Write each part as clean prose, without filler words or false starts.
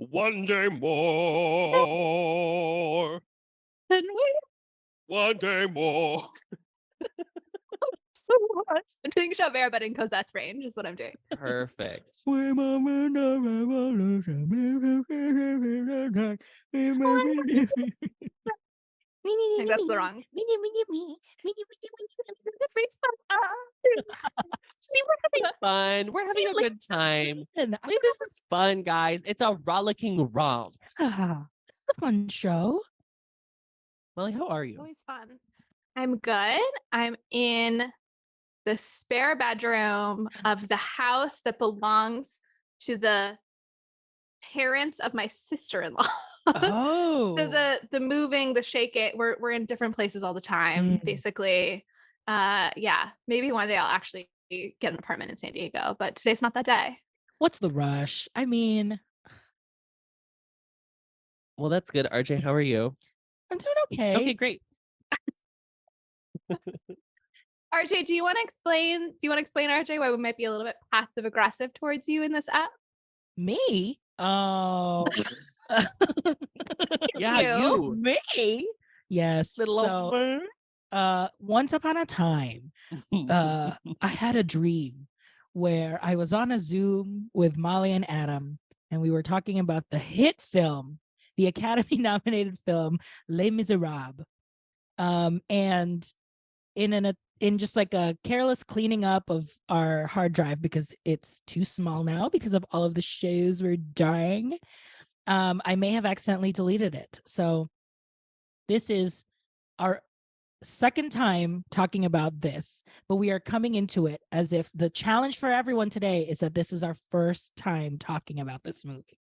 One day more. And we One day more. I'm doing Javert, but in Cosette's range is what I'm doing. Perfect. I think that's the wrong. See, we're having fun. We're having a good time. This is fun, guys. It's a rollicking romp. This is a fun show. Molly, how are you? Always fun. I'm good. I'm in the spare bedroom of the house that belongs to the parents of my sister-in-law. Oh. So the moving, the shake it, we're in different places all the time, basically. Yeah, maybe one day I'll actually get an apartment in San Diego, but today's not that day. What's the rush? I mean, Well, that's good. RJ, how are you? I'm doing okay. Okay, great. RJ, do you want to explain, RJ, why we might be a little bit passive aggressive towards you in this app? Me? Oh. Yeah, you. Me? Yes. Little once upon a time, I had a dream where I was on a Zoom with Molly and Adam, and we were talking about the hit film, the Academy-nominated film Les Misérables. And in just like a careless cleaning up of our hard drive, because it's too small now because of all of the shows we're doing, I may have accidentally deleted it. So this is our second time talking about this, but we are coming into it as if the challenge for everyone today is that this is our first time talking about this movie.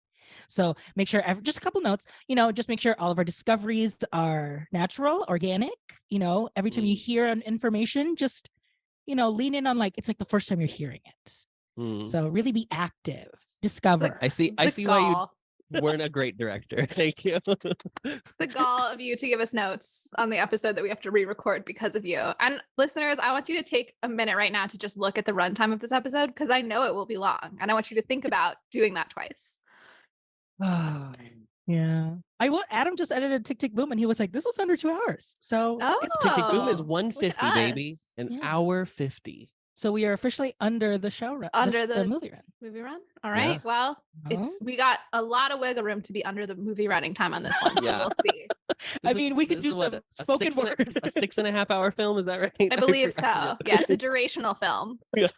So make sure, just a couple notes, just make sure all of our discoveries are natural, organic. Every time you hear an information, just, lean in on it's like the first time you're hearing it. So really be active, discover. I see why you weren't a great director. Thank you. The gall of you to give us notes on the episode that we have to re-record because of you. And listeners, I want you to take a minute right now to just look at the runtime of this episode, because I know it will be long, and I want you to think about doing that twice. Yeah. Adam just edited Tick Tick Boom, and he was like, this was under 2 hours. So it's Tick Tick Boom is 150, baby. An hour 50. So we are officially under the show run. Under the movie run. Movie run? All right. Yeah. Well, we got a lot of wiggle room to be under the movie running time on this one. So we'll see. I mean, we could do some spoken word. A 6.5 hour film, is that right? I believe so. Yeah, it's a durational film. Yeah.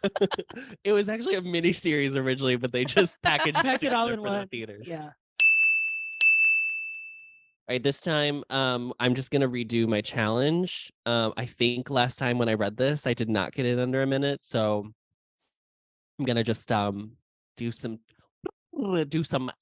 It was actually a mini series originally, but they just packaged it all in one theaters. Yeah. All right, this time, I'm just going to redo my challenge. I think last time when I read this, I did not get it under a minute. So I'm going to just do some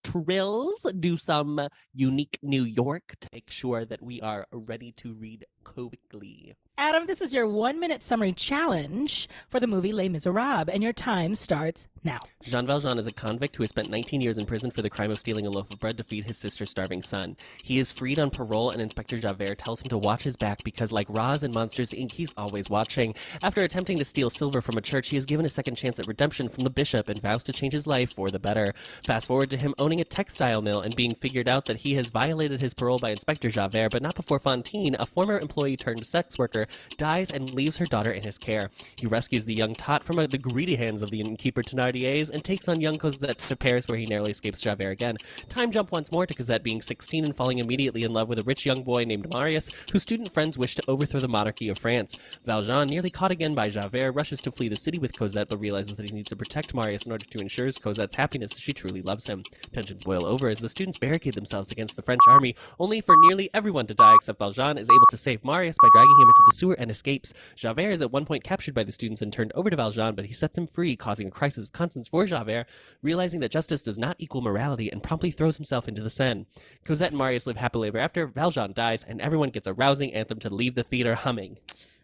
trills, do some unique New York to make sure that we are ready to read quickly. Adam, this is your 1-minute summary challenge for the movie Les Misérables, and your time starts now. Jean Valjean is a convict who has spent 19 years in prison for the crime of stealing a loaf of bread to feed his sister's starving son. He is freed on parole, and Inspector Javert tells him to watch his back because, like Roz in Monsters, Inc., he's always watching. After attempting to steal silver from a church, he is given a second chance at redemption from the bishop and vows to change his life for the better. Fast forward to him owning a textile mill and being figured out that he has violated his parole by Inspector Javert, but not before Fantine, a former employee turned sex worker, dies and leaves her daughter in his care. He rescues the young tot from the greedy hands of the innkeeper Thénardiers and takes on young Cosette to Paris, where he narrowly escapes Javert again. Time jump once more to Cosette being 16 and falling immediately in love with a rich young boy named Marius, whose student friends wish to overthrow the monarchy of France. Valjean, nearly caught again by Javert, rushes to flee the city with Cosette, but realizes that he needs to protect Marius in order to ensure Cosette's happiness as she truly loves him. Tensions boil over as the students barricade themselves against the French army, only for nearly everyone to die except Valjean is able to save Marius by dragging him into the sewer and escapes. Javert is at one point captured by the students and turned over to Valjean, but he sets him free, causing a crisis of conscience for Javert, realizing that justice does not equal morality, and promptly throws himself into the Seine. Cosette and Marius live happily ever after, Valjean dies, and everyone gets a rousing anthem to leave the theater humming.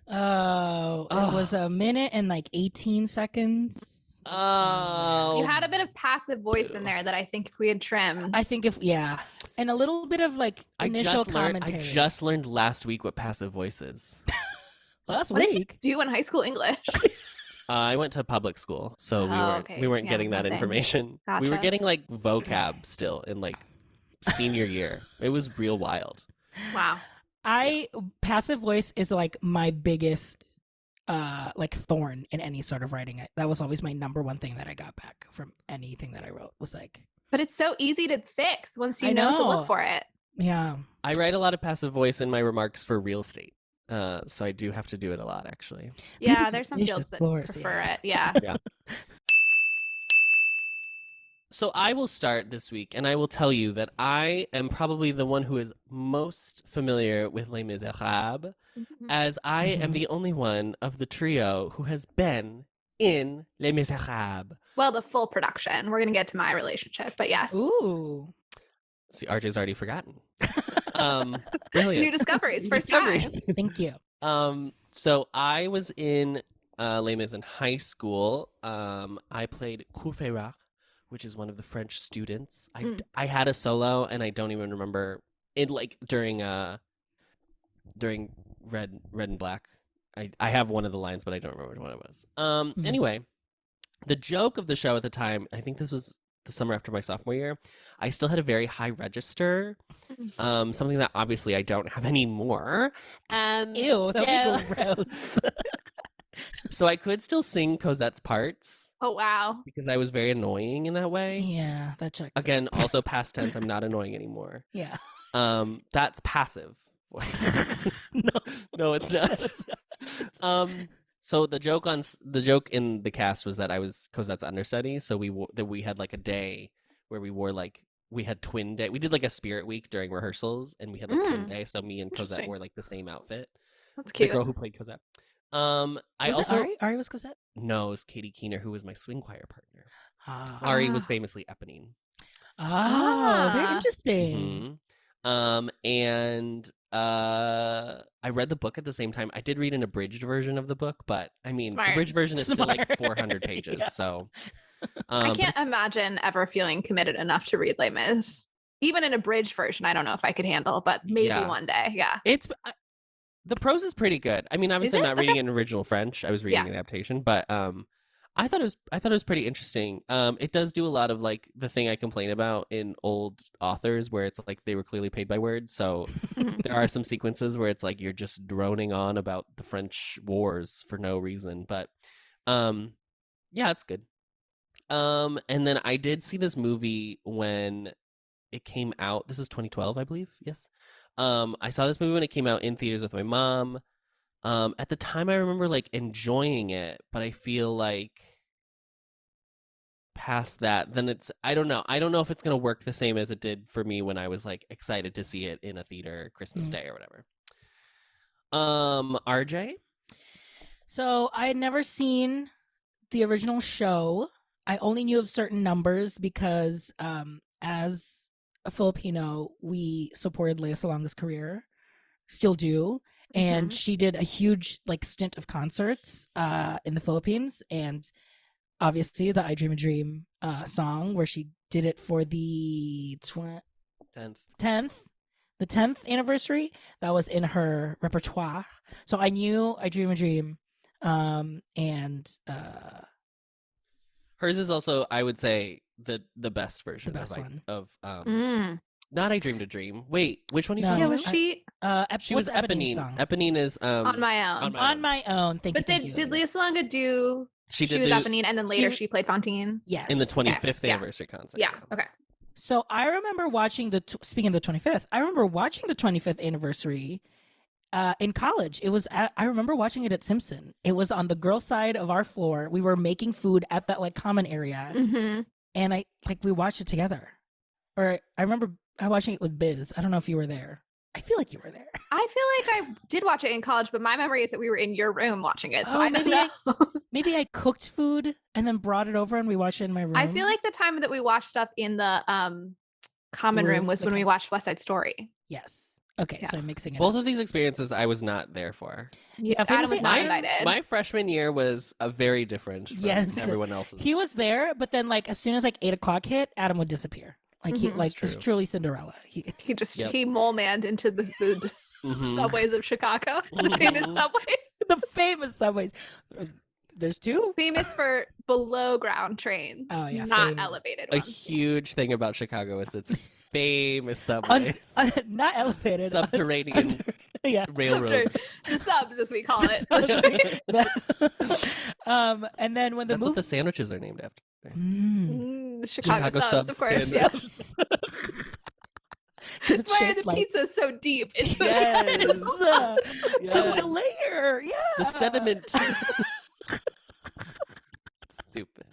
Oh, it was a minute and 18 seconds. Oh. You had a bit of passive voice in there that I think if we had trimmed. And a little bit of initial commentary. I just learned last week what passive voice is. What did you do in high school English? I went to public school, so we weren't getting that information. Gotcha. We were getting vocab still in senior year. It was real wild. Wow. Passive voice is like my biggest like thorn in any sort of writing. That was always my number one thing that I got back from anything that I wrote was like. But it's so easy to fix once you I know to know. look for it. Yeah. I write a lot of passive voice in my remarks for real estate. So I do have to do it a lot, actually. Yeah, there's some fields that Beautification, prefer it. Yeah. Yeah. So I will start this week, and I will tell you that I am probably the one who is most familiar with Les Misérables, as I am the only one of the trio who has been in Les Misérables. Well, the full production. We're going to get to my relationship, but yes. Ooh. See, RJ's already forgotten. Brilliant. New discoveries, New first time. discoveries. Thank you. So I was in Les Mis in high school. I played Courfeyrac, which is one of the French students. I had a solo, and I don't even remember it. Like during Red and Black, I have one of the lines, but I don't remember which one it was. Anyway, the joke of the show at the time, I think this was the summer after my sophomore year, I still had a very high register, something that obviously I don't have anymore. Ew, that was gross. So I could still sing Cosette's parts. Oh, wow. Because I was very annoying in that way. Yeah, that checks out. Again, also past tense, I'm not annoying anymore. Yeah. That's passive. No, it's not. So the joke in the cast was that I was Cosette's understudy. So we had like a day where we had twin day. We did like a spirit week during rehearsals, and we had like twin day. So me and Cosette wore like the same outfit. That's cute. The girl who played Cosette. Ari was Cosette? No, it was Katie Keener, who was my swing choir partner. Ari was famously Eponine. Oh, very interesting. And I read the book at the same time. I did read an abridged version of the book, but I mean, the abridged version is still like 400 pages. Yeah. So I can't imagine ever feeling committed enough to read Les Mis. Even an abridged version, I don't know if I could handle, but maybe one day. Yeah. The prose is pretty good. I mean, obviously, I'm not reading it in original French. I was reading an adaptation, but I thought it was pretty interesting. It does do a lot of like the thing I complain about in old authors, where it's like they were clearly paid by words. So there are some sequences where it's like you're just droning on about the French wars for no reason. But yeah, it's good. And then I did see this movie when it came out. This is 2012, I believe. Yes. I saw this movie when it came out in theaters with my mom. At the time, I remember like enjoying it, but I feel like past that, then I don't know if it's gonna work the same as it did for me when I was like excited to see it in a theater Christmas Day or whatever. RJ? So I had never seen the original show. I only knew of certain numbers because as a Filipino, we supported Lea Salonga's career, still do. And she did a huge like stint of concerts in the Philippines, and obviously the I Dream a Dream song, where she did it for the 10th anniversary. That was in her repertoire. So I knew I Dream a Dream, and hers is also, I would say, the best version. The best one of Not I Dreamed a Dream. Wait, which one are you Yeah, talking was about? she? She was Eponine's Eponine. song? Eponine is On My Own. On My Own. Thank you. But did Lea Salonga do? She was Eponine, and then later she played Fantine. Yes. in the 25th Yes, anniversary concert. Yeah. Okay. So I remember watching speaking of the 25th, I remember watching the 25th anniversary in college. It was I remember watching it at Simpson. It was on the girl side of our floor. We were making food at that like common area, and we watched it together. Or I remember watching it with Biz. I don't know if you were there. I feel like you were there. I feel like I did watch it in college, but my memory is that we were in your room watching it. So I don't know. Maybe I cooked food and then brought it over and we watched it in my room. I feel like the time that we watched stuff in the common room was when we watched West Side Story. Yes. Okay, so I'm mixing it Both up. of these experiences I was not there for. Yeah, Adam was not invited. My freshman year was a very different from everyone else's. He was there, but then like as soon as like 8 o'clock hit, Adam would disappear. Like he it's truly Cinderella. He just he mole manned into the subways of Chicago. The famous subways. The famous subways. There's two. Famous for below ground trains. Oh yeah, not famous. elevated A ones. huge thing about Chicago is its famous subways. Not elevated. Subterranean Yeah. railroads. The subs, as we call it. And then when the That's what the sandwiches are named after. Chicago Chicago subs, of course. sandwich. Yeah. Because That's why the pizza is so deep. It's Yes. the layer. Yeah. The sediment. Stupid.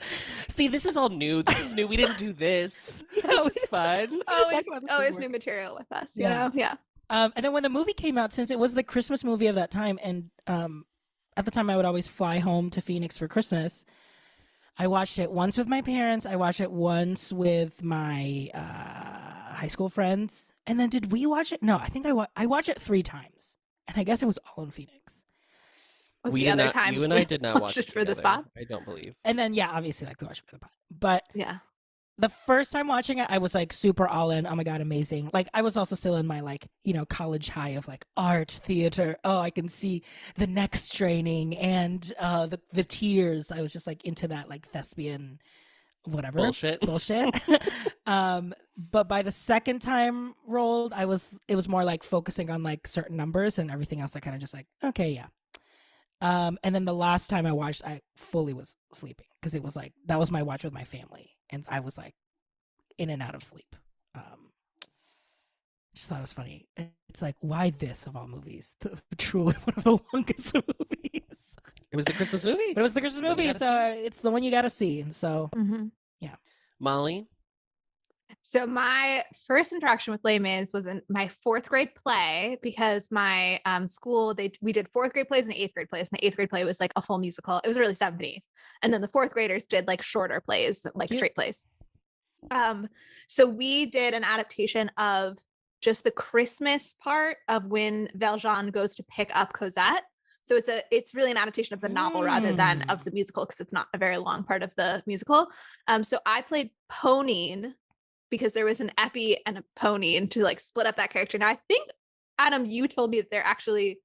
See, this is all new. This is new. We didn't do this. This is fun. Always new material with us. You know? Yeah. And then when the movie came out, since it was the Christmas movie of that time, and at the time I would always fly home to Phoenix for Christmas, I watched it once with my parents. I watched it once with my high school friends. And then did we watch it? No, I think I watched it 3 times. And I guess it was all in Phoenix. You and I did not watch it for this pod. I don't believe. And then, yeah, obviously, like, we watched it for the pod. But yeah, the first time watching it, I was like super all in. Oh my God, amazing. Like, I was also still in my, like, you know, college high of like art, theater. Oh, I can see the neck straining and the tears. I was just like into that, like, thespian whatever bullshit. But by the second time rolled, it was more like focusing on like certain numbers, and everything else I kind of just like, okay, yeah. And then the last time I watched, I fully was sleeping because it was like, that was my watch with my family, and I was like in and out of sleep. Just thought it was funny. It's like, why this of all movies? Truly one of the longest movies. It was the Christmas movie. But it was the Christmas movie, so it's the one you got to see. And so, yeah. Molly? So my first interaction with Les Mis was in my 4th grade play, because my school, we did 4th grade plays and 8th grade plays. And the 8th grade play was like a full musical. It was really 7th and 8th. And then the 4th graders did like shorter plays, like straight plays. So we did an adaptation of just the Christmas part of when Valjean goes to pick up Cosette. So it's really an adaptation of the novel rather than of the musical, because it's not a very long part of the musical. So I played Ponine, because there was an Epi and a Ponine to like split up that character. Now I think, Adam, you told me that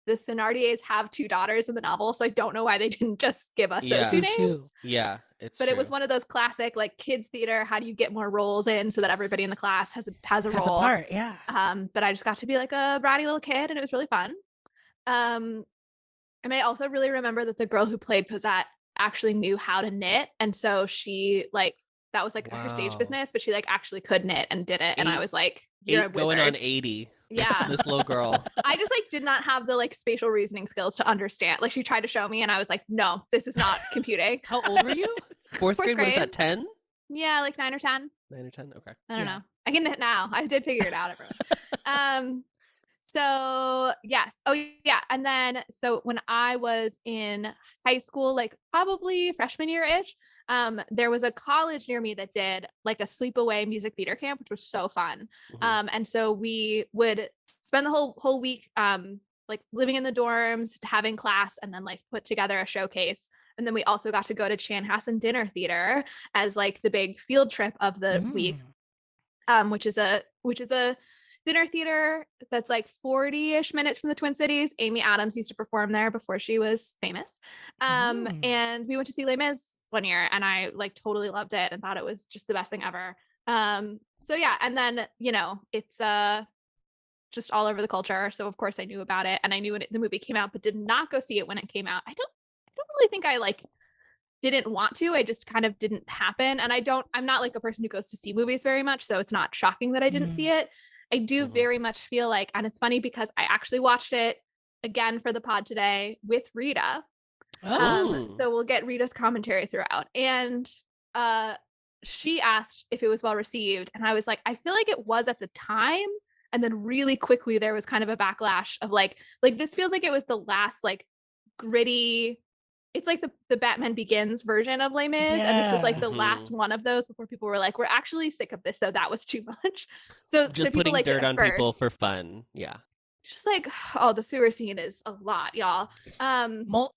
the Thénardiers have 2 daughters in the novel, so I don't know why they didn't just give us those 2 names. Yeah, but it was one of those classic like kids theater. How do you get more roles in so that everybody in the class has a role? A part, yeah. But I just got to be like a bratty little kid, and it was really fun. And I also really remember that the girl who played Cosette actually knew how to knit, and so she like, that was like her stage business, but she like actually could knit and did it. And I was like, you're a wizard. Going on 80. Yeah. This little girl. I just like did not have the like spatial reasoning skills to understand. Like, she tried to show me and I was like, no, this is not computing. How old were you? 4th grade? What is that, 10? Yeah, like 9 or 10. 9 or 10? Okay. I don't know. I can knit now. I did figure it out, everyone. So yes. Oh yeah. And then, so when I was in high school, like probably freshman year-ish, there was a college near me that did like a sleepaway music theater camp, which was so fun. And so we would spend the whole week, like living in the dorms, having class, and then like put together a showcase. And then we also got to go to Chanhassen Dinner Theater as like the big field trip of the week, which is a dinner theater that's like 40-ish minutes from the Twin Cities. Amy Adams used to perform there before she was famous. And we went to see Les Mis one year, and I like totally loved it and thought it was just the best thing ever. So yeah, and then, you know, it's just all over the culture. So of course I knew about it, and I knew when the movie came out, but did not go see it when it came out. I don't really think I like didn't want to. I just kind of didn't happen. And I'm not like a person who goes to see movies very much, so it's not shocking that I didn't see it. I do very much feel like, and it's funny because I actually watched it again for the pod today with Rita. So we'll get Rita's commentary throughout. And she asked if it was well received. And I was like, I feel like it was at the time. And then really quickly there was kind of a backlash of like this feels like it was the last like gritty, it's like the Batman Begins version of Les Mis, and this was like the last one of those before people were like, we're actually sick of this, though that was too much. So just putting dirt on people for fun. Yeah. Just like, oh, the sewer scene is a lot, y'all.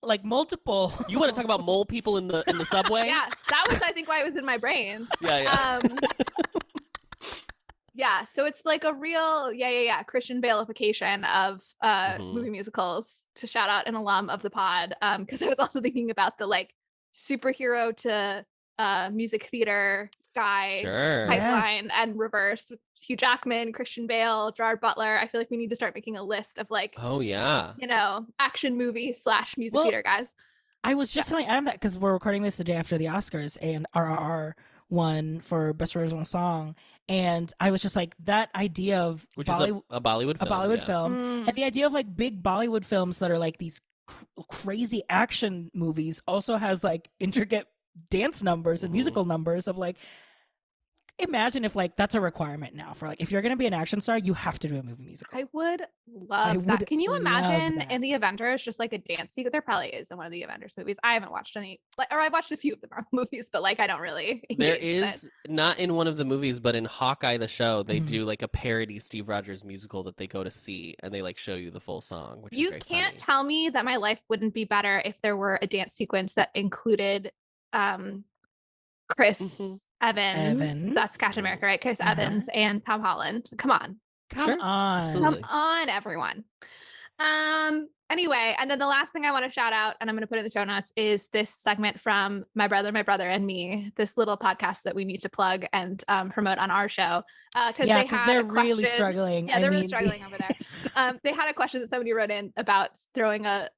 Like multiple. You want to talk about mole people in the subway? Yeah, that was I think why it was in my brain. Yeah. Yeah, so it's like a real Christian Bale-ification of movie musicals, to shout out an alum of the pod, because I was also thinking about the like superhero to music theater guy pipeline and reverse, which Hugh Jackman, Christian Bale, Gerard Butler. I feel like we need to start making a list of like, Oh yeah. action movie / music Well, theater guys. I was just telling Adam that because we're recording this the day after the Oscars and RRR won for Best Original Song. And I was just like, that idea of Which is a Bollywood film. a Bollywood yeah. film, and the idea of like big Bollywood films that are like these crazy action movies also has like intricate dance numbers and musical numbers of like, imagine if like that's a requirement now for like, if you're going to be an action star, you have to do a movie musical. I would love that. Can you imagine in the Avengers just like a dance sequence? There probably is in one of the Avengers movies. I haven't watched any, or I've watched a few of the Marvel movies, but like I don't really. There is not in one of the movies, but in Hawkeye the show, they do like a parody Steve Rogers musical that they go to see, and they like show you the full song. Which you is very can't funny. tell me that my life wouldn't be better if there were a dance sequence that included Chris Evans. That's Captain America, right? Chris Evans and Tom Holland. Come on. Come on. Absolutely. Come on, everyone. Anyway, and then the last thing I want to shout out, and I'm going to put in the show notes, is this segment from My Brother, and Me, this little podcast that we need to plug and promote on our show. Because they're really struggling. Yeah, they're really struggling over there. They had a question that somebody wrote in about throwing a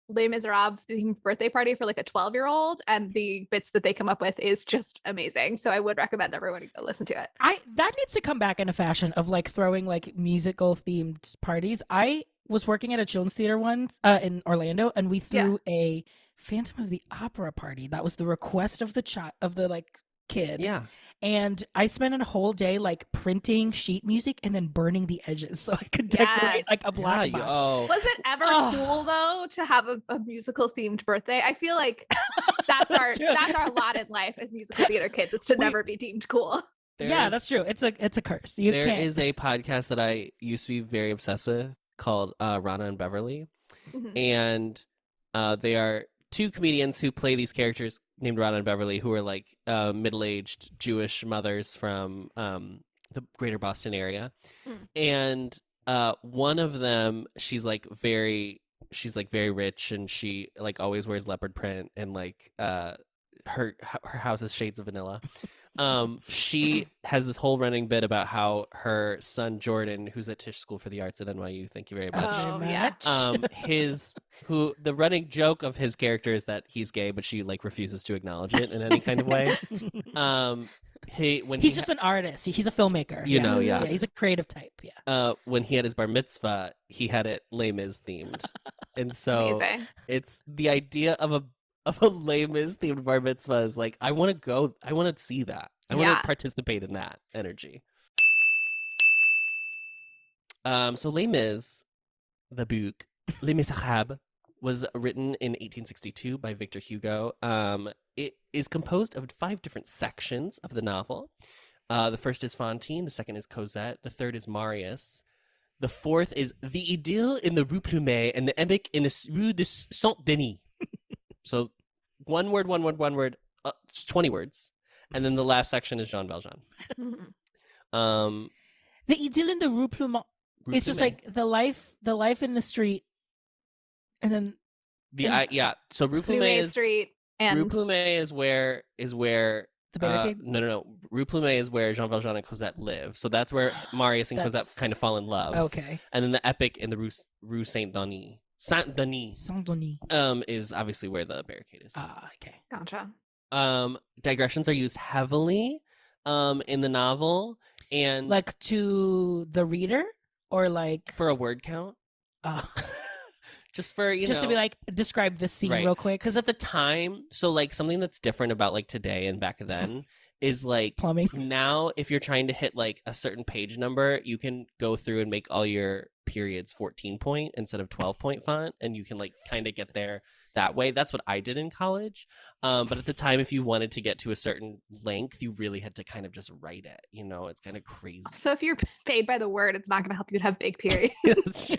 Les Miserables themed birthday party for like a 12-year-old, and the bits that they come up with is just amazing. So I would recommend everyone to go listen to it. That needs to come back in a fashion of like throwing like musical themed parties. I was working at a children's theater once in Orlando, and we threw a Phantom of the Opera party. That was the request of the like kid. Yeah. And I spent a whole day like printing sheet music and then burning the edges so I could decorate like a black box. Was it ever cool though to have a musical themed birthday? I feel like that's our lot in life as musical theater kids. It's to never be deemed cool. That's true. It's a curse. There is a podcast that I used to be very obsessed with called Rana and Beverly, and they are two comedians who play these characters named Rana and Beverly, who are like middle-aged Jewish mothers from the greater Boston area. And one of them, she's very rich, and she like always wears leopard print, and like her house is shades of vanilla. She has this whole running bit about how her son Jordan, who's at Tisch School for the Arts at NYU, thank you very much. The running joke of his character is that he's gay, but she like refuses to acknowledge it in any kind of way. He's just an artist. He's a filmmaker. He's a creative type. When he had his bar mitzvah, he had it Les Mis themed, and so it's the idea of a Les Mis themed bar mitzvah is like, I want to go, I want to see that. I want to participate in that energy. So Les Mis, the book, Les Misérables, was written in 1862 by Victor Hugo. It is composed of 5 different sections of the novel. The first is Fantine, the second is Cosette, the third is Marius. The fourth is the idyll in the Rue Plumet and the epic in the Rue de Saint-Denis. So one word, 20 words. And then the last section is Jean Valjean. The idyll in the Rue Plumet. It's just like the life in the street. And then so Rue Plumet Street and Rue Plumet is where the barricade? No. Rue Plumet is where Jean Valjean and Cosette live. So that's where Marius and Cosette kind of fall in love. Okay. And then the epic in the Rue Saint-Denis. Saint-Denis. Is obviously where the barricade is. Okay. Gotcha. Digressions are used heavily in the novel, and like to the reader or like for a word count. Just for just to be like, describe this scene real quick. Because at the time, so like something that's different about like today and back then is like plumbing. Now, if you're trying to hit like a certain page number, you can go through and make all your periods 14 point instead of 12 point font, and you can like kind of get there that way. That's what I did in college. But at the time, if you wanted to get to a certain length, you really had to kind of just write it. It's kind of crazy. So if you're paid by the word, it's not going to help you to have big periods.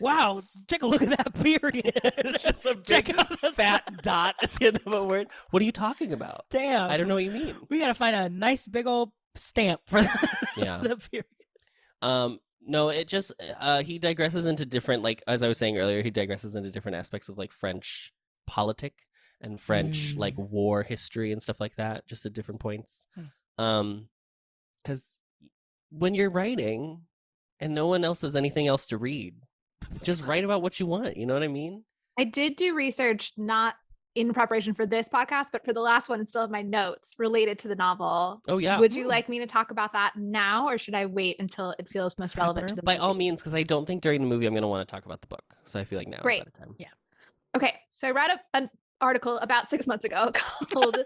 Wow, take a look at that period. It's just a big fat dot at the end of a word. What are you talking about? Damn, I don't know what you mean. We got to find a nice big old stamp for the period. No, it just he digresses into different, like as I was saying earlier, he digresses into different aspects of like French politic and French like war history and stuff like that, just at different points. Because when you're writing and no one else has anything else to read, just write about what you want. You know what I mean? I did do research, not in preparation for this podcast, but for the last one, and still have my notes related to the novel. Oh, yeah. Would you like me to talk about that now, or should I wait until it feels most relevant to the By movie? all means, because I don't think during the movie I'm going to want to talk about the book. So I feel like now Great. is about time. Yeah. Okay, so I read an article about 6 months ago called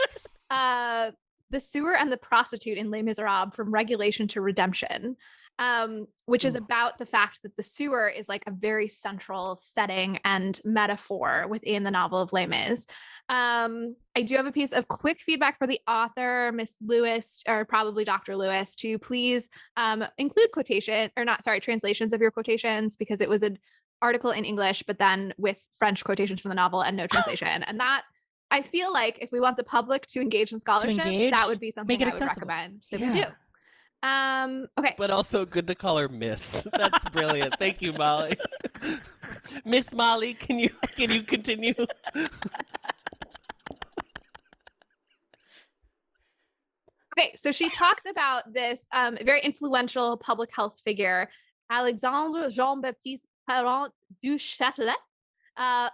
The Sewer and the Prostitute in Les Miserables from Regulation to Redemption, which is about the fact that the sewer is like a very central setting and metaphor within the novel of Les Mis. I do have a piece of quick feedback for the author, Miss Lewis, or probably Dr. Lewis, to please include translations of your quotations, because it was an article in English, but then with French quotations from the novel and no translation. And that, I feel like if we want the public to engage in scholarship, that would be something I would recommend that we do. Okay. But also good to call her Miss. That's brilliant. Thank you, Molly. Miss Molly, can you continue? Okay, so she talks about this very influential public health figure, Alexandre Jean-Baptiste Parent du Châtelet,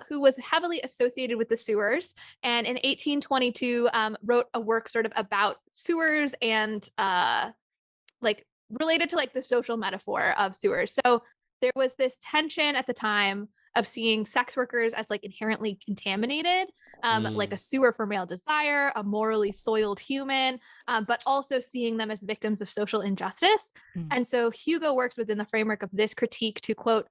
who was heavily associated with the sewers, and in 1822 wrote a work sort of about sewers and like related to like the social metaphor of sewers. So there was this tension at the time of seeing sex workers as like inherently contaminated, like a sewer for male desire, a morally soiled human, but also seeing them as victims of social injustice. And so Hugo works within the framework of this critique to quote,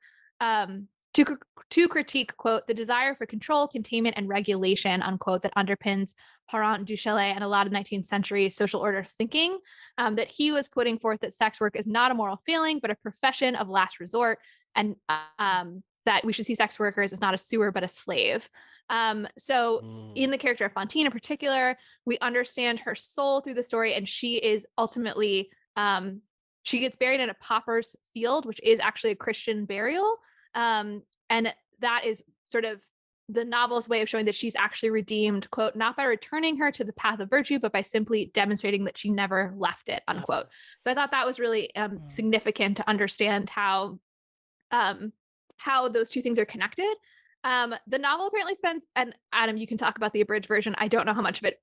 to critique, quote, the desire for control, containment, and regulation, unquote, that underpins Parent du Chalet and a lot of 19th century social order thinking, that he was putting forth that sex work is not a moral failing, but a profession of last resort, and that we should see sex workers as not a sewer, but a slave. So in the character of Fantine in particular, we understand her soul through the story, and she is ultimately, she gets buried in a pauper's field, which is actually a Christian burial. And that is sort of the novel's way of showing that she's actually redeemed, quote, not by returning her to the path of virtue, but by simply demonstrating that she never left it, unquote. So I thought that was really significant to understand how those two things are connected. The novel apparently spends, and Adam, you can talk about the abridged version. I don't know how much of it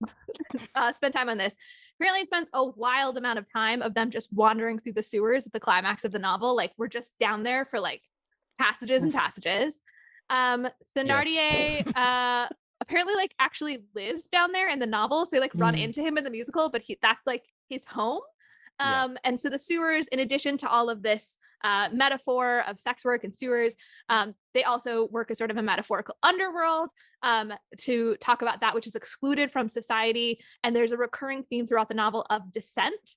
spent time on this. Apparently it spends a wild amount of time of them just wandering through the sewers at the climax of the novel. Like we're just down there for like passages and passages. Thénardier apparently like actually lives down there in the novel, so they like run into him in the musical, but that's like his home. And so the sewers, in addition to all of this metaphor of sex work and sewers, they also work as sort of a metaphorical underworld to talk about that which is excluded from society. And there's a recurring theme throughout the novel of descent.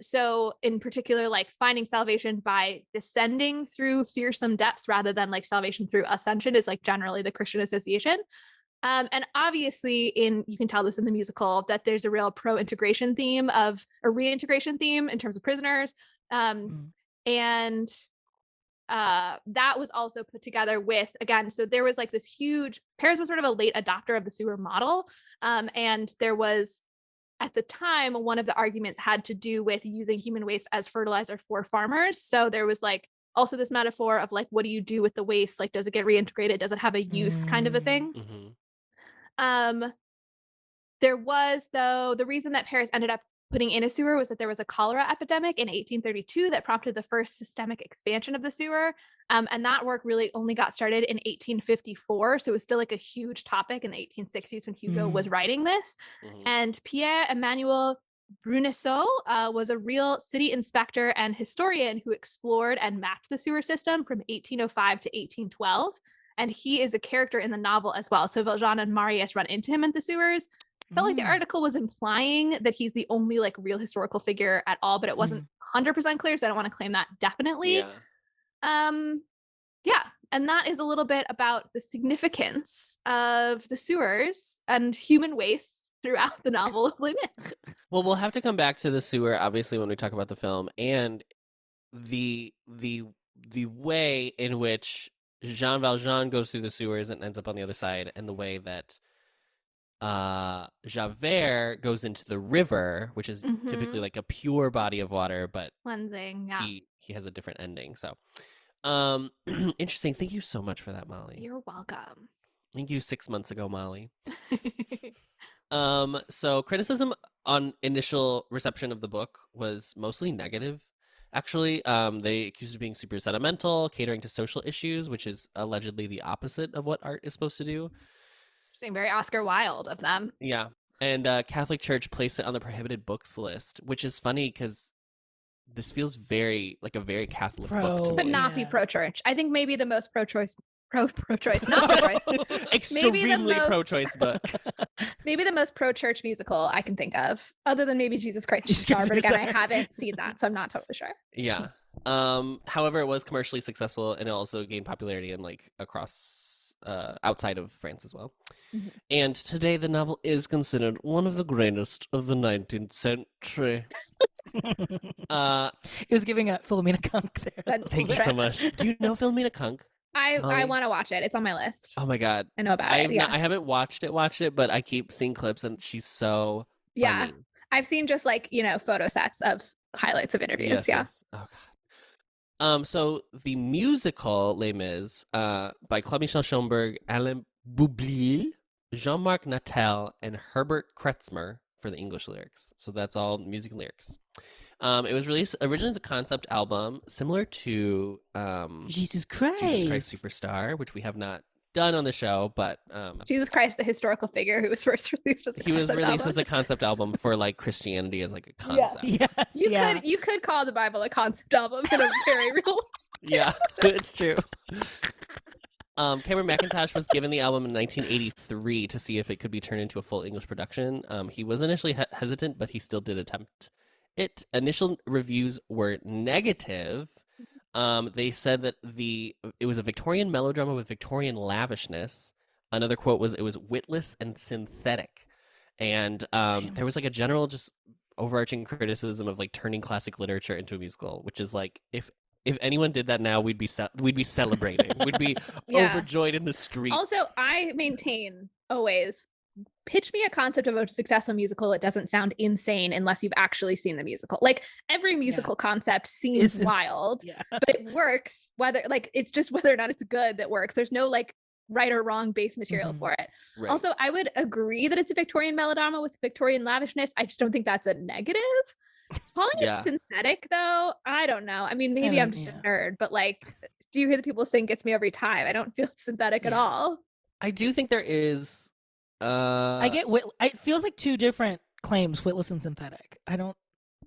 So in particular, like finding salvation by descending through fearsome depths rather than like salvation through ascension is like generally the Christian association. And obviously you can tell this in the musical that there's a real pro-integration theme of a reintegration theme in terms of prisoners. And that was also put together with, again, so there was like this huge, Paris was sort of a late adopter of the sewer model. And there was, at the time, one of the arguments had to do with using human waste as fertilizer for farmers. So there was like also this metaphor of like, what do you do with the waste? Like, does it get reintegrated? Does it have a use kind of a thing? There was, though, the reason that Paris ended up putting in a sewer was that there was a cholera epidemic in 1832 that prompted the first systemic expansion of the sewer. And that work really only got started in 1854. So it was still like a huge topic in the 1860s when Hugo was writing this. And Pierre-Emmanuel Bruneseau was a real city inspector and historian who explored and mapped the sewer system from 1805 to 1812. And he is a character in the novel as well. So Valjean and Marius run into him in the sewers. I felt like the article was implying that he's the only like real historical figure at all, but it wasn't 100% clear, so I don't want to claim that definitely. Yeah. And that is a little bit about the significance of the sewers and human waste throughout the novel of Les Mis. Well, we'll have to come back to the sewer, obviously, when we talk about the film, and the way in which Jean Valjean goes through the sewers and ends up on the other side, and the way that Javert goes into the river, which is typically Mhm. like a pure body of water, but Cleansing. Yeah. he has a different ending. So, interesting. Thank you so much for that, Molly. You're welcome. Thank you 6 months ago, Molly. So criticism on initial reception of the book was mostly negative. Actually, they accused it of being super sentimental, catering to social issues, which is allegedly the opposite of what art is supposed to do. Seem very Oscar Wilde of them. Yeah. And Catholic Church placed it on the prohibited books list, which is funny because this feels very like a very Catholic book to Pro, But me. not be Yeah. pro-choice. I think maybe the most pro-choice, pro-choice, not pro-choice. Extremely most- pro-choice book. Maybe the most pro-church musical I can think of, other than maybe Jesus Christ Jesus Superstar. Christ But again, I Superstar. haven't seen that, so I'm not totally sure. Yeah. However, it was commercially successful and it also gained popularity in like across outside of France as well. Mhm. And today the novel is considered one of the greatest of the 19th century. It was giving a Philomena Kunk there. Thank you so much. Do you know Philomena Kunk? I Molly? want to watch it. It's on my list. Oh my god. I know about it. Yeah. I haven't watched it, but I keep seeing clips and she's so Yeah. funny. I've seen just like, photo sets of highlights of interviews. Yes, Yeah. yes. Oh god. So the musical Les Mis, by Claude Michel Schoenberg, Alain Boublil, Jean-Marc Natel, and Herbert Kretzmer for the English lyrics. So that's all music and lyrics. It was released originally as a concept album, similar to Jesus Christ. Jesus Christ Superstar, which we have not done on the show, but Jesus Christ, the historical figure who was first released as a he was concept released album. as a concept album for like Christianity as like a concept. Yes. You could call the Bible a concept album in a very real Yeah, it's true. Cameron McIntosh was given the album in 1983 to see if it could be turned into a full English production. He was initially hesitant, but he still did attempt it. Initial reviews were negative. They said that it was a Victorian melodrama with Victorian lavishness. Another quote was it was witless and synthetic. And there was like a general just overarching criticism of like turning classic literature into a musical, which is like if anyone did that now, we'd be celebrating. We'd be Yeah. overjoyed in the streets. Also, I maintain always pitch me a concept of a successful musical. It doesn't sound insane unless you've actually seen the musical. Like every musical concept seems Isn't- wild, Yeah. but it works. It's just whether or not it's good that works. There's no like right or wrong base material Mhm. for it. Right. Also, I would agree that it's a Victorian melodrama with Victorian lavishness. I just don't think that's a negative. Calling Yeah. it synthetic, though, I don't know. I mean, maybe I'm just a nerd, but like, do you hear the people sing "Gets Me Every Time"? I don't feel it's synthetic at Yeah. all. I do think there is. I get it feels like two different claims, witless and synthetic. I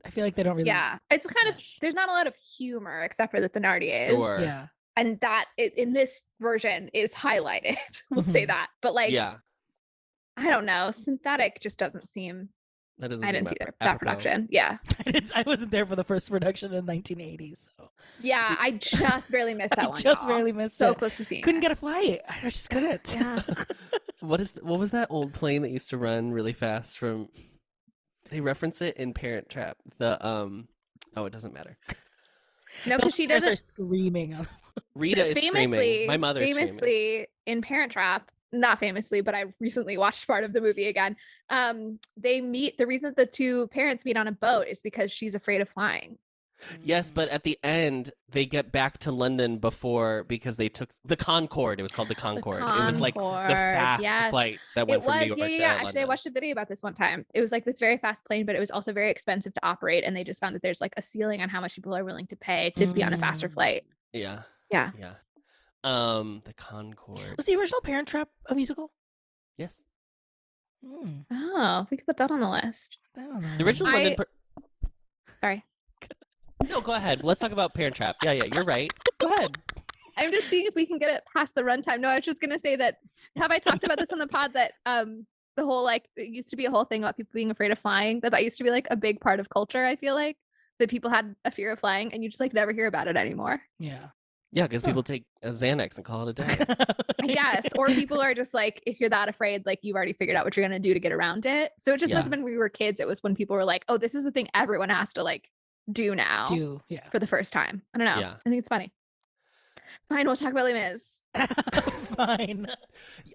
feel like they don't really. Yeah, it's kind of mesh. there's not a lot of humor except for the Thenardiers, Sure. Yeah. and that in this version is highlighted. We'll say that, but like, Yeah, I don't know, synthetic just doesn't seem. that doesn't. I seem didn't see that apropos. production. Yeah, I wasn't there for the first production in 1980, so yeah, I just barely missed that I one. just y'all. barely missed so it. close to seeing. Couldn't it. get a flight. I just couldn't. Yeah. What was that old plane that used to run really fast from? They reference it in Parent Trap. It doesn't matter. No, because she Those doesn't. are screaming. Rita is screaming. My mother's screaming. famously in Parent Trap, not famously, but I recently watched part of the movie again. They meet. The reason the two parents meet on a boat is because she's afraid of flying. Yes, but at the end they get back to London because they took the Concorde. It was called the Concorde. It was like the Concorde, fast yes. flight that went It from was, New York to yeah. Actually, I London. watched a video about this one time. It was like this very fast plane, but it was also very expensive to operate, and they just found that there's like a ceiling on how much people are willing to pay to be on a faster flight. Yeah. Yeah. Yeah. The Concorde. Was the original Parent Trap a musical? Yes. Oh, we could put that on the list. I don't know. The original was in. Sorry. No, go ahead. Let's talk about Parent Trap. Yeah, you're right. Go ahead. I'm just seeing if we can get it past the runtime. No, I was just gonna say that. Have I talked about this on the pod that the whole like it used to be a whole thing about people being afraid of flying, that used to be like a big part of culture. I feel like that people had a fear of flying, and you just like never hear about it anymore. Yeah. Yeah, because people take a Xanax and call it a day. I guess, or people are just like, if you're that afraid, like you've already figured out what you're gonna do to get around it. So it just must have been when we were kids. It was when people were like, oh, this is a thing everyone has to like do now Yeah. for the first time. I don't know. Yeah. I think it's funny. Fine, we'll talk about Les Mis. Fine.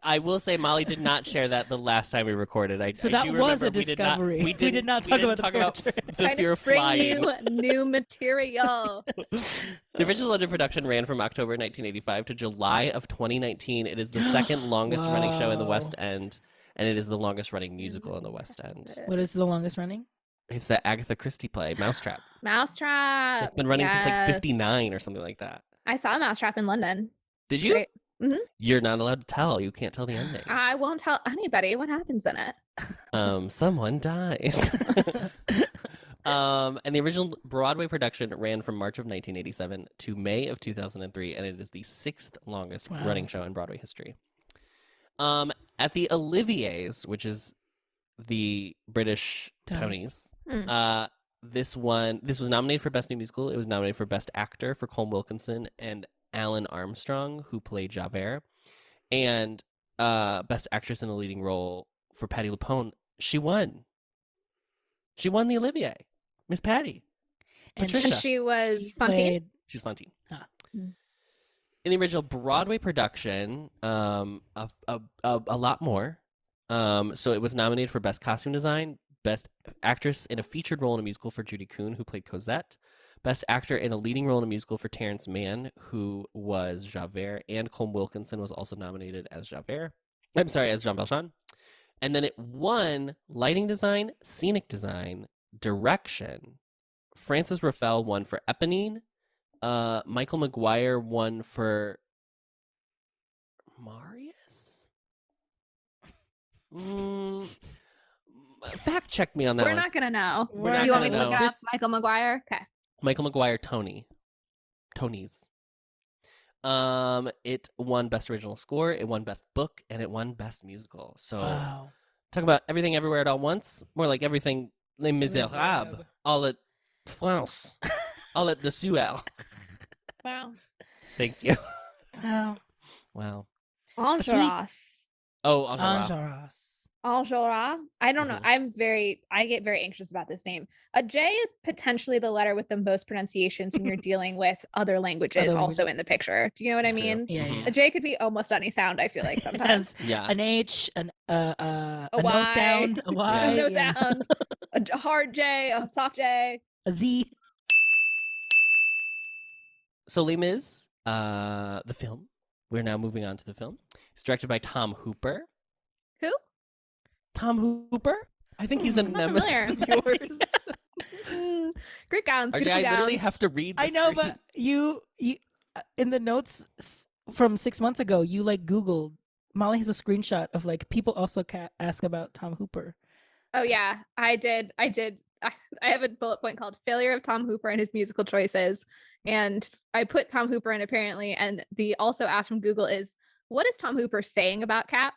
I will say Molly did not share that the last time we recorded. So I that do was remember a discovery. We did not talk about the Trying fear to of bring flying. you new material. The original London production ran from October 1985 to July of 2019. It is the second longest running show in the West End, and it is the longest running musical in the West End. What is the longest running? It's the Agatha Christie play, Mousetrap. Mousetrap. It's been running since like Yes. 59 or something like that. I saw Mousetrap in London. Did you? Great. Mhm. You're not allowed to tell. You can't tell the ending. I won't tell anybody what happens in it. Someone dies. And the original Broadway production ran from March of 1987 to May of 2003, and it is the sixth longest running show in Broadway history. At the Olivier's, which is the British Tonys, this was nominated for Best New Musical. It was nominated for Best Actor for Colm Wilkinson and Alan Armstrong, who played Javert, and Best Actress in a Leading Role for Patti LuPone. She won. She won the Olivier. Miss Patty. And Patricia. she was Fantine. She's Fantine. Ah. In the original Broadway production, a lot more. So it was nominated for Best Costume Design, Best Actress in a Featured Role in a Musical for Judy Kuhn, who played Cosette, Best Actor in a Leading Role in a Musical for Terrence Mann, who was Javert, and Colm Wilkinson was also nominated as Javert. I'm sorry, as Jean Valjean. And then it won Lighting Design, Scenic Design, Direction. Francis Raffel won for Eponine. Michael Maguire won for Marius? Fact check me on that We're one. not gonna know. We're not You want me to gonna look know. it up? Michael Maguire? Okay. Michael Maguire, Tonys. It won Best Original Score, it won Best Book, and it won Best Musical. So talk about everything everywhere at all once. More like everything Les Misérables. All at France. All at the Suel. Wow. Thank you. Wow. Wow. Enjolras. Oh, Enjolras. Enjolras. Enjolras. I don't know. Mhm. I get very anxious about this name. A J is potentially the letter with the most pronunciations when you're dealing with other languages also in the picture. Do you know what I True. mean? Yeah, Mhm. A J could be almost any sound, I feel like sometimes. Yeah. An H, a no Y. sound, a Y, No yeah. sound. A hard J, a soft J. a Z. So Les Mis, the film. We're now moving on to the film. It's directed by Tom Hooper. Who? Tom Hooper? I think he's a not nemesis of familiar. yours. Great gowns. RJ, beautiful I literally gowns. have to read the I know, screen. but you in the notes from 6 months ago, you like Googled. Molly has a screenshot of like people also ask about Tom Hooper. Oh yeah, I did. I have a bullet point called "Failure of Tom Hooper and His Musical Choices," and I put Tom Hooper in apparently. And the also asked from Google is, "What is Tom Hooper saying about cats?"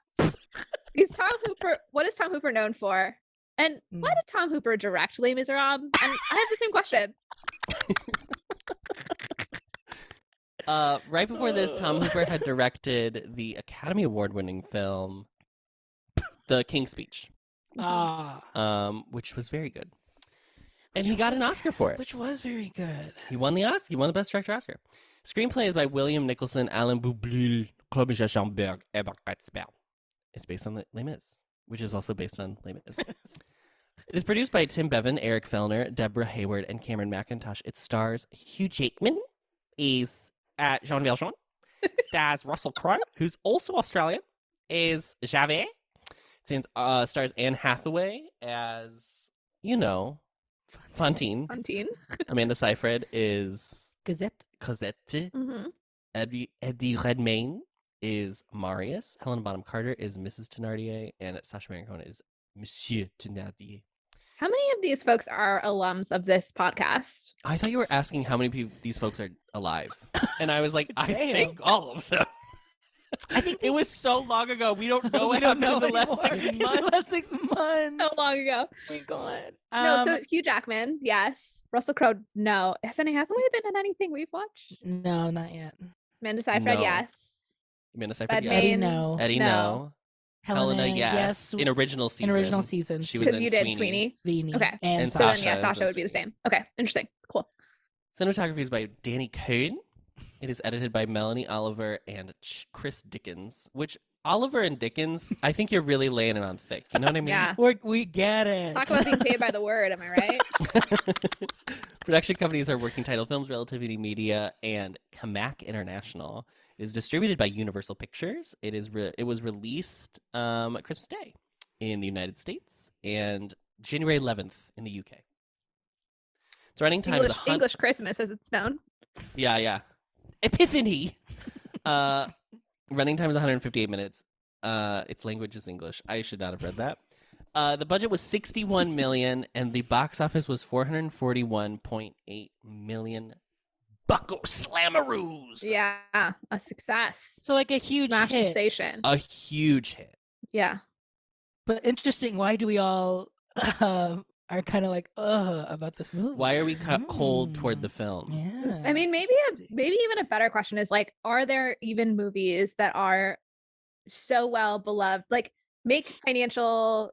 What is Tom Hooper known for? And why did Tom Hooper direct Les Miserables? And I have the same question. Right before this, Tom Hooper had directed the Academy Award-winning film, The King's Speech, which was very good, and he got an Oscar for it. Which was very good. He won the Oscar. He won the Best Director Oscar. Screenplay is by William Nicholson, Alain Boublil, Claude Chamberg, Everett. It's based on Les Mis, which is also based on Les Mis. It is produced by Tim Bevan, Eric Fellner, Deborah Hayward, and Cameron McIntosh. It stars Hugh Jackman, is Jean Valjean, stars Russell Crowe, who's also Australian, is Javert. Stars Anne Hathaway as, Fantine. Fantine. Amanda Seyfried is Gazette. Cosette. Mm-hmm. Eddie Redmayne is Marius. Helena Bonham Carter is Mrs. Thénardier, and Sacha Baron Cohen is Monsieur Thénardier. How many of these folks are alums of this podcast? I thought you were asking how many people these folks are alive, and I was like, I Damn. think all of them. I think it was so long ago. We don't know what happened in the last 6 In months. the last 6 months. So long ago. Oh my God. No, so Hugh Jackman, yes. Russell Crowe, no. Has Anne Hathaway been in anything we've watched? No, not yet. Amanda Seyfried, No. yes. Amanda Seyfried, yes. Eddie, Main, no. Eddie, no. Helena, yes. In original season. In original season. She was Because in you did Sweeney. Sweeney. Sweeney. Okay. And So then, Sasha yeah, is Sasha in would be the Sweeney. same. Okay, interesting. Cool. Cinematography is by Danny Cohn. It is edited by Melanie Oliver and Chris Dickens, which Oliver and Dickens, I think you're really laying it on thick. You know what I mean? Yeah. We get it. Talk about being paid by the word, am I right? Production companies are Working Title Films, Relativity Media, and Kamak International. It is distributed by Universal Pictures. It was released Christmas Day in the United States and January 11th in the UK. Its running time is English Christmas, as it's known. Yeah. Epiphany. Running time is 158 minutes. Its language is English. I should not have read that. The budget was $61 million, and the box office was $441.8 million. Bucko Slammaroos. Yeah, a success. So like a huge Smash hit. sensation. A huge hit. Yeah. But interesting. Why do we all are kind of like about this movie? Why are we cold toward the film? Yeah. I mean, maybe even a better question is like, are there even movies that are so well beloved, like make huge financial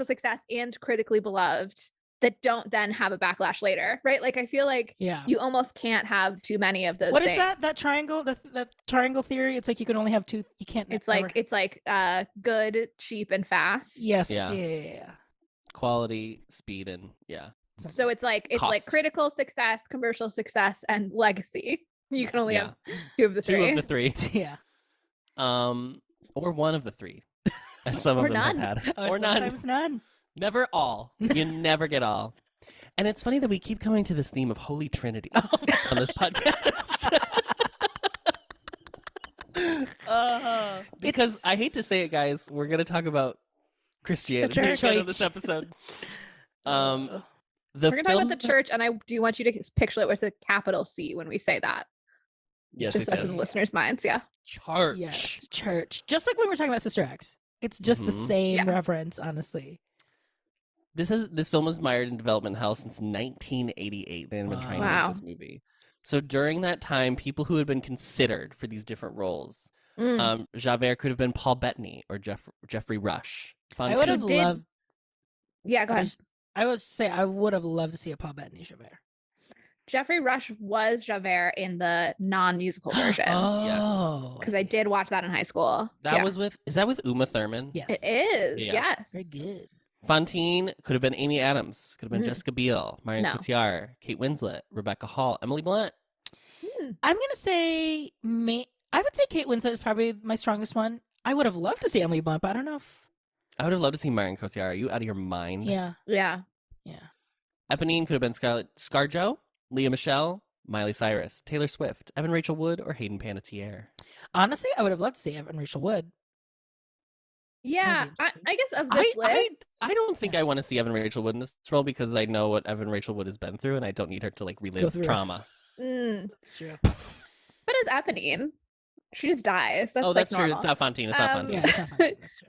success and critically beloved, that don't then have a backlash later, right? Like I feel like you almost can't have too many of those What things. is that triangle? That triangle theory? It's like you can only have two. You can't. It's like good, cheap, and fast. Yes. Yeah. Yeah. Quality, speed, and So it's like critical success, commercial success, and legacy. You can only have two of the three. Two of the three. Yeah. Or one of the three, as some of them none. have had. Or sometimes none. Never all. You never get all. And it's funny that we keep coming to this theme of Holy Trinity on this podcast. Because I hate to say it, guys, we're going to talk about Christianity at the end of this episode. We're going to talk about the church, and I do want you to picture it with a capital C when we say that. Yes, just that's in the listeners' minds, yeah. Church. Yes, church. Just like when we're talking about Sister Act. It's just the same reference, honestly. This film was mired in development hell since 1988. They had been trying to make this movie. So during that time, people who had been considered for these different roles, Javert could have been Paul Bettany or Jeffrey Rush. I would have loved. Yeah, go ahead. I would have loved to see a Paul Bettany Javert. Jeffrey Rush was Javert in the non-musical version. Oh, because I did watch that in high school. Is that with Uma Thurman? Yes, it is. Yeah. Yes, very good. Fontaine could have been Amy Adams, could have been Jessica Biel, Marion Cotillard, Kate Winslet, Rebecca Hall, Emily Blunt. I'm gonna say I would say Kate Winslet is probably my strongest one. I would have loved to see Emily Blunt, but I don't know if I would have loved to see Marion Cotillard. Are you out of your mind? Yeah. Eponine could have been ScarJo, Leah Michele, Miley Cyrus, Taylor Swift, Evan Rachel Wood, or Hayden Panettiere. Honestly, I would have loved to see Evan Rachel Wood. Yeah, I guess of this list, I don't think I want to see Evan Rachel Wood in this role because I know what Evan Rachel Wood has been through, and I don't need her to like relive trauma. That's true. But as Eponine, she just dies. That's that's normal. true. It's not Fontaine. It's not Fontaine. Yeah, it's not Fontaine. That's true.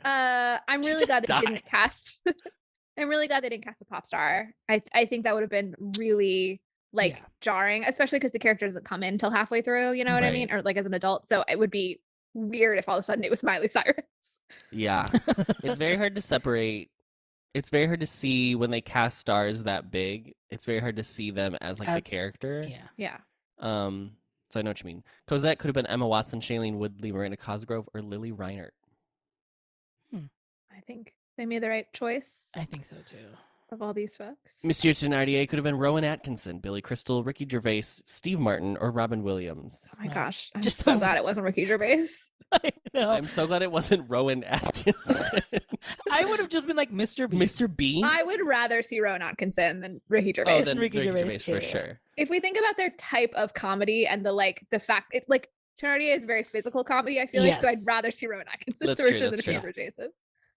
I'm really glad they didn't cast. I'm really glad they didn't cast a pop star. I think that would have been really jarring, especially because the character doesn't come in till halfway through. You know what I mean? Or like as an adult, so it would be weird if all of a sudden it was Miley Cyrus. Yeah, it's very hard to separate. It's very hard to see when they cast stars that big. It's very hard to see them as like the character. Yeah. So I know what you mean. Cosette could have been Emma Watson, Shailene Woodley, Miranda Cosgrove, or Lily Reinert. I think they made the right choice. I think so too. Of all these folks, Monsieur Thenardier could have been Rowan Atkinson, Billy Crystal, Ricky Gervais, Steve Martin, or Robin Williams. Oh my gosh, I'm just so glad it wasn't Ricky Gervais. I know. I'm so glad it wasn't Rowan Atkinson. I would have just been like Mr. Bean. Mr. Bean? I would rather see Rowan Atkinson than Ricky Gervais. Oh, then Ricky Gervais for sure. If we think about their type of comedy and the fact it like Thenardier is very physical comedy, I feel like, so I'd rather see Rowan Atkinson's version than Ricky Gervais's.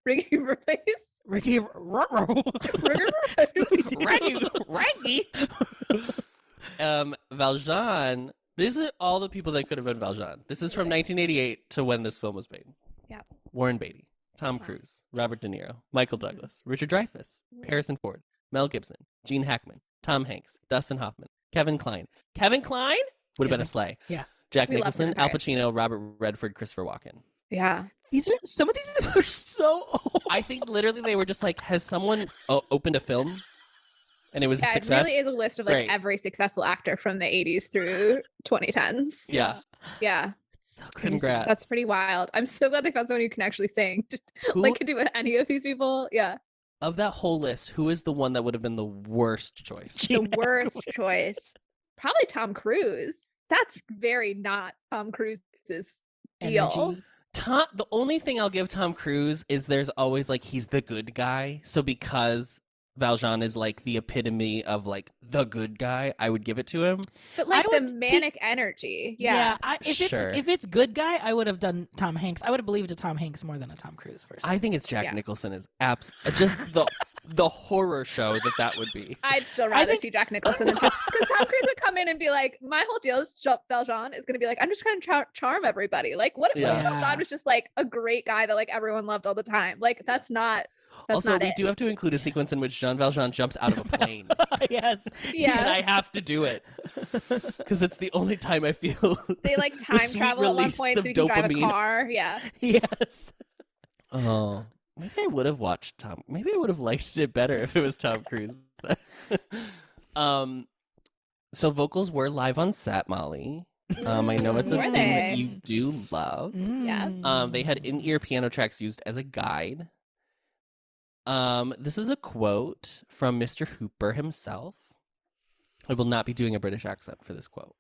Ricky Gervais. Raggy. Valjean. This is all the people that could have been Valjean. This is from 1988 to when this film was made. Yeah. Warren Beatty, Tom Cruise, Robert De Niro, Michael Douglas, Richard Dreyfuss, Harrison Ford, Mel Gibson, Gene Hackman, Tom Hanks, Dustin Hoffman, Kevin Kline. Kevin Kline would have been a sleigh. Yeah. Jack Nicholson, Al Pacino, Robert Redford, Christopher Walken. Yeah. Some of these people are so old. I think literally they were just like, has someone opened a film and it was a Yeah, it success. really is a list of like Great. every successful actor from the 80s through 2010s. Yeah. Yeah. So crazy. Congrats. That's pretty wild. I'm so glad they found someone who can actually sing. Who- Like, could do with any of these people. Yeah. Of that whole list, who is the one that would have been the worst choice? The worst choice. Probably Tom Cruise. That's very not Tom Cruise's deal. Energy. The only thing I'll give Tom Cruise is there's always like he's the good guy. So because Valjean is like the epitome of like the good guy, I would give it to him. But like the would see- manic energy. Yeah. If it's good guy, I would have done Tom Hanks. I would have believed a Tom Hanks more than a Tom Cruise first. I think it's Jack Yeah. Nicholson is just the horror show that would be. I'd still rather see Jack Nicholson than Tom, because Tom Cruise would come in and be like, my whole deal is Valjean is going to be like, I'm just trying to charm everybody. Like, what if Yeah. Valjean was just like a great guy that like everyone loved all the time? Like, that's not. Also, not we it. do have to include a sequence in which Jean Valjean jumps out of a plane. Yes. Yeah. And I have to do it because it's the only time I feel They like the time sweet travel at one release point so of you can drive a dopamine. car. Yeah. Yes. Oh, maybe I would have watched Tom. Maybe I would have liked it better if it was Tom Cruise. So vocals were live on set, Molly. I know it's a Were thing they? that you do love. Yeah. They had in-ear piano tracks used as a guide. This is a quote from Mr. Hooper himself. I will not be doing a British accent for this quote.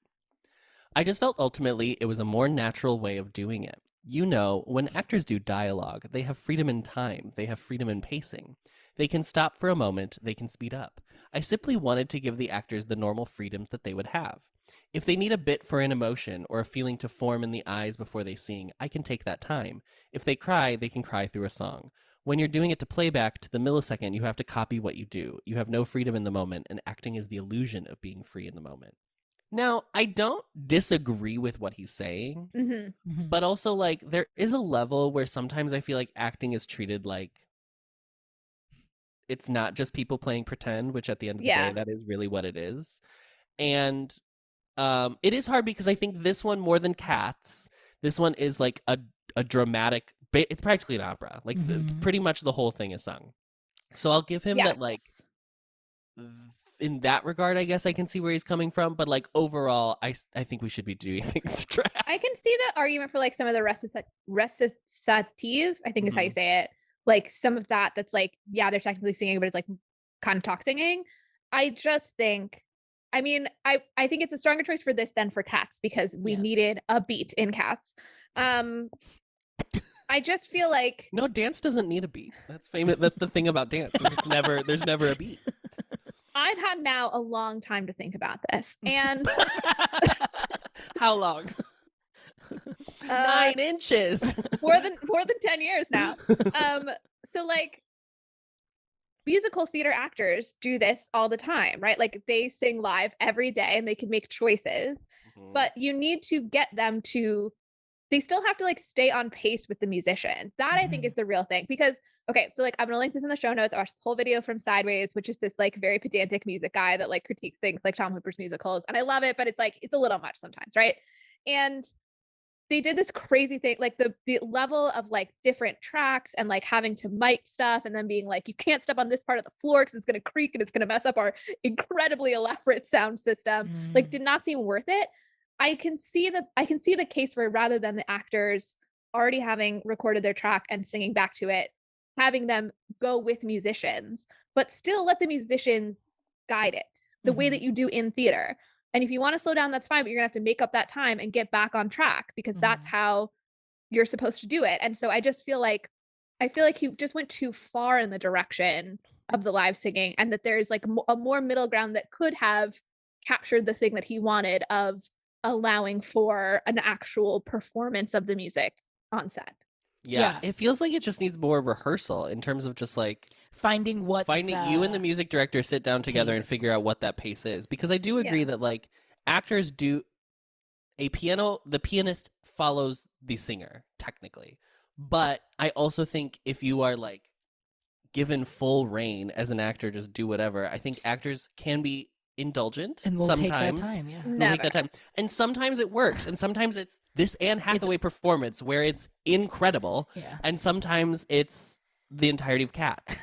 I just felt ultimately it was a more natural way of doing it. You know, when actors do dialogue, they have freedom in time, they have freedom in pacing. They can stop for a moment, they can speed up. I simply wanted to give the actors the normal freedoms that they would have. If they need a bit for an emotion or a feeling to form in the eyes before they sing, I can take that time. If they cry, they can cry through a song. When you're doing it to playback to the millisecond, you have to copy what you do. You have no freedom in the moment, and acting is the illusion of being free in the moment. Now, I don't disagree with what he's saying, Mm-hmm. but also, like, there is a level where sometimes I feel like acting is treated like it's not just people playing pretend, which at the end of the Yeah. day, that is really what it is. And it is hard because I think this one, more than Cats, this one is like a dramatic, it's practically an opera. Like, pretty much the whole thing is sung. So I'll give him that, like, in that regard, I guess I can see where he's coming from. But, like, overall, I think we should be doing things to track. I can see the argument for like some of the recitative, I think is how you say it. Like some of that's like, yeah, they're technically singing, but it's like kind of talk singing. I just think, I mean, I think it's a stronger choice for this than for Cats because we needed a beat in Cats. I just feel like No, dance doesn't need a beat. That's famous. That's the thing about dance. There's never a beat. I've had now a long time to think about this, and How long? 9 inches. more than 10 years now. So like musical theater actors do this all the time, right? Like they sing live every day and they can make choices, but you need to get them to, they still have to like stay on pace with the musician. That I think is the real thing, because okay, so like I'm gonna link this in the show notes. I watched this whole video from Sideways, which is this like very pedantic music guy that like critiques things like Tom Hooper's musicals, and I love it, but it's like it's a little much sometimes, right? And they did this crazy thing, like the level of like different tracks and like having to mic stuff and then being like, you can't step on this part of the floor because it's going to creak and it's going to mess up our incredibly elaborate sound system. Like did not seem worth it. I can see the case where rather than the actors already having recorded their track and singing back to it, having them go with musicians, but still let the musicians guide it the way that you do in theater. And if you want to slow down, that's fine, but you're gonna have to make up that time and get back on track because that's how you're supposed to do it. And so I feel like he just went too far in the direction of the live singing, and that there's like a more middle ground that could have captured the thing that he wanted of allowing for an actual performance of the music on set. Yeah, it feels like it just needs more rehearsal in terms of just like finding you and the music director sit down together and figure out what that pace is. Because I do agree that like actors do the pianist follows the singer technically. But I also think if you are like given full reign as an actor, just do whatever. I think actors can be indulgent and we'll sometimes. Take that time, yeah. We'll take that time. And sometimes it works. And sometimes it's this Anne Hathaway performance where it's incredible. Yeah. And sometimes it's the entirety of Cats.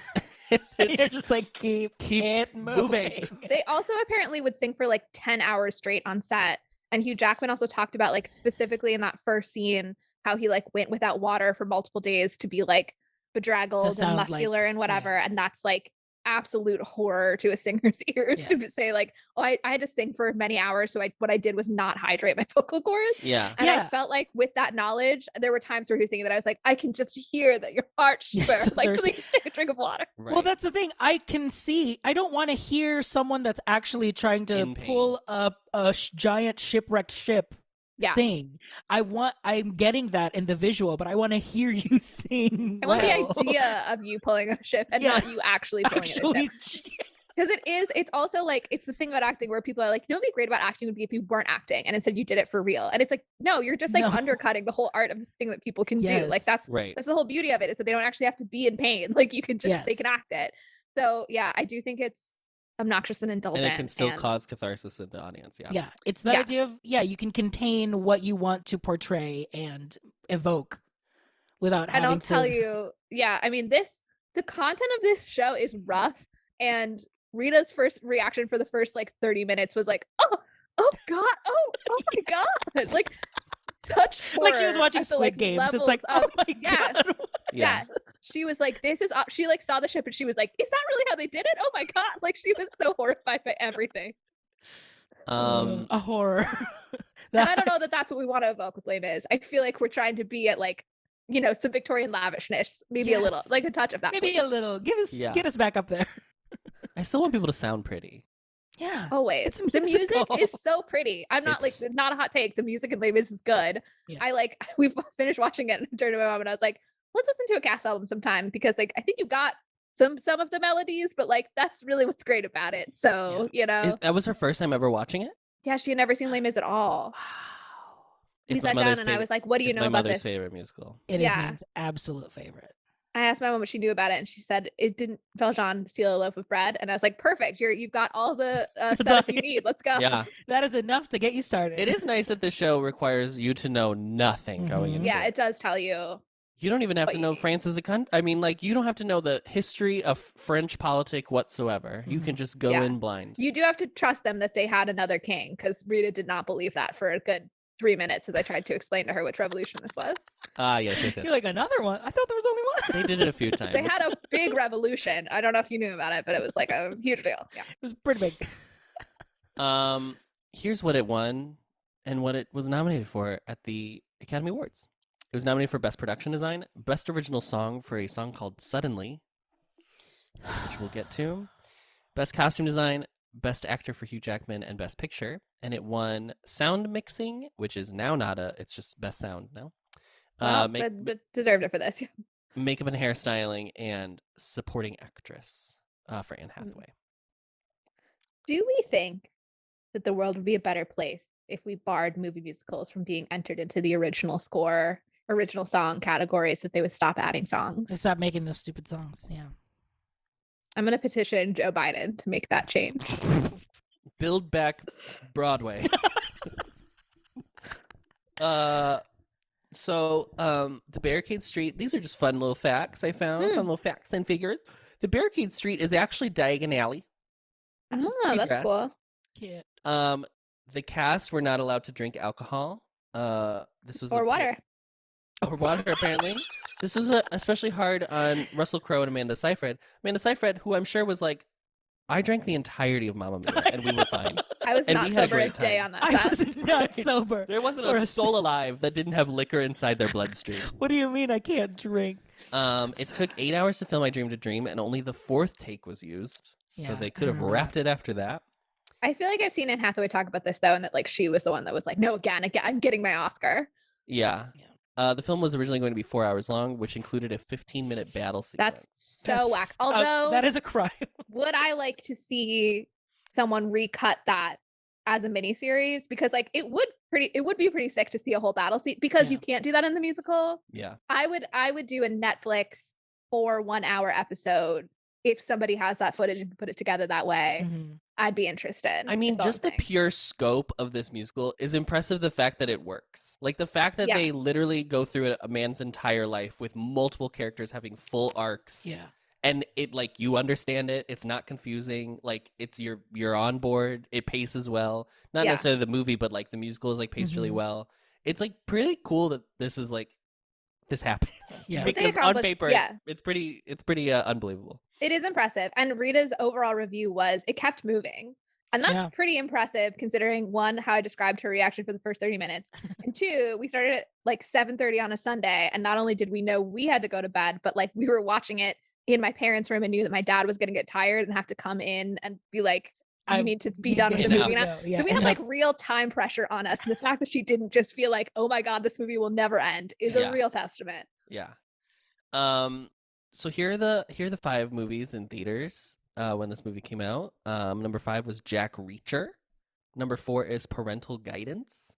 You're just like, keep it moving. They also apparently would sing for like 10 hours straight on set. And Hugh Jackman also talked about like specifically in that first scene how he like went without water for multiple days to be like bedraggled and muscular and whatever. Yeah. And that's like absolute horror to a singer's ears to say like, oh, I had to sing for many hours, so what I did was not hydrate my vocal cords. And I felt like with that knowledge, there were times where he was singing that I was like, I can just hear that your heart's sure. Like, please take a drink of water. Well, that's the thing. I can see. I don't want to hear someone that's actually trying to pull up a giant shipwrecked ship sing. I'm getting that in the visual, but I want to hear you sing. I want the idea of you pulling a ship and not you actually pulling a ship. Because it's also like, it's the thing about acting where people are like, you know, what'd be great about acting would be if you weren't acting and instead you did it for real. And it's like, no, you're just like undercutting the whole art of the thing that people can do. Like that's the whole beauty of it, is that they don't actually have to be in pain. Like you can just, they can act it. So yeah, I do think it's obnoxious and indulgent. And it can still cause catharsis in the audience. Yeah. It's the idea of, you can contain what you want to portray and evoke without having to. I don't tell you. Yeah. I mean, the content of this show is rough, and Rita's first reaction for the first like 30 minutes was like, oh God. Oh my God. Like such horror. Like she was watching Squid Games. It's like, oh my God. Yes. She was like, this is, she like saw the ship and she was like, is that really how they did it? Oh my God. Like she was so horrified by everything. A horror. And I don't know that that's what we want to evoke with Les Mis. I feel like we're trying to be at like, you know, some Victorian lavishness, maybe a little, like a touch of that. Maybe a little. Get us back up there. I still want people to sound pretty. Yeah. Always. The music is so pretty. I'm not like, not a hot take. The music in Les Mis is good. Yeah. We've finished watching it and turned to my mom and I was like, let's listen to a cast album sometime, because like, I think you got some of the melodies, but like, that's really what's great about it. So, you know. That was her first time ever watching it? Yeah. She had never seen Les Mis at all. Wow. We sat down and I was like, what do you know about this? It's my mother's favorite musical. It is Nan's absolute favorite. I asked my mom what she knew about it, and she said it didn't Valjean steal a loaf of bread. And I was like, perfect. You've got all the stuff you need. Let's go. Yeah. That is enough to get you started. It is nice that this show requires you to know nothing going into it. Yeah, it does tell you. You don't even have to know France as a country. I mean, like, you don't have to know the history of French politic whatsoever. You can just go in blind. You do have to trust them that they had another king, because Rita did not believe that for a good 3 minutes as I tried to explain to her which revolution this was. Yes. You're like, another one? I thought there was only one. They did it a few times. They had a big revolution. I don't know if you knew about it, but it was like a huge deal. Yeah. It was pretty big. Here's what it won and what it was nominated for at the Academy Awards. It was nominated for Best Production Design, Best Original Song for a song called Suddenly, which we'll get to, Best Costume Design, Best Actor for Hugh Jackman, and Best Picture. And it won Sound Mixing, which is now it's just Best Sound now. But deserved it for this. Makeup and hairstyling, and Supporting Actress for Anne Hathaway. Do we think that the world would be a better place if we barred movie musicals from being entered into the original song categories, that they would stop adding songs? They stop making those stupid songs, yeah. I'm going to petition Joe Biden to make that change. Build back Broadway. So the Barricade Street, these are just fun little facts I found, fun little facts and figures. The Barricade Street is actually Diagon Alley. Oh, that's cool. Cute. The cast were not allowed to drink alcohol. This was water. Or water, apparently. This was especially hard on Russell Crowe and Amanda Seyfried. Amanda Seyfried, who I'm sure was like, I drank the entirety of Mamma Mia, and we were fine. I was not sober a day on that set. I was not sober. There wasn't a soul alive that didn't have liquor inside their bloodstream. What do you mean I can't drink? It took 8 hours to film I Dreamed a Dream, and only the 4th take was used. So they could have wrapped it after that. I feel like I've seen Anne Hathaway talk about this, though, and that like she was the one that was like, no, again, I'm getting my Oscar. Yeah. The film was originally going to be 4 hours long, which included a 15-minute battle sequence. That's whack. Although that is a crime. Would I like to see someone recut that as a miniseries? Because like it would be pretty sick to see a whole battle scene, because you can't do that in the musical. Yeah. I would do a Netflix 1 hour episode if somebody has that footage and can put it together that way. I'd be interested. I mean, just the pure scope of this musical is impressive. The fact that it works, like the fact that they literally go through a man's entire life with multiple characters having full arcs, and it like you understand it. It's not confusing. Like it's you're on board. It paces well. Not Yeah. necessarily the movie, but like the musical is like paced really well. It's like pretty cool that this is like this happened. Yeah. What they Because on accomplished- paper, yeah. it's pretty unbelievable. It is impressive. And Rita's overall review was it kept moving. And that's Yeah. pretty impressive considering one, how I described her reaction for the first 30 minutes. And two, we started at like 7:30 on a Sunday. And not only did we know we had to go to bed, but like we were watching it in my parents' room and knew that my dad was going to get tired and have to come in and be like, you need to be done with the movie now. So we had like real time pressure on us. And the fact that she didn't just feel like, oh my God, this movie will never end is a real testament. Yeah. So here are the 5 movies in theaters when this movie came out. Number 5 was Jack Reacher. Number 4 is Parental Guidance.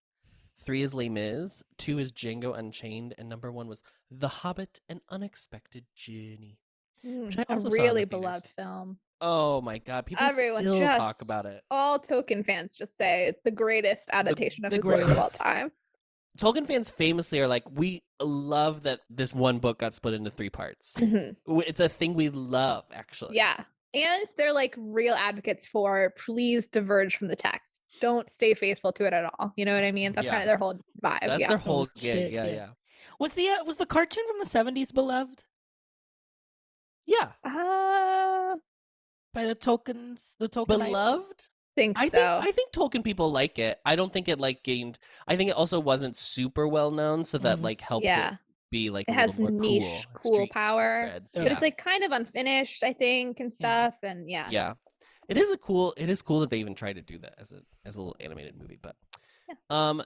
3 is Les Mis. 2 is Django Unchained, and number 1 was The Hobbit: An Unexpected Journey. Which I A also saw in really the theaters. beloved film. Oh my God, people Everyone still just talk about it. All Tolkien fans just say it's the greatest adaptation of the his work of all greatest. time. Tolkien fans famously are like, we love that this one book got split into 3 parts. It's a thing we love, actually. Yeah. And they're like real advocates for please diverge from the text. Don't stay faithful to it at all. You know what I mean? That's kind of their whole vibe. That's their whole gig. shtick, Yeah. Was the cartoon from the 70s beloved Yeah. by the Tolkienites? Think I so. think Tolkien people like it. I don't think it like gained. I think it also wasn't super well known, so that like helps it be like it a has little more niche, cool street power, cred. but it's like kind of unfinished, I think, and stuff. And yeah, it is cool that they even tried to do that as a little animated movie. But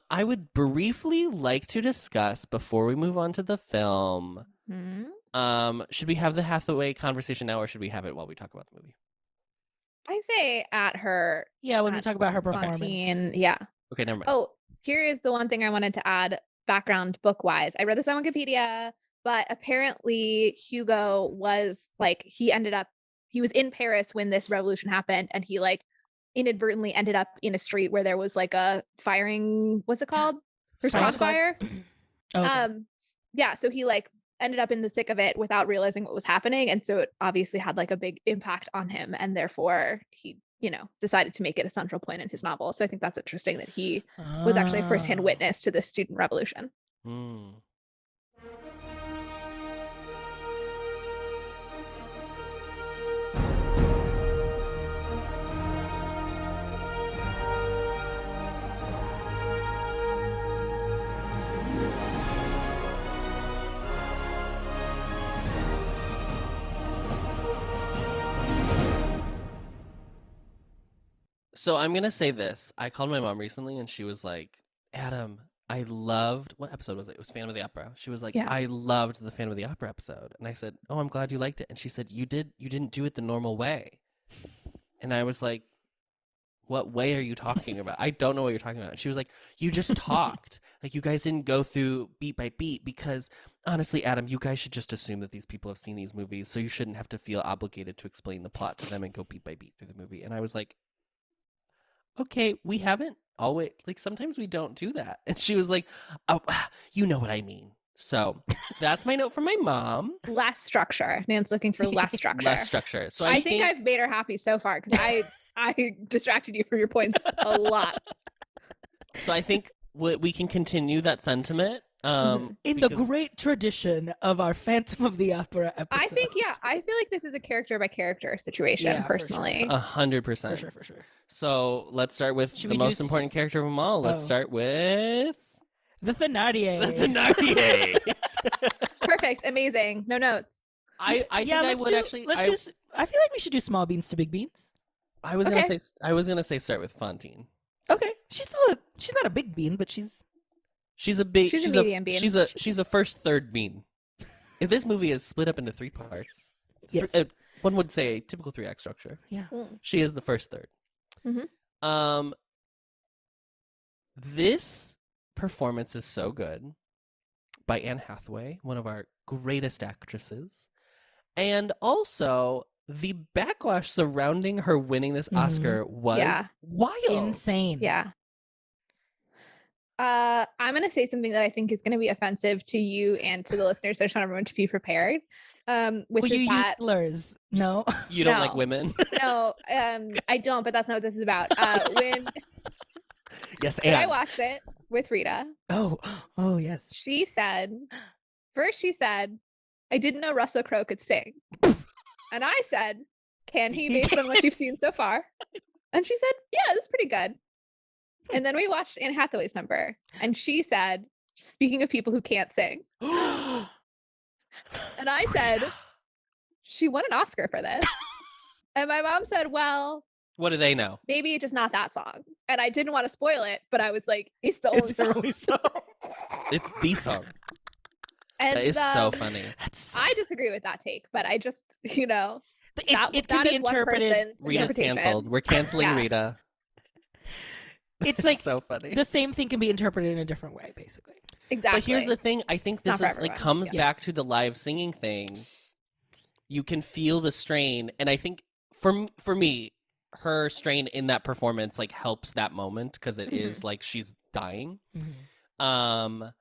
I would briefly like to discuss before we move on to the film. Should we have the Hathaway conversation now, or should we have it while we talk about the movie? I say at her. Yeah, when we talk about her performance. Yeah. Okay, never mind. Oh, here is the one thing I wanted to add background book wise. I read this on Wikipedia, but apparently Hugo was like, he was in Paris when this revolution happened, and he like inadvertently ended up in a street where there was like a firing, what's it called? Response fire. Yeah, so he like ended up in the thick of it without realizing what was happening, and so it obviously had like a big impact on him, and therefore he decided to make it a central point in his novel. So I think that's interesting that he was actually a firsthand witness to this student revolution. So I'm gonna say this. I called my mom recently, and she was like, "Adam, I loved what episode was it? It was Phantom of the Opera." She was like, "I loved the Phantom of the Opera episode," and I said, "Oh, I'm glad you liked it." And she said, "You didn't do it the normal way," and I was like, "What way are you talking about? I don't know what you're talking about." And she was like, "You just talked. Like you guys didn't go through beat by beat because honestly, Adam, you guys should just assume that these people have seen these movies, so you shouldn't have to feel obligated to explain the plot to them and go beat by beat through the movie." And I was like, okay, we haven't always, like, sometimes we don't do that. And she was like, oh, you know what I mean. So that's my note from my mom. Less structure. Nan's looking for less structure. Less structure. So I think I've made her happy so far because I distracted you from your points a lot. So I think we can continue that sentiment. In the great tradition of our Phantom of the Opera episode. I think, I feel like this is a character by character situation, personally. 100%. For sure. So let's start with the most important character of them all. Let's start with the Thénardier. The Thénardier. Perfect. Amazing. No notes. I think I would actually. I feel like we should do small beans to big beans. I was gonna say start with Fantine. Okay, she's not a big bean, but she's a medium bean. She's a first third bean. If this movie is split up into 3 parts, yes. One would say a typical 3-act structure. Yeah, she is the first third. This performance is so good by Anne Hathaway, one of our greatest actresses, and also the backlash surrounding her winning this Oscar was wild, insane. Yeah. I'm going to say something that I think is going to be offensive to you and to the listeners. So I just want everyone to be prepared. Which you is use that slurs? No. You don't like No. women? no, I don't, but that's not what this is about. When Yes, when I and watched it with Rita, Oh yes. she said, I didn't know Russell Crowe could sing. And I said, can he, based on what you've seen so far? And she said, yeah, this is pretty good. And then we watched Anne Hathaway's number, and she said, speaking of people who can't sing, and I said, she won an Oscar for this. And my mom said, well, what do they know? maybe just not that song. And I didn't want to spoil it, but I was like, it's the only song. It's the song. And That is so funny. I disagree with that take, but I just, it that can be is one interpreted. person's Rita's interpretation. canceled. We're canceling Yeah. Rita. It's like so funny. the same thing can be interpreted in a different way, basically. Exactly. But here's the thing. I think this Not for is everyone. comes Yeah. back to the live singing thing. You can feel the strain, and I think for me, her strain in that performance helps that moment because it is she's dying. I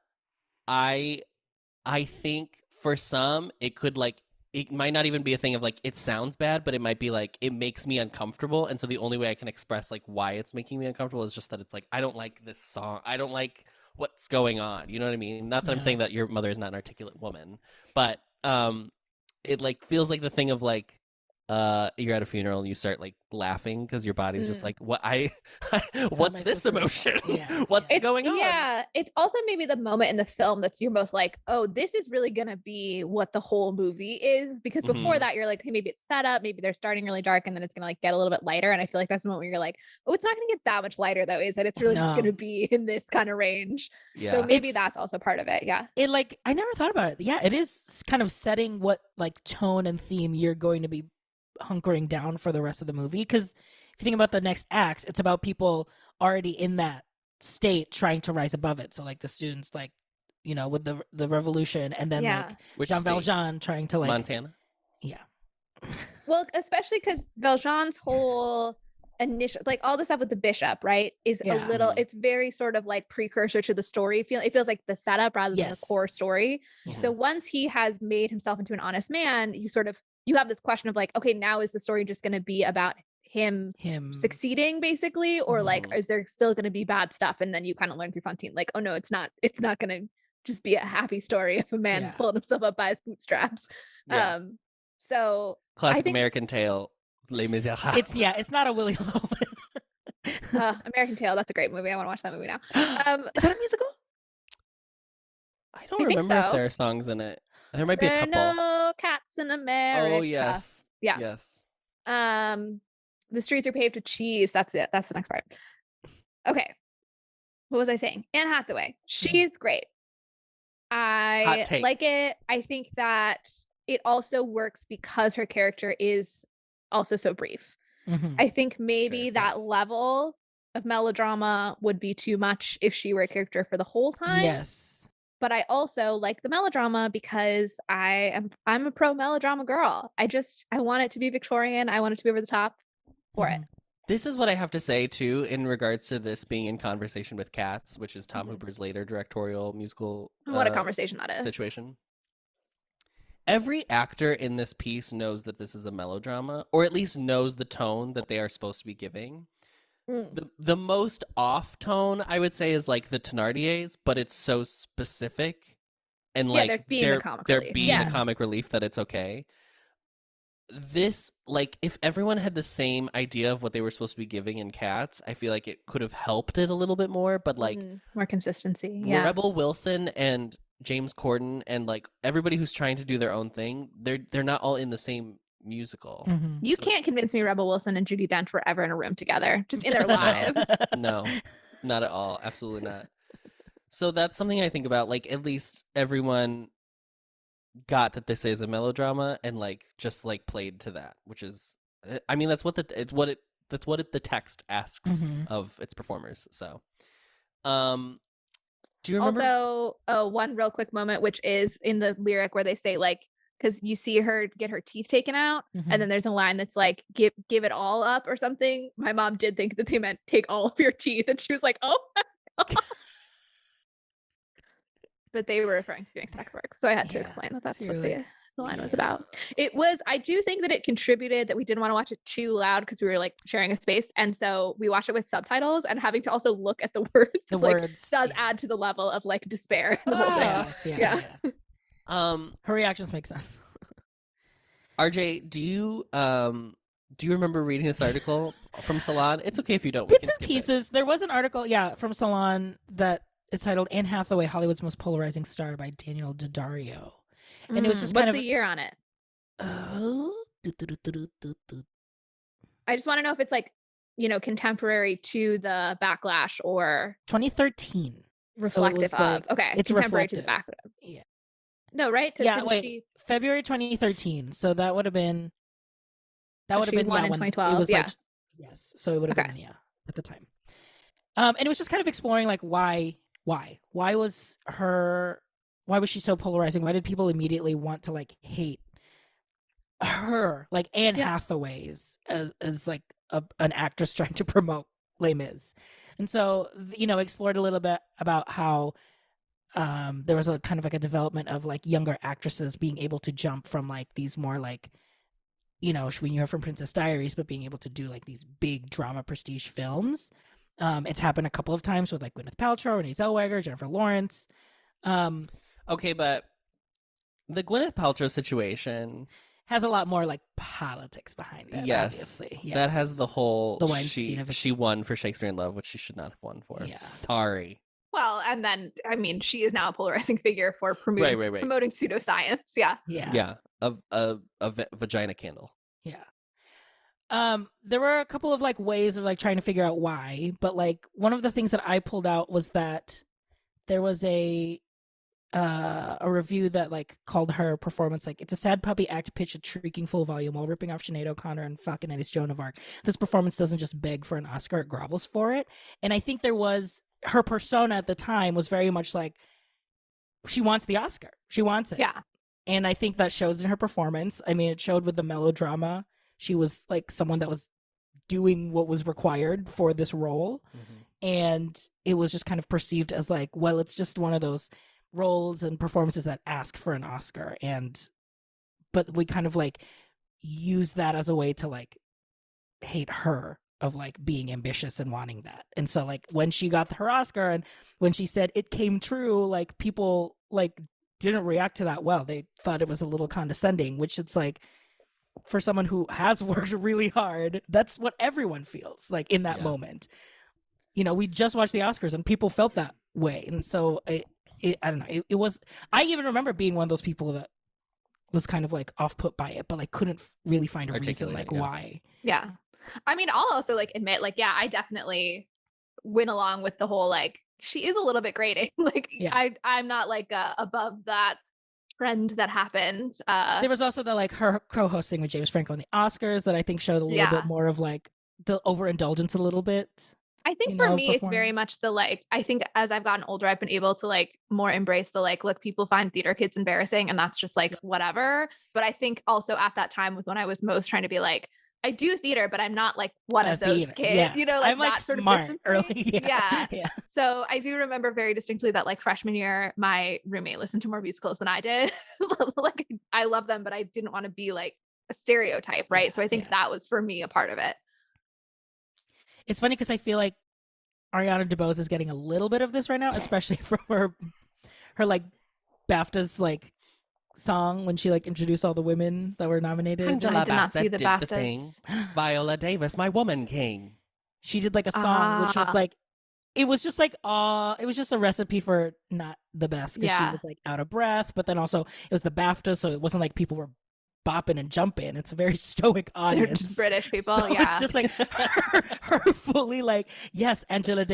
think for some it could it might not even be a thing of it sounds bad, but it might be it makes me uncomfortable, and so the only way I can express why it's making me uncomfortable is just that it's I don't like this song, I don't like what's going on, you know what I mean? Not that I'm saying that your mother is not an articulate woman, but it feels like the thing of you're at a funeral and you start laughing because your body's just what what's this emotion? What's going on? Yeah, it's also maybe the moment in the film that's you're both oh, this is really gonna be what the whole movie is, because before that you're hey, maybe it's set up, maybe they're starting really dark and then it's gonna get a little bit lighter, and I feel like that's the moment where you're oh, it's not gonna get that much lighter though, is it? It's really gonna be in this kind of range. Yeah. So maybe that's also part of it. Yeah. It I never thought about it. Yeah, it is kind of setting what tone and theme you're going to be hunkering down for the rest of the movie, because if you think about the next acts, it's about people already in that state trying to rise above it. So the students with the revolution, and then Jean Valjean trying to Montana. Yeah. Well, especially because Valjean's whole initial all the stuff with the bishop, right, is a little it's very sort of precursor to the story. It feels like the setup rather than the core story. So once he has made himself into an honest man, you have this question of okay, now is the story just going to be about him succeeding basically, or is there still going to be bad stuff? And then you kind of learn through Fantine oh no, it's not going to just be a happy story of a man pulling himself up by his bootstraps. So classic American Tale, Les Misérables. It's not a Willy Loman. American Tail, that's a great movie. I want to watch that movie now. Is that a musical? I don't remember if there are songs in it. There might be a couple. No cats in America. Oh yes. Yeah. Yes. The streets are paved with cheese. That's it. That's the next part. Okay. What was I saying? Anne Hathaway. She's great. I like it. I think that it also works because her character is also so brief. I think maybe that level of melodrama would be too much if she were a character for the whole time. Yes. But I also like the melodrama because I'm a pro melodrama girl. I want it to be Victorian. I want it to be over the top for it. This is what I have to say too in regards to this being in conversation with Cats, which is Tom Hooper's later directorial musical. What a conversation that is. Situation. Every actor in this piece knows that this is a melodrama, or at least knows the tone that they are supposed to be giving. The most off tone I would say is the Thénardiers, but it's so specific and they're being the comic relief that it's okay. This if everyone had the same idea of what they were supposed to be giving in Cats, I feel like it could have helped it a little bit more, but more consistency. Yeah. Rebel Wilson and James Corden and everybody who's trying to do their own thing, they're not all in the same musical. You can't convince me Rebel Wilson and Judi Dench were ever in a room together, just in their lives. No, not at all. Absolutely not. So that's something I think about. At least everyone got that this is a melodrama and just played to that, which is, I mean, that's what the text asks of its performers. So, do you remember? Also, one real quick moment, which is in the lyric where they say because you see her get her teeth taken out, and then there's a line that's give it all up or something. My mom did think that they meant take all of your teeth, and she was oh my God. but they were referring to doing sex work. So I had to Yeah. explain that that's So what you're the, like, the line was yeah. about. It was, I do think that it contributed that we didn't want to watch it too loud because we were like sharing a space. And so we watched it with subtitles, and having to also look at the words, The like, words does yeah. add to the level of like despair in the whole thing. Yes, yeah. Her reactions make sense. RJ, do you remember reading this article from Salon? It's okay if you don't. We Bits can and skip pieces. There was an article, from Salon that is titled "Anne Hathaway, Hollywood's Most Polarizing Star" by Daniel Daddario, and it was just What's kind of the year on it? I just want to know if it's like, contemporary to the backlash or 2013. reflective so of. Okay, it's contemporary to reflective. the backlash. Yeah. No, right? Yeah. Wait. February 2013. So that would have been. That would have been one in when 2012. it was yeah. yes. So it would have Okay. been at the time. And it was just kind of exploring like why was she so polarizing? Why did people immediately want to like hate her, like Anne Hathaway's as like an actress trying to promote Les Mis? And so explored a little bit about how there was a kind of like a development of like younger actresses being able to jump from like these more like when you're from Princess Diaries, but being able to do like these big drama prestige films. It's happened a couple of times with like Gwyneth Paltrow, Renee Zellweger, Jennifer Lawrence. Okay, but the Gwyneth Paltrow situation has a lot more like politics behind it. Yes, obviously. Yes. That has the whole the Weinstein she won for Shakespeare in Love, which she should not have won for. Yeah. Sorry. Well, and then I mean, she is now a polarizing figure for promoting pseudoscience. Yeah. Yeah. A vagina candle. Yeah. There were a couple of like ways of like trying to figure out why, but like one of the things that I pulled out was that there was a review that like called her performance like it's a sad puppy act pitched at shrieking full volume while ripping off Sinead O'Connor and Falconetti's Joan of Arc. This performance doesn't just beg for an Oscar, it grovels for it. And I think there was her persona at the time was very much like she wants the Oscar. She wants it. Yeah. And I think that shows in her performance. I mean, it showed with the melodrama. She was like someone that was doing what was required for this role. Mm-hmm. And it was just kind of perceived as like, well, it's just one of those roles and performances that ask for an Oscar. But we kind of like use that as a way to like hate her of like being ambitious and wanting that. And so like when she got her Oscar and when she said it came true, like people like didn't react to that well. They thought it was a little condescending, which it's like for someone who has worked really hard, that's what everyone feels like in that moment. We just watched the Oscars and people felt that way. And so I don't know. It was, I even remember being one of those people that was kind of like off put by it, but like couldn't really find a reason like why. Yeah. I mean, I'll also like admit like, I definitely went along with the whole, like, she is a little bit grating. Like I'm not like above that trend that happened. There was also the like her co-hosting with James Franco on the Oscars that I think showed a little bit more of like the overindulgence a little bit. I think for me, it's very much the like, I think as I've gotten older, I've been able to like more embrace the like, look, people find theater kids embarrassing and that's just like whatever. But I think also at that time with when I was most trying to be like, I do theater, but I'm not like one of those kids, like I'm like that sort smart of early. Yeah. So I do remember very distinctly that like freshman year, my roommate listened to more musicals than I did. Like I love them, but I didn't want to be like a stereotype. Right. So I think that was for me a part of it. It's funny because I feel like Ariana DeBose is getting a little bit of this right now, especially from her like BAFTAs like song when she like introduced all the women that were nominated. Angela Bassett did the thing. Viola Davis, my woman king. She did like a song which was like, it was just like, it was just a recipe for not the best because she was like out of breath, but then also it was the BAFTA, so it wasn't like people were bopping and jumping. It's a very stoic audience. They're just British people. So it's just like her fully like, yes, Angela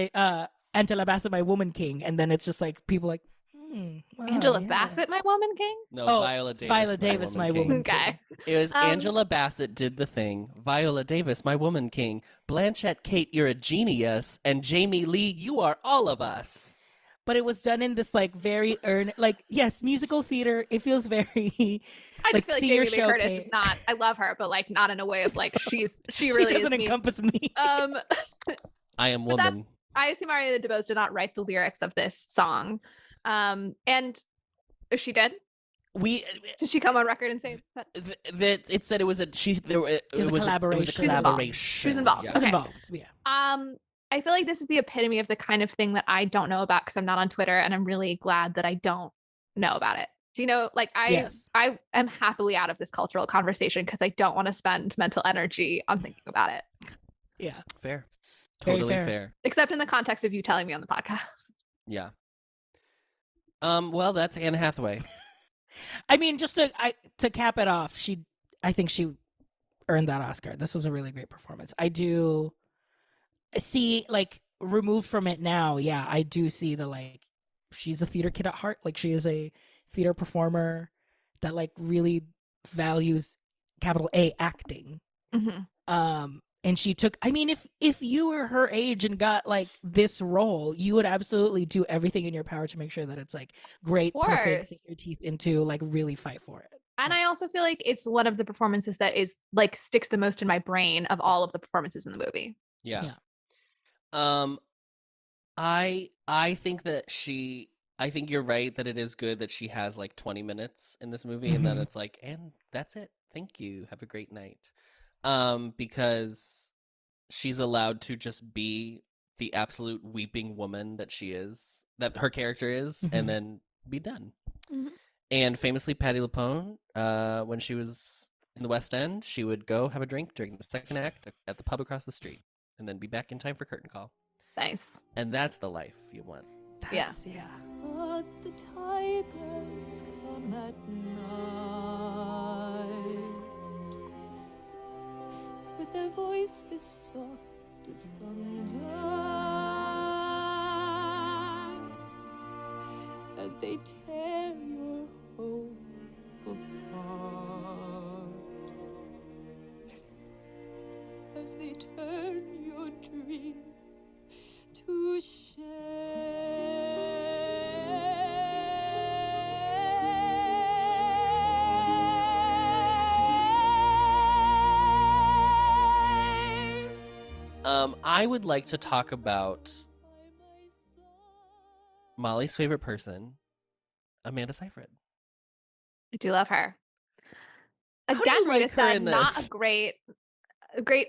Bassett, my woman king, and then it's just like people like, wow, Angela Bassett, my woman king? No, Viola Davis, my woman king. Okay. It was Angela Bassett did the thing. Viola Davis, my woman king. Blanchett Kate, you're a genius. And Jamie Lee, you are all of us. But it was done in this like very like, yes, musical theater. It feels very. I just feel like Jamie Lee Curtis is not. I love her, but like not in a way of like she really doesn't is encompass me. I am woman. I assume Ariana DeBose did not write the lyrics of this song. And she did. We Did she come on record and say that? that it said it was a she there it was a collaboration. It was a She was involved. collaboration. She was involved. She Yeah. was Okay. involved. Yeah. I feel like this is the epitome of the kind of thing that I don't know about because I'm not on Twitter, and I'm really glad that I don't know about it. Do you know, like Yes. I am happily out of this cultural conversation because I don't want to spend mental energy on thinking about it. Yeah. Fair. Very Totally fair. fair. Except in the context of you telling me on the podcast. Yeah. Well, that's Anne Hathaway. I mean, just to cap it off, I think she earned that Oscar. This was a really great performance. I do see, like, removed from it now, yeah, I do see the, like, she's a theater kid at heart. Like, she is a theater performer that, like, really values capital A acting. Mm-hmm. And she took, I mean, if you were her age and got, like, this role, you would absolutely do everything in your power to make sure that it's, like, great, perfect, sink your teeth into, like, really fight for it. And I also feel like it's one of the performances that is, like, sticks the most in my brain of all of the performances in the movie. Yeah. I think that I think you're right that it is good that she has like 20 minutes in this movie and then it's like, and that's it. Thank you. Have a great night. Because she's allowed to just be the absolute weeping woman that she is, that her character is, and then be done. And famously, Patti LuPone, when she was in the West End, she would go have a drink during the second act at the pub across the street and then be back in time for curtain call. Nice. And that's the life you want. Yeah. But the tigers come at night with their voices soft as thunder as they tear your hope apart, as they turn your dream to shame. I would like to talk about Molly's favorite person, Amanda Seyfried. I do love her. How do Again, you like like I her said, in not this? a great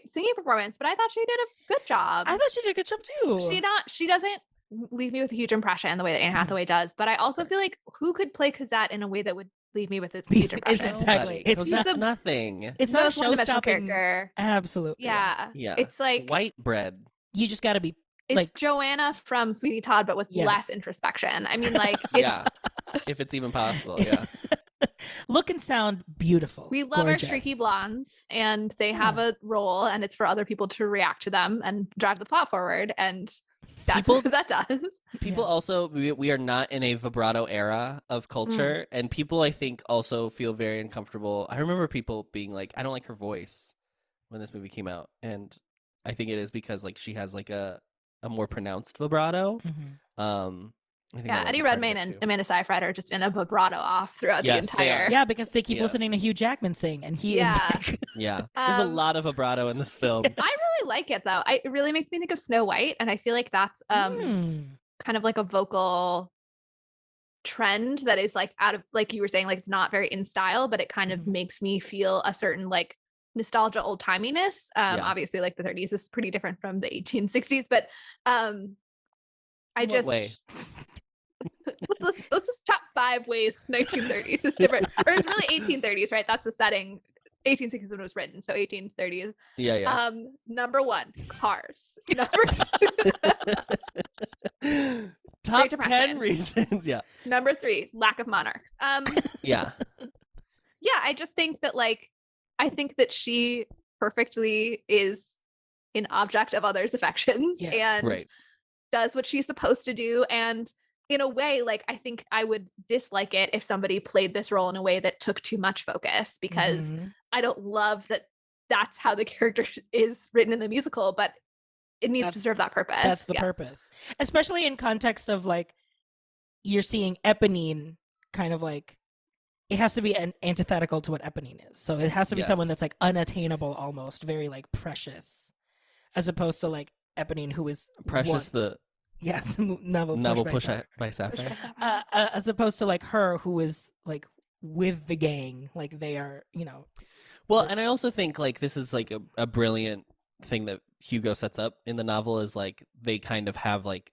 singing performance, but I thought she did a good job. I thought she did a good job too. She doesn't leave me with a huge impression the way that Anne Hathaway does, but I also feel like who could play Cosette in a way that would leave me with a huge impression? Exactly. It's She's nothing. It's not a Most one-dimensional show-stopping character. Absolutely. Yeah. Yeah. It's like white bread. You just got to be it's like Joanna from Sweeney Todd, but with Yes. less introspection. I mean, like it's Yeah. If it's even possible. Yeah. look and sound beautiful. we love gorgeous. our streaky blondes, and they have a role, and it's for other people to react to them and drive the plot forward. And that's what Cosette does. People also, we are not in a vibrato era of culture, and people, I think, also feel very uncomfortable. I remember people being like, I don't like her voice when this movie came out. And I think it is because like she has like a more pronounced vibrato. I think Yeah, that Eddie might be part of Redmayne it, and too. Amanda Seyfried are just in a vibrato off throughout the Yes, they entire. are. Yeah, because they keep Yeah. listening to Hugh Jackman sing, and he Yeah. is like, Yeah. There's a Um, lot of vibrato in this film. I really like it though. It really makes me think of Snow White, and I feel like that's kind of like a vocal trend that is like out of, like you were saying, like it's not very in style, but it kind of makes me feel a certain like nostalgia, old timiness. Obviously, like the 30s is pretty different from the 1860s, but I In what just way? let's just top 5 ways 1930s is different, or it's really 1830s, right? That's the setting. 1860s when it was written, so 1830s. Yeah. Number 1, cars. Number 2, Top Depression. 10 reasons. Yeah. number 3, lack of monarchs. Yeah. Yeah, I just think that I think that she perfectly is an object of others' affections Yes. and Right. does what she's supposed to do. And in a way, like I think I would dislike it if somebody played this role in a way that took too much focus, because I don't love that that's how the character is written in the musical, but it needs to serve that purpose. That's the purpose. Especially in context of like you're seeing Eponine kind of like it has to be an antithetical to what Eponine is. So it has to be someone Yes. that's like unattainable almost, very like precious. As opposed to like Eponine who is Precious one. the Yes, novel Novel push by push Sapphire. by Push Sapphire. by Sapphire. As opposed to like her, who is like with the gang, like they are, Well, and I also think like this is like a brilliant thing that Hugo sets up in the novel is like they kind of have like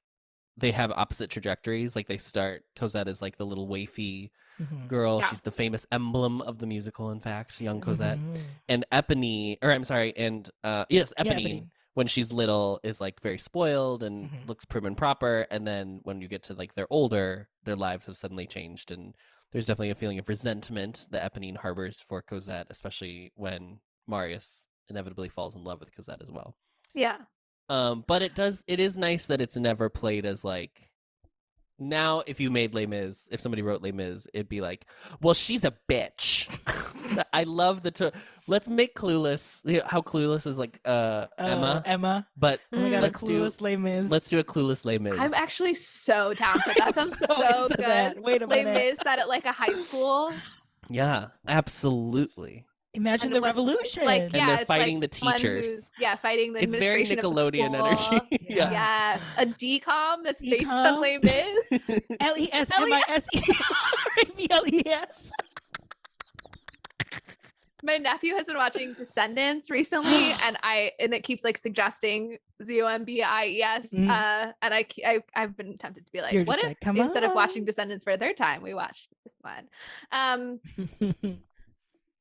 they have opposite trajectories. Like they start Cosette is like the little wafy Mhm. girl. Yeah. She's the famous emblem of the musical, in fact, young Cosette. Mhm. And Eponine, or I'm sorry, and yes, Yeah, Eponine, when she's little, is like very spoiled and Mhm. looks prim and proper. And then when you get to like they're older, their lives have suddenly changed, and there's definitely a feeling of resentment that Eponine harbors for Cosette, especially when Marius inevitably falls in love with Cosette as well. Yeah. But it is nice that it's never played as like, now if you made Les Mis, if somebody wrote Les Mis, it'd be like, well, she's a bitch. I love let's make Clueless, how Clueless is like Emma, Emma. but Oh my god, let's a clueless Les Mis. let's do a Clueless Les Mis. I'm actually so down for that. I'm Sounds so so into good. that. Wait a Les minute. Mis set at like a high school. Yeah, absolutely. Imagine And the what's- revolution. Like, And yeah, they're it's fighting like the someone teachers. who's, fighting the It's very administration of the Nickelodeon school. energy. Yeah. Yes, a decom that's based Decom? on Les Mis. LESMISERABLES. My nephew has been watching Descendants recently, and it keeps like suggesting ZOMBIES. Mm. And I've been tempted to be like, You're what just if like, come instead of on. watching Descendants for a third time, we watched this one?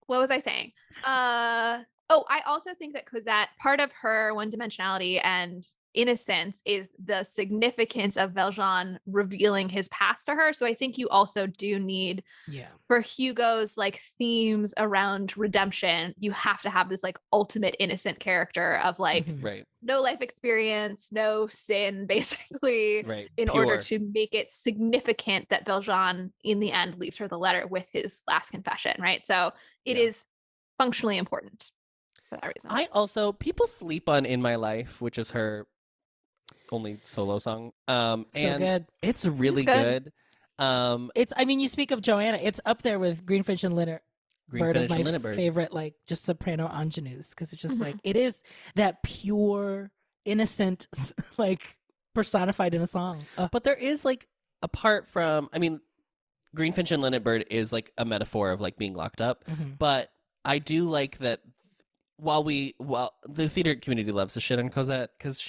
What was I saying? I also think that Cosette, part of her one-dimensionality and innocence is the significance of Valjean revealing his past to her. So I think you also do need, Yeah. for Hugo's like themes around redemption, you have to have this like ultimate innocent character of like Mhm. Right, no life experience, no sin, basically, right. in order Pure. to make it significant that Valjean in the end leaves her the letter with his last confession, right? So it Yeah. is functionally important for that reason. People sleep on In My Life, which is her only solo song. So and good. it's really good. good. You speak of Joanna, it's up there with Greenfinch and Linnet Bird of Greenfinch my and Lindenberg. favorite, like just soprano ingenues, because it's just Mhm. like it is that pure, innocent, like personified in a song. But there is like, apart from, I mean, Greenfinch and Linnet Bird is like a metaphor of like being locked up. Mhm. But I do like that while the theater community loves to shit on Cosette because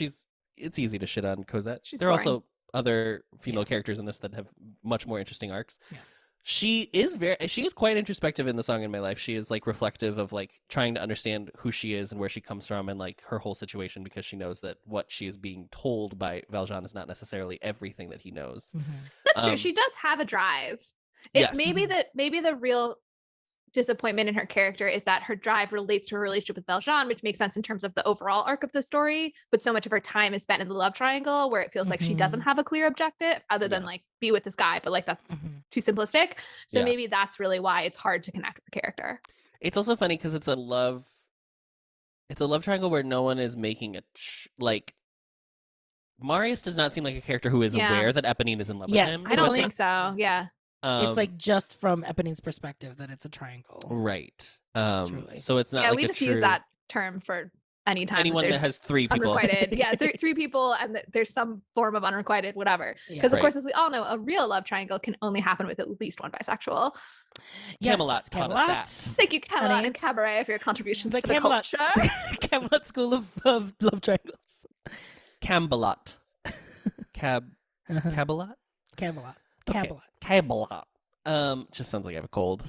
it's easy to shit on Cosette. She's there are boring. also other female Yeah. characters in this that have much more interesting arcs. Yeah. She is quite introspective in the song In My Life. She is like reflective of like trying to understand who she is and where she comes from and like her whole situation, because she knows that what she is being told by Valjean is not necessarily everything that he knows. Mhm. That's true. Um, She does have a drive. Yes. Maybe the real disappointment in her character is that her drive relates to her relationship with Valjean, which makes sense in terms of the overall arc of the story. But so much of her time is spent in the love triangle, where it feels like she doesn't Mhm. have a clear objective other than Yeah. like be with this guy. But like that's Mhm. too simplistic. So Yeah. maybe that's really why it's hard to connect with the character. It's also funny because it's a love triangle where no one is making like Marius does not seem like a character who is Yeah. aware that Eponine is in love Yes, with him. I don't It's think so. Yeah. It's like just from Eponine's perspective that it's a triangle. right. Truly. So it's not Yeah, like we a just true, use that term for anytime anyone that there's has three people. unrequited. Yeah, three people, and there's some form of unrequited, whatever. Yeah. Because of Right. course, as we all know, a real love triangle can only happen with at least one bisexual. Camelot Yes, taught us Camelot. that. Thank you, Camelot Honey, and it's Cabaret, for your contributions the to the Camelot. culture. Camelot School of Love Triangles. Camelot. Uh-huh. Camelot? Camelot. Okay. Camelot. Camelot. Just sounds like I have a cold.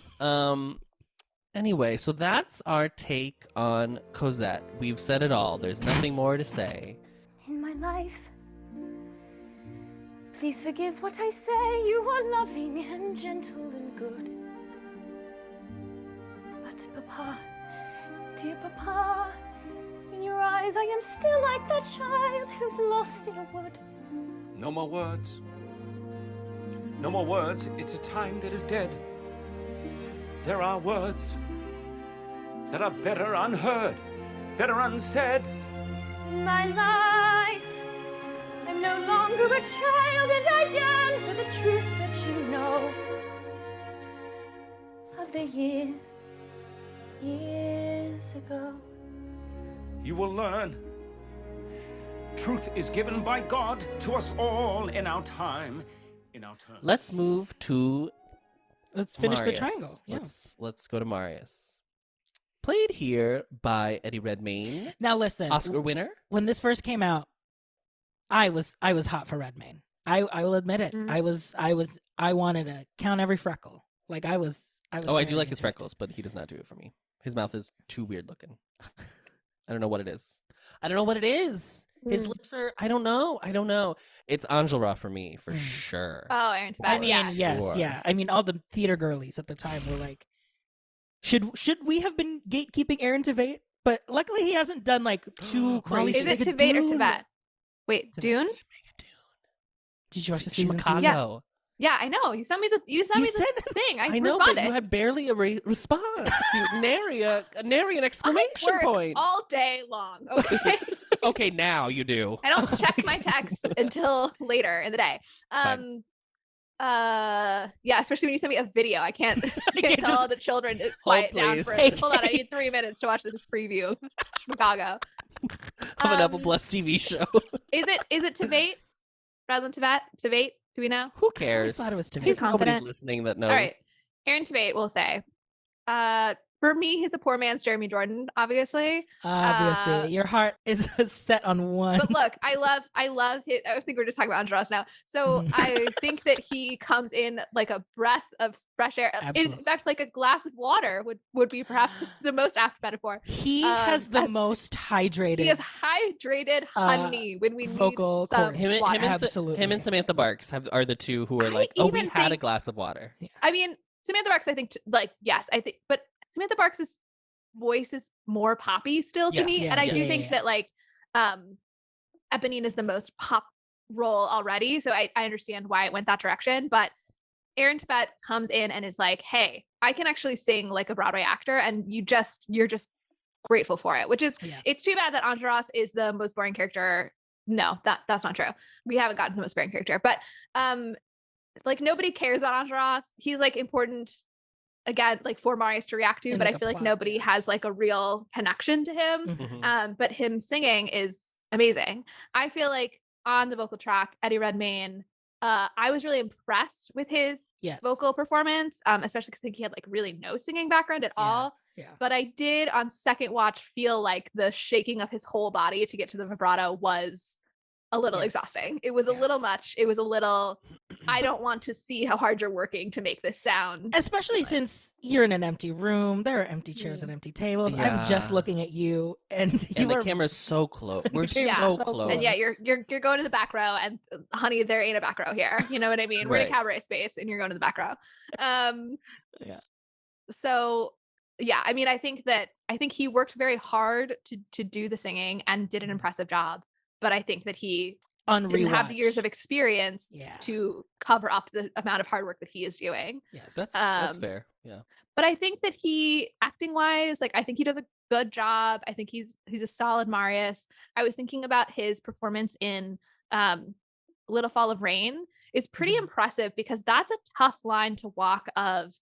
Anyway, so that's our take on Cosette. We've said it all. There's nothing more to say. In my life, please forgive what I say. You are loving and gentle and good. But Papa, dear Papa, in your eyes I am still like that child who's lost in a wood. No more words. No more words. It's a time that is dead. There are words that are better unheard, better unsaid. In my life, I'm no longer a child, and I yearn for the truth that you know of the years ago. You will learn Truth is given by God to us all in our time, in our turn. Let's move to Let's finish Marius. the triangle. Yeah. Let's go to Marius. Played here by Eddie Redmayne, Now listen, Oscar winner. when this first came out, I was hot for Redmayne. I will admit it. Mm. I wanted to count every freckle. Like I was. Oh, I do very like his into it. freckles, but he does not do it for me. His mouth is too weird looking. I don't know what it is. I don't know what it is. His Mm. lips are. I don't know. It's Angela for me for Mm. sure. Oh, Aaron I Tveit. mean, Yeah. yes, Sure. yeah. I mean, all the theater girlies at the time were like, should we have been gatekeeping Aaron Tveit? But luckily, he hasn't done like too Molly, crazy. Is it Schmigadoon. Tveit or Tibet? Wait, Tibet. Dune? Did you watch the season two? Chicago. Yeah, I know. You sent me the thing. I know, responded. but you had barely a response. You nary an exclamation I work point. all day long. Okay. Okay, now you do. I don't check my texts until later in the day. Fine. Yeah, especially when you send me a video. I can't, can't tell just- the children to quiet down please. for hold on, I need 3 minutes to watch this preview of Chicago. Of an Apple Um, Plus TV show. Is it Tveit rather than Tibet? Tveit? Do we know? Who I cares? thought it was Tveit. Nobody's Confident. listening that knows. All right. Aaron Tveit will say. For me, he's a poor man's Jeremy Jordan, obviously. Obviously, your heart is set on one. But look, I love his, I think we're just talking about Andros now. So Mhm. I think that he comes in like a breath of fresh air. In Absolutely. fact, like a glass of water would be perhaps the most apt metaphor. He has the as- most hydrated. He is hydrated honey when we vocal need some chorus. water. Absolutely. Him and Samantha Barks are the two who are I like, oh, we even had a think- glass of water. I mean, Samantha Barks, I think, yes, I think, but Samantha Barks' voice is more poppy still to me. Yes, And I yes, do yeah, think yeah. that like Eponine is the most pop role already. So I understand why it went that direction. But Aaron Tveit comes in and is like, hey, I can actually sing like a Broadway actor, and you're just grateful for it, which is Yeah. it's too bad that Andros is the most boring character. No, that's not true. We haven't gotten the most boring character, but like nobody cares about Andros. He's like important again, like for Marius to react to, In, but like, I a feel like plot, nobody yeah. has like a real connection to him. Mhm. But him singing is amazing. I feel like on the vocal track, Eddie Redmayne, I was really impressed with his Yes. vocal performance, especially because I think he had like really no singing background at Yeah. all. Yeah. But I did on second watch feel like the shaking of his whole body to get to the vibrato was a little Yes. exhausting. It was a Yeah. little much. It was a little, I don't want to see how hard you're working to make this sound. Especially since you're in an empty room, there are empty chairs and empty tables. I'm just Yeah. looking at you, and you And the are camera's so close. We're Yeah. so So close. And yeah, you're going to the back row, and honey, there ain't a back row here. You know what I mean? We're in Right. a cabaret space, and you're going to the back row. Yeah. So yeah, I mean, I think he worked very hard to do the singing and did an impressive job. But I think that he on didn't have the years rewatch. of experience Yeah. to cover up the amount of hard work that he is doing. Yes. That's Um, fair. Yeah. But I think that he, acting wise, like I think he does a good job. I think he's a solid Marius. I was thinking about his performance in Little Fall of Rain is pretty Mhm. impressive because that's a tough line to walk of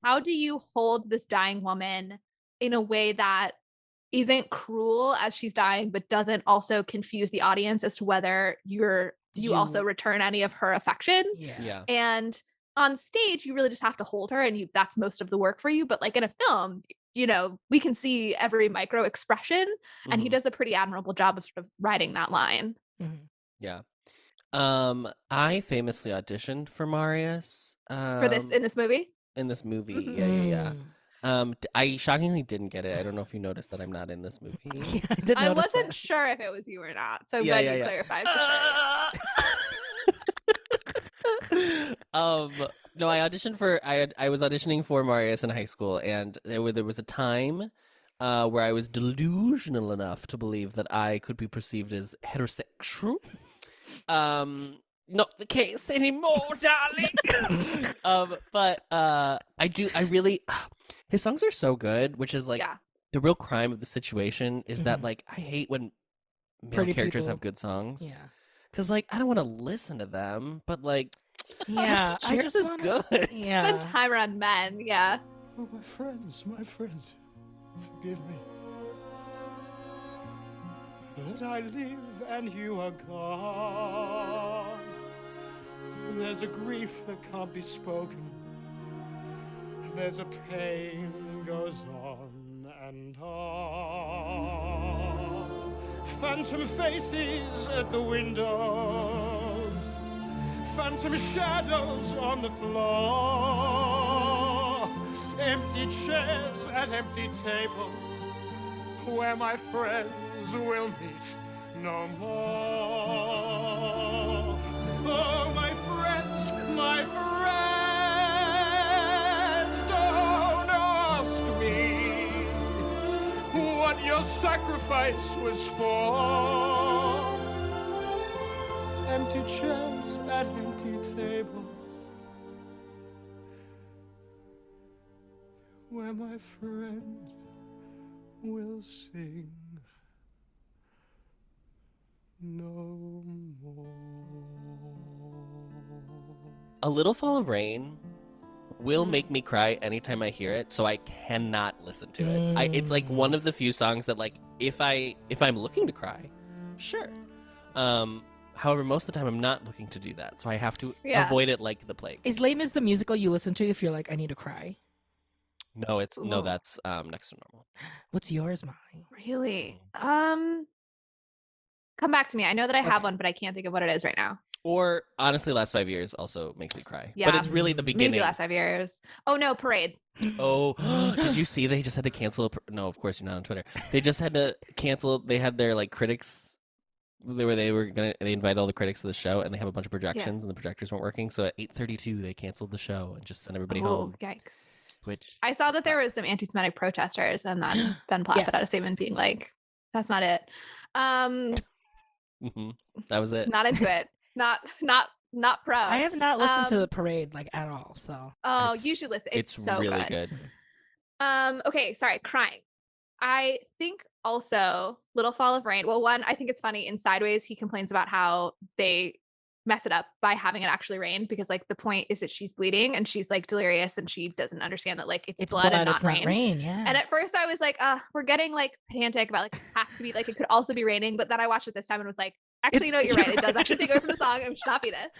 how do you hold this dying woman in a way that isn't cruel as she's dying, but doesn't also confuse the audience as to whether you also You- return any of her affection. Yeah. Yeah. And on stage, you really just have to hold her, and that's most of the work for you. But like in a film, we can see every micro expression, and he Mhm. does a pretty admirable job of sort of riding that line. Mhm. Yeah. I famously auditioned for Marius. For this in this movie. In this movie. Mhm. Yeah. Mm. I shockingly didn't get it. I don't know if you noticed that I'm not in this movie. Yeah, I did I notice wasn't that. sure if it was you or not, so I'm Yeah, glad yeah, you yeah. clarified for sure. No, I auditioned for I was auditioning for Marius in high school, and there was a time where I was delusional enough to believe that I could be perceived as heterosexual. Not the case anymore, darling. But I really his songs are so good, which is like Yeah. the real crime of the situation is that Mhm. like I hate when male Pretty characters people. have good songs. Yeah. Cause like I don't want to listen to them, but like Yeah. I Cheers just is wanna... good. Yeah. Spend time around men, yeah. Oh, my friend, forgive me. that I live and you are gone. There's a grief that can't be spoken. There's a pain goes on and on. Phantom faces at the windows, phantom shadows on the floor, empty chairs at empty tables where my friends will meet no more. Oh, my friends, don't ask me what your sacrifice was for. Empty chairs at empty tables where my friends will sing no more. A Little Fall of Rain will make me cry anytime I hear it, so I cannot listen to it. It's like one of the few songs that, like, if I'm looking to cry, sure. However, most of the time I'm not looking to do that, so I have to avoid it like the plague. Is Les Mis the musical you listen to if you're like, I need to cry? No, that's Next to Normal. What's yours, Molly? Really? Come back to me. I know that I have one, but I can't think of what it is right now. Or honestly, Last 5 Years also makes me cry. Yeah. But it's really the beginning. Maybe Last 5 Years. Oh no, Parade. Oh, did you see they just had to cancel? No, of course you're not on Twitter. They just had to cancel. They had their like critics. They invited all the critics to the show, and they have a bunch of projections, and the projectors weren't working. So at 8:32, they canceled the show and just sent everybody home. Yikes! Which I saw that there was some anti-Semitic protesters, and then Ben Platt put out a statement being like, "That's not it." That was it. Not into it. Not pro. I have not listened to the Parade like at all. So you should listen. It's so really good. Okay, sorry, crying. I think also Little Fall of Rain. Well, one, I think it's funny in Sideways, he complains about how they mess it up by having it actually rain because like the point is that she's bleeding and she's like delirious and she doesn't understand that like it's blood and not rain. Yeah. And at first I was like, we're getting like pedantic about like it has to be like it could also be raining, but then I watched it this time and was like, actually, no, you're right. It does actually take away from the song. It should not be this.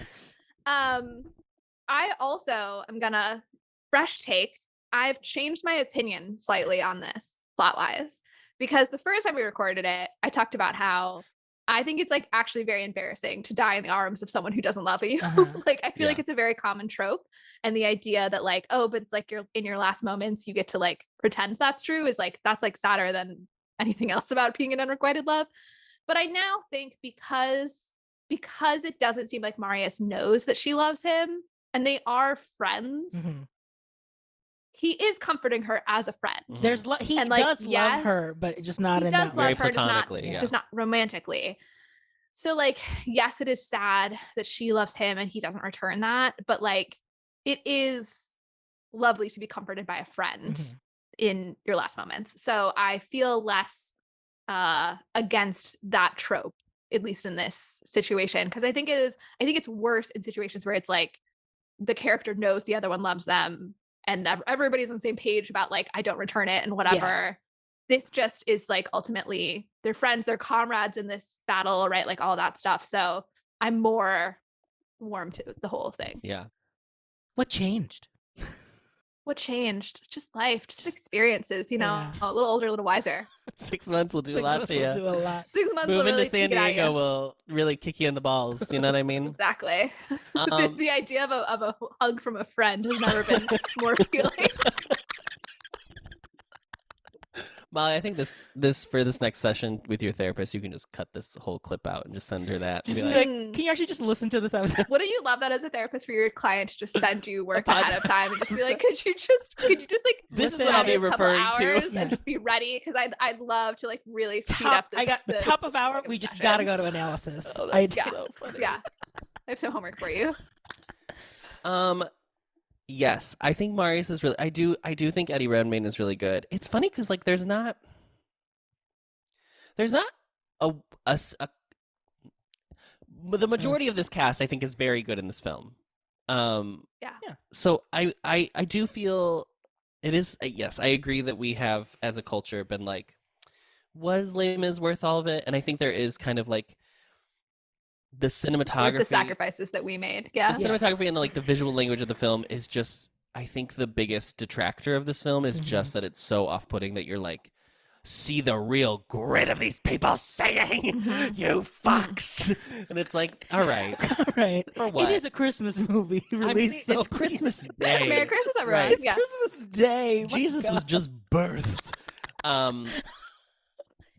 I also am gonna fresh take. I've changed my opinion slightly on this plot wise because the first time we recorded it, I talked about how I think it's like actually very embarrassing to die in the arms of someone who doesn't love you. Like I feel like it's a very common trope, and the idea that like, oh, but it's like you're in your last moments, you get to like pretend that's true is like that's like sadder than anything else about being in unrequited love. But I now think because it doesn't seem like Marius knows that she loves him and they are friends, he is comforting her as a friend. There's he and, like, does love her, but just not in that very way. Platonically, just not romantically. So like, yes, it is sad that she loves him and he doesn't return that, but like, it is lovely to be comforted by a friend in your last moments. So I feel less against that trope, at least in this situation, because I think it's worse in situations where it's like the character knows the other one loves them and everybody's on the same page about like I don't return it and whatever. This just is like ultimately they're friends, they're comrades in this battle, right? Like all that stuff. So I'm more warm to the whole thing. Yeah. What changed? What changed? Just life, just experiences, you know, a little older, a little wiser. 6 months will do a lot to you. 6 months will Moving really to San Diego will really kick you in the balls. You know what I mean? Exactly. The idea of a hug from a friend has never been more appealing. Molly, I think this for this next session with your therapist, you can just cut this whole clip out and just send her that. Just like, can you actually just listen to this episode? Wouldn't you love that as a therapist for your client to just send you work ahead of time and just be like, could you just like this is what I'll be referring to and just be ready because I'd love to like really speed up. I got the top of hour. We just gotta go to analysis. Oh, that's so funny. Yeah, I have some homework for you. Yes, I think Marius is really. I do think Eddie Redmayne is really good. It's funny because like there's not a the majority of this cast I think is very good in this film. So I do feel it is. Yes, I agree that we have as a culture been like was Les Mis worth all of it? And I think there is kind of like the Worth cinematography, the sacrifices that we made. the Yeah. Yes. cinematography and the visual language of the film is just, I think the biggest detractor of this film is just that it's so off-putting that you're like, see the real grit of these people singing, Mhm. you fucks. And it's like, all right, All right. for what? It is a Christmas movie I'm released. saying so it's Christmas please- Day. Merry Christmas, everyone. It's Yeah. Christmas Day. My Jesus was God. just birthed.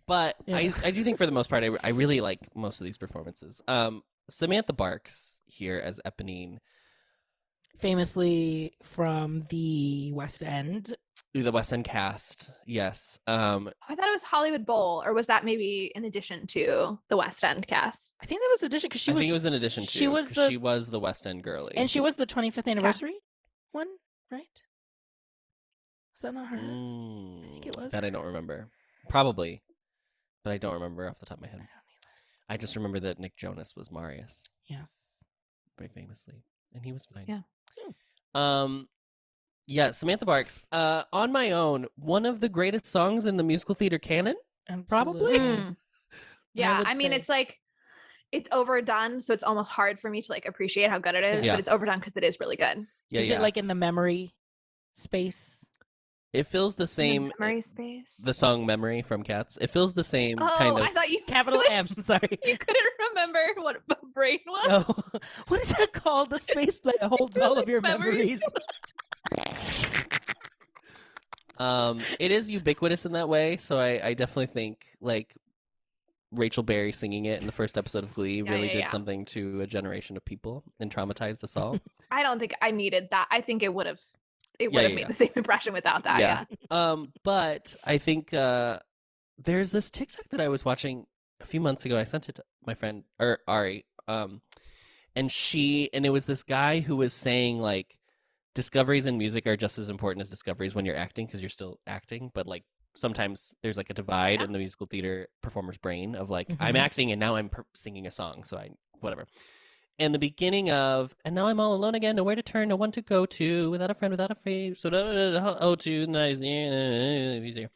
But Yeah. I do think for the most part, I really like most of these performances. Samantha Barks here as Eponine, Famously from the West End. the West End cast, yes. I thought it was Hollywood Bowl, or was that maybe in addition to the West End cast? I think that was addition because I think it was in addition to. she was 'cause the- she was the West End girly, and she was the 25th anniversary one, right? Was that not her? think it was that I don't remember, probably, but I don't remember off the top of my head. I just remember that Nick Jonas was Marius Yes. very famously, and he was fine. Yeah. Yeah, Samantha Barks. On my own, one of the greatest songs in the musical theater canon. Probably. Absolutely. Mm. Yeah, would I mean, say- it's like it's overdone, so it's almost hard for me to like appreciate how good it is. Yeah. But it's overdone because it is really good. Yeah, Is yeah. it like in the memory space? It feels the same. Memory space. The song "Memory" from Cats. It feels the same Oh, kind of. I thought you Capital M. Sorry. you couldn't remember what a brain was. No. What is that called? The space that holds all of your Memories. memories. It is ubiquitous in that way, so I definitely think like Rachel Berry singing it in the first episode of Glee really did yeah. something to a generation of people and traumatized us all. I don't think I needed that. I think it would have Yeah, made yeah. the same impression without that. Yeah. But I think there's this TikTok that I was watching a few months ago. I sent it to my friend or Ari, and it was this guy who was saying like discoveries in music are just as important as discoveries when you're acting because you're still acting, but like sometimes there's like a divide Yeah. in the musical theater performer's brain of like I'm Mhm. acting and now I'm singing a song, so I whatever. And the beginning of and now I'm all alone again, nowhere to turn, no one to go to, without a friend, without a face, so oh to nice easier.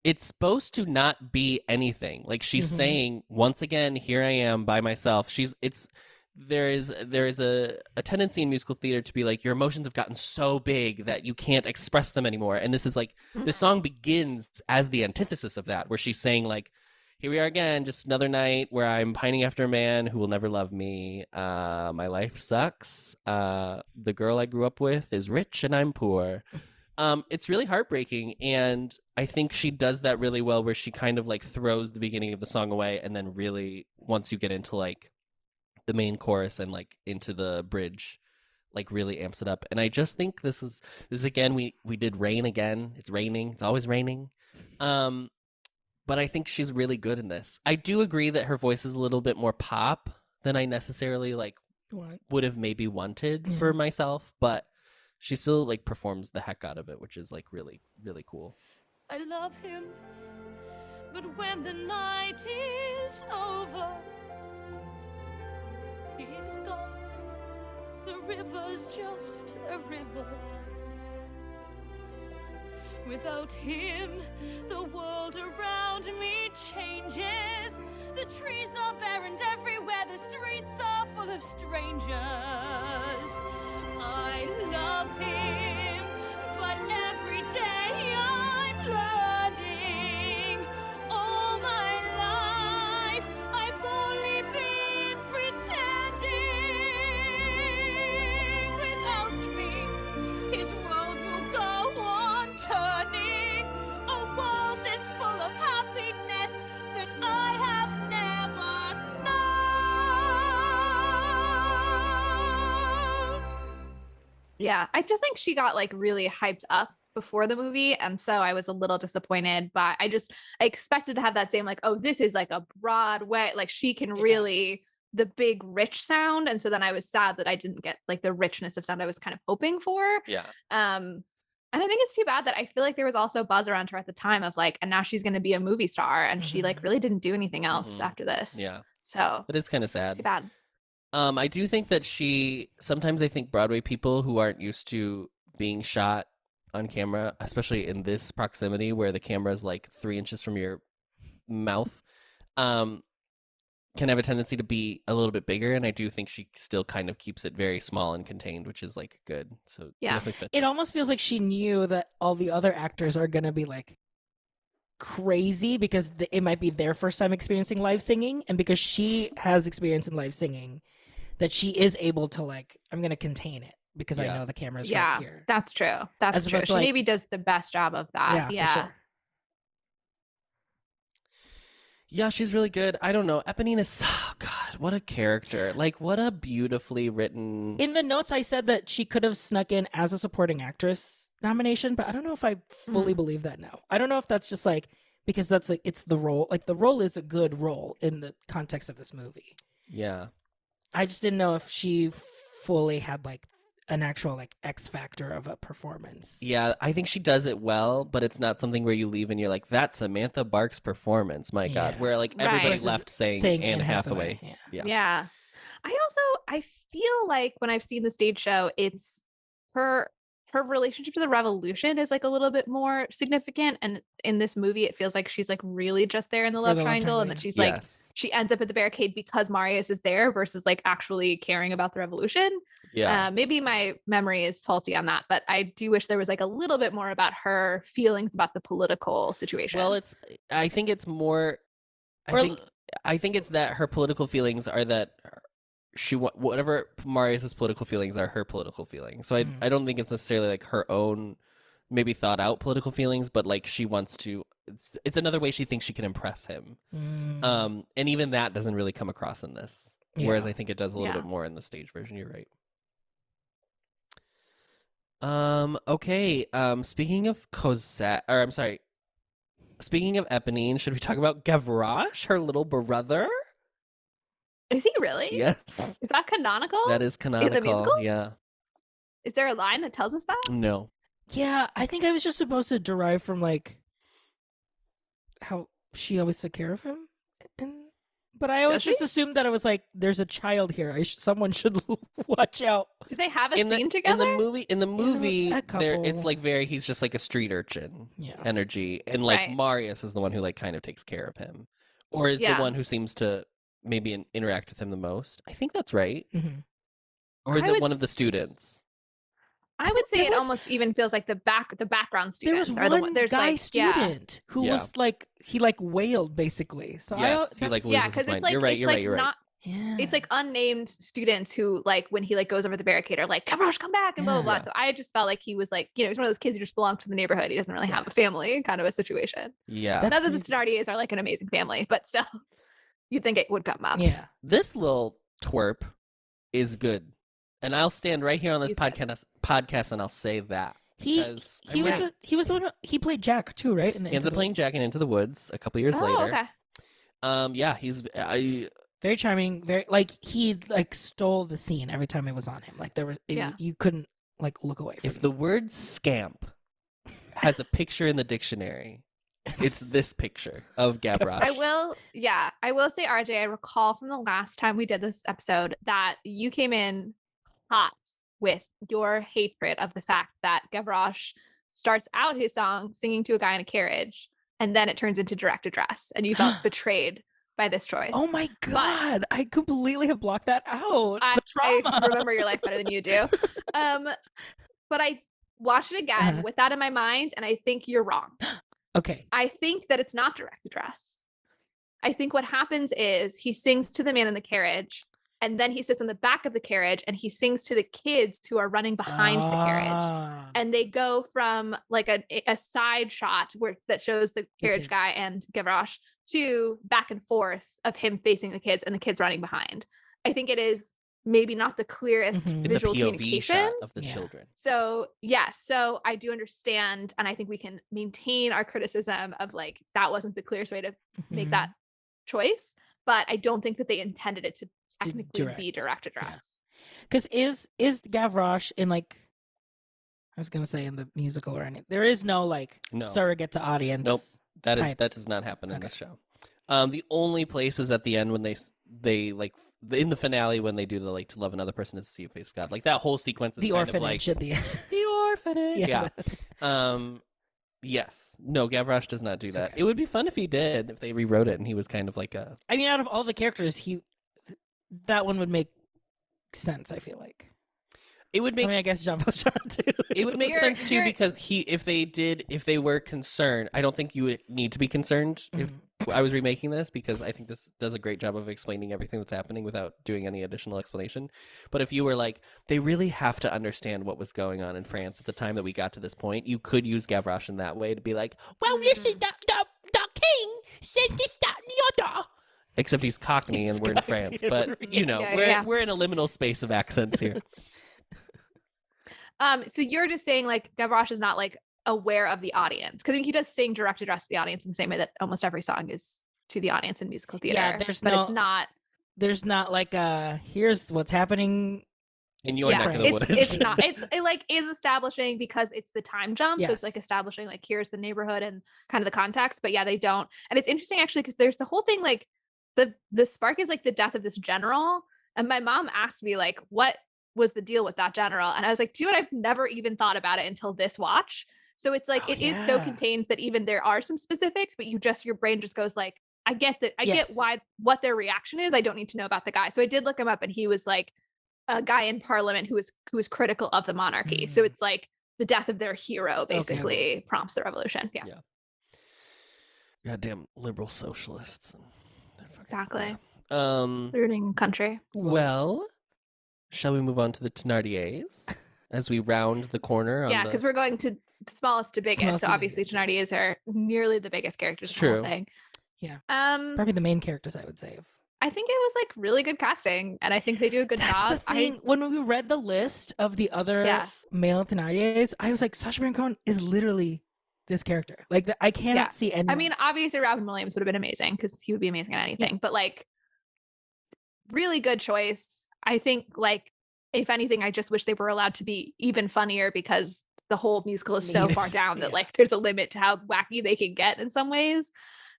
It's supposed to not be anything. Like she's Mhm. saying once again, here I am by myself. There is a tendency in musical theater to be like your emotions have gotten so big that you can't express them anymore. And this is like this song begins as the antithesis of that, where she's saying like, here we are again, just another night where I'm pining after a man who will never love me. My life sucks. The girl I grew up with is rich and I'm poor. It's really heartbreaking, and I think she does that really well, where she kind of like throws the beginning of the song away, and then really once you get into like the main chorus and like into the bridge, like really amps it up. And I just think this is again we did Rain again. It's raining. It's always raining. But I think she's really good in this. I do agree that her voice is a little bit more pop than I necessarily like What? would have maybe wanted Yeah. for myself, but she still like performs the heck out of it, which is like really, really cool. I love him, but when the night is over, he's gone. The river's just a river. Without him, the world around me changes. The trees are bare and everywhere the streets are full of strangers. I love him, but every day I'm learning. All my life I've only been pretending. Without me, his world will go on turning. A world that's full of happiness that I have never known. Yeah, I just think she got like really hyped up before the movie, and so I was a little disappointed. But I expected to have that same like, oh, this is like a Broadway, like she can really the big rich sound, and so then I was sad that I didn't get like the richness of sound I was kind of hoping for. Yeah. And I think it's too bad that I feel like there was also buzz around her at the time of like, and now she's going to be a movie star, and she like really didn't do anything else Mhm. after this. Yeah. So It is kind of sad. too bad. I do think that sometimes I think Broadway people who aren't used to being shot on camera, especially in this proximity where the camera is like 3 inches from your mouth, can have a tendency to be a little bit bigger, and I do think she still kind of keeps it very small and contained, which is like good. So Yeah. definitely fits It almost feels like she knew that all the other actors are gonna be like crazy because it might be their first time experiencing live singing, and because she has experience in live singing, that she is able to like, I'm gonna contain it because I Yeah. know the camera's Yeah, right here. that's true. That's As true. opposed She to, like- maybe does the best job of that. Yeah, for sure. Yeah, she's really good. I don't know. Eponine is, oh God, what a character. Like, what a beautifully written. In the notes, I said that she could have snuck in as a supporting actress nomination, but I don't know if I fully believe that now. I don't know if that's just like, because that's like, it's the role. Like, the role is a good role in the context of this movie. Yeah. I just didn't know if she fully had like an actual like X factor of a performance. Yeah, I think she does it well, but it's not something where you leave and you're like, that's Samantha Bark's performance. My God. Yeah. Where like Right. everybody Versus left saying Anne Hathaway. Yeah. Yeah. I feel like when I've seen the stage show, it's her relationship to the revolution is like a little bit more significant, and in this movie it feels like she's like really just there in the For love the love triangle, and triangle, that she's Yes. like she ends up at the barricade because Marius is there versus like actually caring about the revolution. Yeah. Maybe my memory is faulty on that, but I do wish there was like a little bit more about her feelings about the political situation. Well, I think it's more, I think it's that her political feelings are that whatever Marius's political feelings are her political feelings. So I don't think it's necessarily like her own maybe thought out political feelings, but like she wants to, it's another way she thinks she can impress him. And even that doesn't really come across in this. Whereas Yeah. I think it does a little Yeah. bit more in the stage version. You're right. Okay. Speaking of Cosette, or I'm sorry. Speaking of Eponine, should we talk about Gavroche, her little brother? Is he really? Yes. Is that canonical? That is canonical. musical? Yeah. Is there a line that tells us that? No. Yeah, I think I was just supposed to derive from like how she always took care of him, but I always Does just she? assumed that it was like there's a child here. Someone should watch out. Do they have a In scene the together? movie, a it's couple. like he's just like a street urchin Yeah. energy, and like Right. Marius is the one who like kind of takes care of him, or is the Yeah. one who seems to maybe interact with him the most. I think that's right. Mm-hmm. Or is I it would one of the students? I would say there it was- almost even feels like the background There was students are the one one. There's guy like student who Yeah. was like he like wailed basically. So Yes, he, like, that's- loses yeah, his because mind. it's like You're right, it's you're like right, you're right. not yeah. it's like unnamed students who like when he like goes over the barricade are like Gavroche, come back and blah blah blah. Yeah. So I just felt like he was like he's one of those kids who just belongs to the neighborhood. He doesn't really have Yeah. a family, kind of a situation. Yeah. That's Not that the crazy. Thenardiers are like an amazing family, but still, you'd think it would come up. yeah. This little twerp is good. And I'll stand right here on this He's good. podcast and I'll say that. He Because he was right. he was the one he played Jack too, right? In the He ends up playing Interludes. Jack in Into the Woods a couple years Oh, later. okay. Yeah, he's Very charming. Very like he like stole the scene every time it was on him. Like there was Yeah. you couldn't like look away from if the word scamp has a picture in the dictionary, it's this picture of Gavroche. I will say, RJ, I recall from the last time we did this episode that you came in hot with your hatred of the fact that Gavroche starts out his song singing to a guy in a carriage, and then it turns into direct address, and you felt betrayed by this choice. Oh my god, I completely have blocked that out. I The trauma. remember your life better than you do. But I watched it again Uh-huh. with that in my mind, and I think you're wrong. Okay. I think that it's not direct address. I think what happens is he sings to the man in the carriage, and then he sits in the back of the carriage and he sings to the kids who are running behind the carriage. Ah. And they go from like a side shot that shows the carriage kids. guy and Gavroche to back and forth of him facing the kids and the kids running behind. I think it is maybe not the clearest Mhm. it's a visual POV communication. shot of the Yeah. children. So yes, so I do understand, and I think we can maintain our criticism of like that wasn't the clearest way to make Mhm. that choice, but I don't think that they intended it to technically be direct, direct address. Because is Gavroche in like I was gonna say in the musical or anything? There is no like No. surrogate to audience. Nope. That type. does not happen in Okay. this show. The only place is at the end when they like in the finale when they do the like to love another person is to see a face of God. Like that whole sequence is The kind orphanage of at the end. like the orphanage. Yeah. Yes. No, Gavroche does not do that. Okay. It would be fun if he did, if they rewrote it and he was kind of like a... I mean, out of all the characters, that one would make sense, I feel like. It would make... I mean, I guess Jean Valjean too. It would make You're- sense too you're- because if they were concerned, I don't think you would need to be concerned if I was remaking this, because I think this does a great job of explaining everything that's happening without doing any additional explanation. But if you were like, they really have to understand what was going on in France at the time that we got to this point, you could use Gavroche in that way to be like, well, listen, the king said this, that, and the other. Except he's Cockney and we're in France, but we're in a liminal space of accents here. So you're just saying like Gavroche is not like aware of the audience, because I mean he does sing direct address to the audience in the same way that almost every song is to the audience in musical theater. Yeah, it's not. There's not like here's what's happening in your neck of the woods. It's not. It like is establishing because it's the time jump, so it's like Yes. establishing like here's the neighborhood and kind of the context. But yeah, they don't. And it's interesting actually because there's the whole thing like the spark is like the death of this general, and my mom asked me like what was the deal with that general, and I was like, dude, I've never even thought about it until this watch. So it's like it is so contained that even there are some specifics, but your brain just goes like, I get that. I get what their reaction is. I don't need to know about the guy. So I did look him up, and he was like a guy in parliament who was critical of the monarchy. So it's like the death of their hero basically prompts the revolution. Yeah. Goddamn liberal socialists. Exactly. Yeah. Ruining country. Well, shall we move on to the Thénardiers as we round the corner? Yeah, because we're going to smallest to biggest. Smallest So to obviously biggest. Thénardiers are nearly the biggest characters It's in the whole true. thing. Yeah. Probably the main characters, I would say. I think it was like really good casting, and I think they do a good That's job. the thing. When we read the list of the other male Thénardiers, I was like, Sacha Baron Cohen is literally this character. Like, I cannot see any. I mean, obviously Robin Williams would have been amazing because he would be amazing at anything. But like, really good choice. I think like, if anything, I just wish they were allowed to be even funnier because the whole musical is so far down that like there's a limit to how wacky they can get in some ways.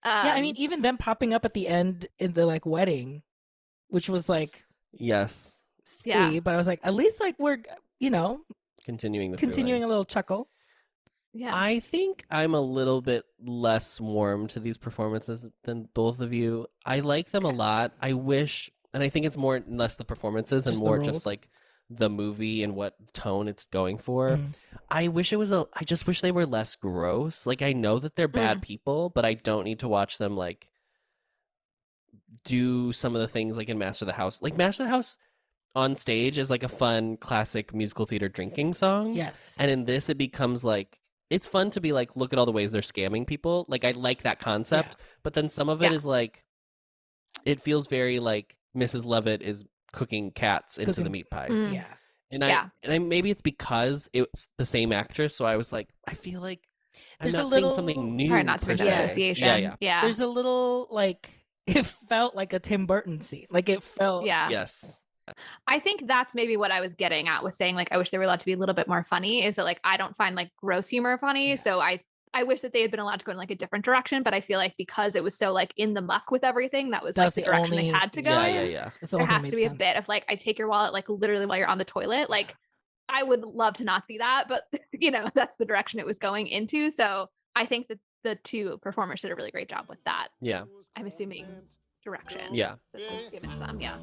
Yeah, I mean, even them popping up at the end in the like wedding, which was like silly, but I was like, at least like we're continuing a little chuckle. Yeah, I think I'm a little bit less warm to these performances than both of you. I like them a lot. I wish, and I think it's more less the performances Just and the more roles. just like the movie and what tone it's going for. I wish I just wish they were less gross. Like, I know that they're bad people, but I don't need to watch them like do some of the things like in Master of the House. Like Master of the House on stage is like a fun classic musical theater drinking song. Yes. And in this it becomes like, it's fun to be like, look at all the ways they're scamming people. Like, I like that concept, but then some of it is like, it feels very like Mrs. Lovett is cooking cats into the meat pies. Yeah. And I maybe it's because it's the same actress, so I was like, I feel like I'm There's not a little seeing something new. hard not to per make se. that association. Yeah. There's a little like it felt like a Tim Burton scene. Like it felt. Yeah. Yes. I think that's maybe what I was getting at with saying like I wish they were allowed to be a little bit more funny, is that like I don't find like gross humor funny. So I wish that they had been allowed to go in like a different direction, but I feel like because it was so like in the muck with everything, that was like the direction they had to go. Yeah. There has to be a bit of like, I take your wallet like literally while you're on the toilet. Like I would love to not see that, but that's the direction it was going into. So I think that the two performers did a really great job with that. Yeah. I'm assuming direction. Yeah. That was given to them. Yeah.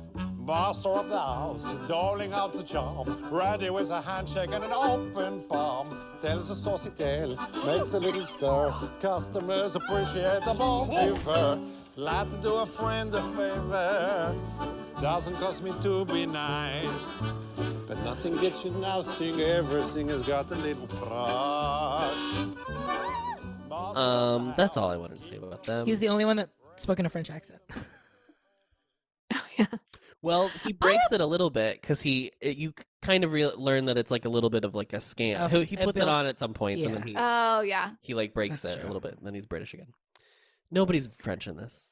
Master of the house, doling out the charm, ready with a handshake and an open palm. Tells a saucy tale, makes a little stir. Customers appreciate the Ampliverse. Glad to do a friend a favor. Doesn't cost me to be nice, but nothing gets you nothing. Everything has got a little price. That's all I wanted to say about them. He's the only one that spoke in a French accent. Well, he breaks it a little bit because you kind of learn that it's like a little bit of like a scam. He puts it on at some points and then he like breaks it a little bit and then he's British again. Nobody's French in this.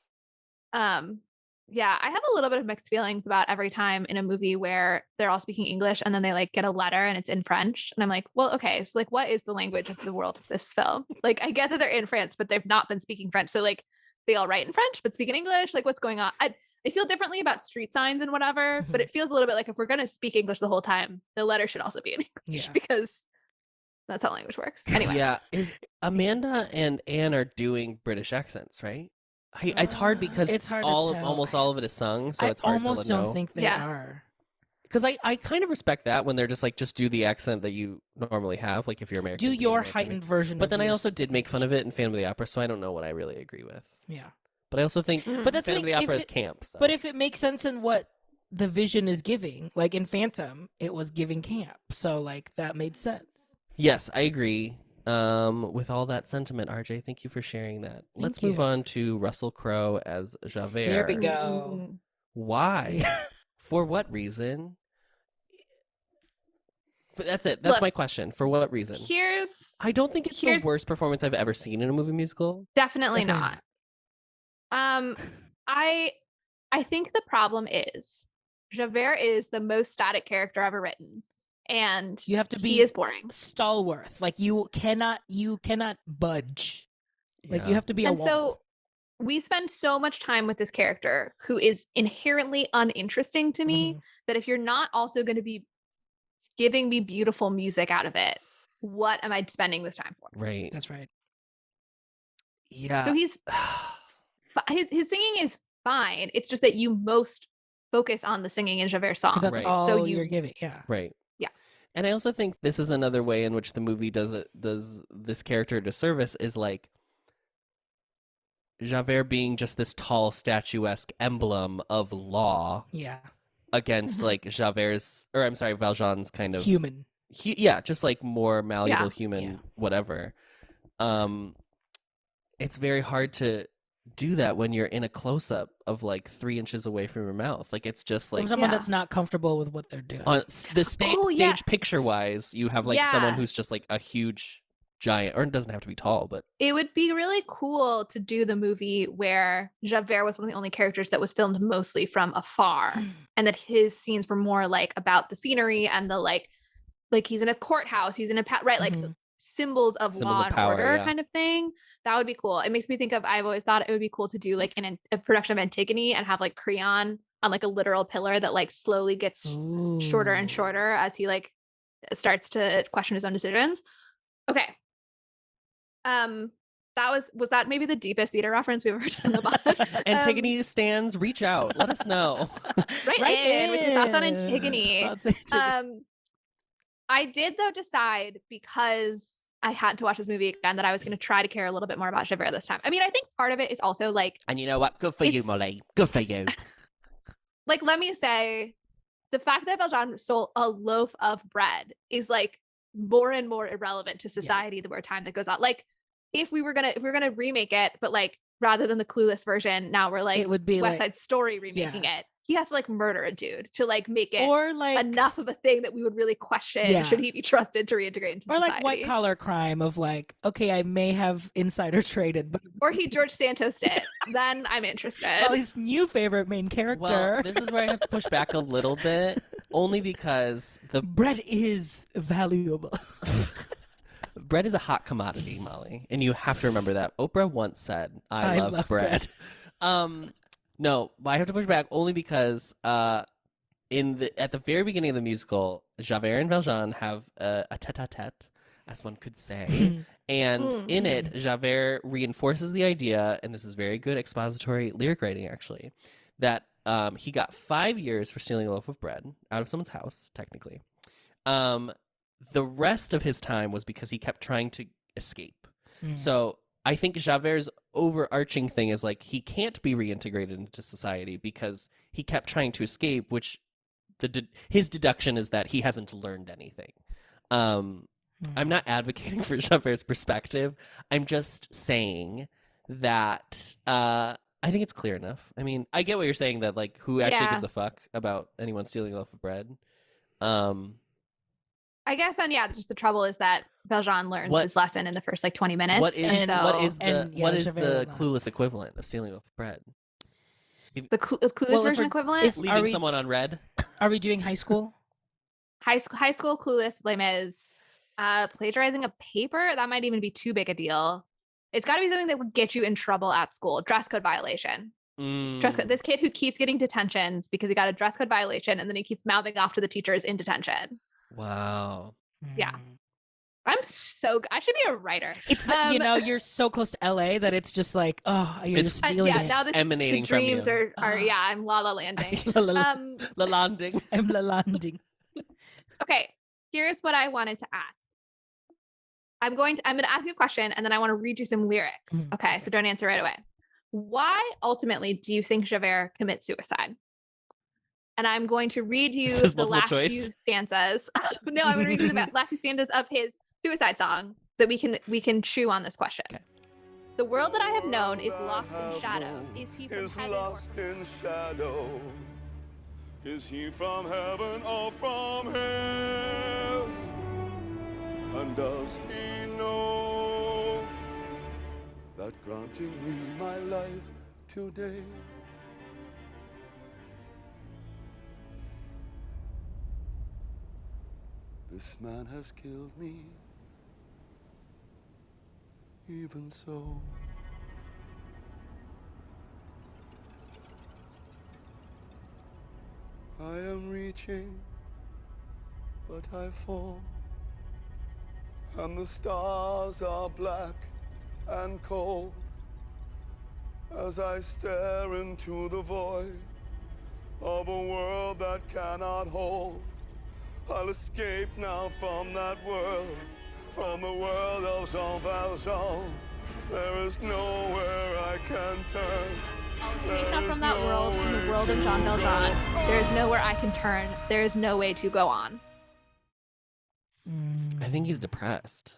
Yeah, I have a little bit of mixed feelings about every time in a movie where they're all speaking English and then they like get a letter and it's in French. And I'm like, well, okay, so like what is the language of the world of this film? Like I get that they're in France, but they've not been speaking French. So like they all write in French, but speak in English. Like what's going on? I feel differently about street signs and whatever, but it feels a little bit like if we're going to speak English the whole time, the letter should also be in English because That's how language works. Anyway. Yeah, is Amanda and Anne are doing British accents, right? It's hard because it's hard to tell. almost all of it is sung, so I it's hard almost to don't know. think they Yeah. are. Because I kind of respect that when they're just do the accent that you normally have, like if you're American. Do being your American. heightened version. But of then I your also did make fun of it in Phantom of the Opera, so I don't know what I really agree with. Yeah. But I also think But that's Phantom of the like, Opera if is camp. So. But if it makes sense in what the vision is giving, like in Phantom, it was giving camp, so like that made sense. Yes, I agree. With all that sentiment, RJ, thank you for sharing that. Let's move you. on to Russell Crowe as Javert. Here we go. Why? For what reason? But that's it. That's Look, my question. For what reason? I don't think it's the here's- worst performance I've ever seen in a movie musical. Definitely Definitely not. I think the problem is Javert is the most static character ever written, and You have to he be is boring. stalwart. Like you cannot budge. Like you Yeah. have to be a And wall. so we spend so much time with this character who is inherently uninteresting to me Mhm. that if you're not also going to be giving me beautiful music out of it, what am I spending this time for? Right. That's right. Yeah. So his singing is fine. It's just that you most focus on the singing in Javert's song. Because that's Right. all So you're giving. Yeah. Right. Yeah. And I also think this is another way in which the movie does this character a disservice is like Javert being just this tall, statuesque emblem of law Yeah. against Mhm. like Valjean's kind of Human. just like more malleable Yeah. human, Yeah. whatever. It's very hard to do that when you're in a close-up of like 3 inches away from your mouth. Like it's just like From someone Yeah. that's not comfortable with what they're doing. on the Oh, yeah. stage picture-wise, you have like someone Yeah. who's just like a huge giant, or it doesn't have to be tall, but It would be really cool to do the movie where Javert was one of the only characters that was filmed mostly from afar, and that his scenes were more like about the scenery and the like he's in a courthouse, he's in a right, like Mhm. symbols of Symbols law of and power, order yeah. kind of thing. That would be cool. It makes me think of, I've always thought it would be cool to do like a production of Antigone and have like Creon on like a literal pillar that like slowly gets shorter and Ooh. shorter as he like starts to question his own decisions. Okay. That was that maybe the deepest theater reference we've ever done on the pod? Antigone stands, reach out, let us know. Right in with your thoughts on Antigone. Thoughts on Antigone. I did though decide, because I had to watch this movie again, that I was going to try to care a little bit more about Javert this time. I mean, I think part of it is also like And you know what? Good for you, It's- Molly. Good for you. let me say, the fact that Valjean stole a loaf of bread is like more and more irrelevant to society Yes. the more time that goes on. Like if we're gonna remake it, but like rather than the Clueless version, now we're like It would be West like, Side Story remaking it. He has to like murder a dude to like make it or like enough of a thing that we would really question, Yeah. should he be trusted to reintegrate into or society? like white collar crime of like, okay, I may have insider traded, but Or he George Santos it. Then I'm interested. Molly's new favorite main character. Well, this is where I have to push back a little bit, only because the bread is valuable. bread is a hot commodity, Molly, and you have to remember that. Oprah once said, "I love bread." No, I have to push back only because at the very beginning of the musical, Javert and Valjean have a tete-a-tete, as one could say, and in it, Javert reinforces the idea, and this is very good expository lyric writing, actually, that he got 5 years for stealing a loaf of bread out of someone's house, technically. The rest of his time was because he kept trying to escape. So I think Javert's overarching thing is like he can't be reintegrated into society because he kept trying to escape, which his deduction is that he hasn't learned anything. I'm not advocating for Javert's perspective. I'm just saying that I think it's clear enough. I mean, I get what you're saying, that like who actually Yeah. gives a fuck about anyone stealing a loaf of bread. I guess then, yeah, just the trouble is that Valjean learns What- his lesson in the first like 20 minutes. What is and so what is Javert the will not. clueless equivalent of stealing a loaf of bread? the Clueless Well, if version we're- equivalent? if- Leaving we- someone on red? Are we doing high school? High school Clueless blame is plagiarizing a paper. That might even be too big a deal. It's got to be something that would get you in trouble at school. Dress code violation. Dress code. This kid who keeps getting detentions because he got a dress code violation, and then he keeps mouthing off to the teachers in detention. Wow. Yeah. I should be a writer. It's the, you're so close to LA that it's just like, oh, you're It's- just feeling yeah, it. now emanating the from dreams you. are yeah, I'm la la landing. La landing. I'm lalanding. Okay, here's what I wanted to ask. I'm going to ask you a question and then I want to read you some lyrics. Mhm, Okay, okay. so don't answer right away. Why ultimately do you think Javert commits suicide? And I'm going to read you Is this the multiple last choice? few stanzas. No, I'm going to read you the last few stanzas of his suicide song so that we can chew on this question. Okay. The world that I have known is lost in shadow. Is he from Is heaven or lost in shadow. Is he from heaven or from hell? And does he know that granting me my life today this man has killed me? Even so, I am reaching, but I fall, and the stars are black and cold as I stare into the void of a world that cannot hold. I'll escape now from that world, from the world of Jean Valjean. There is nowhere I can turn. escape not from that world, from the world of Jean Valjean. There is nowhere I can turn. There is no way to go on. I think he's depressed.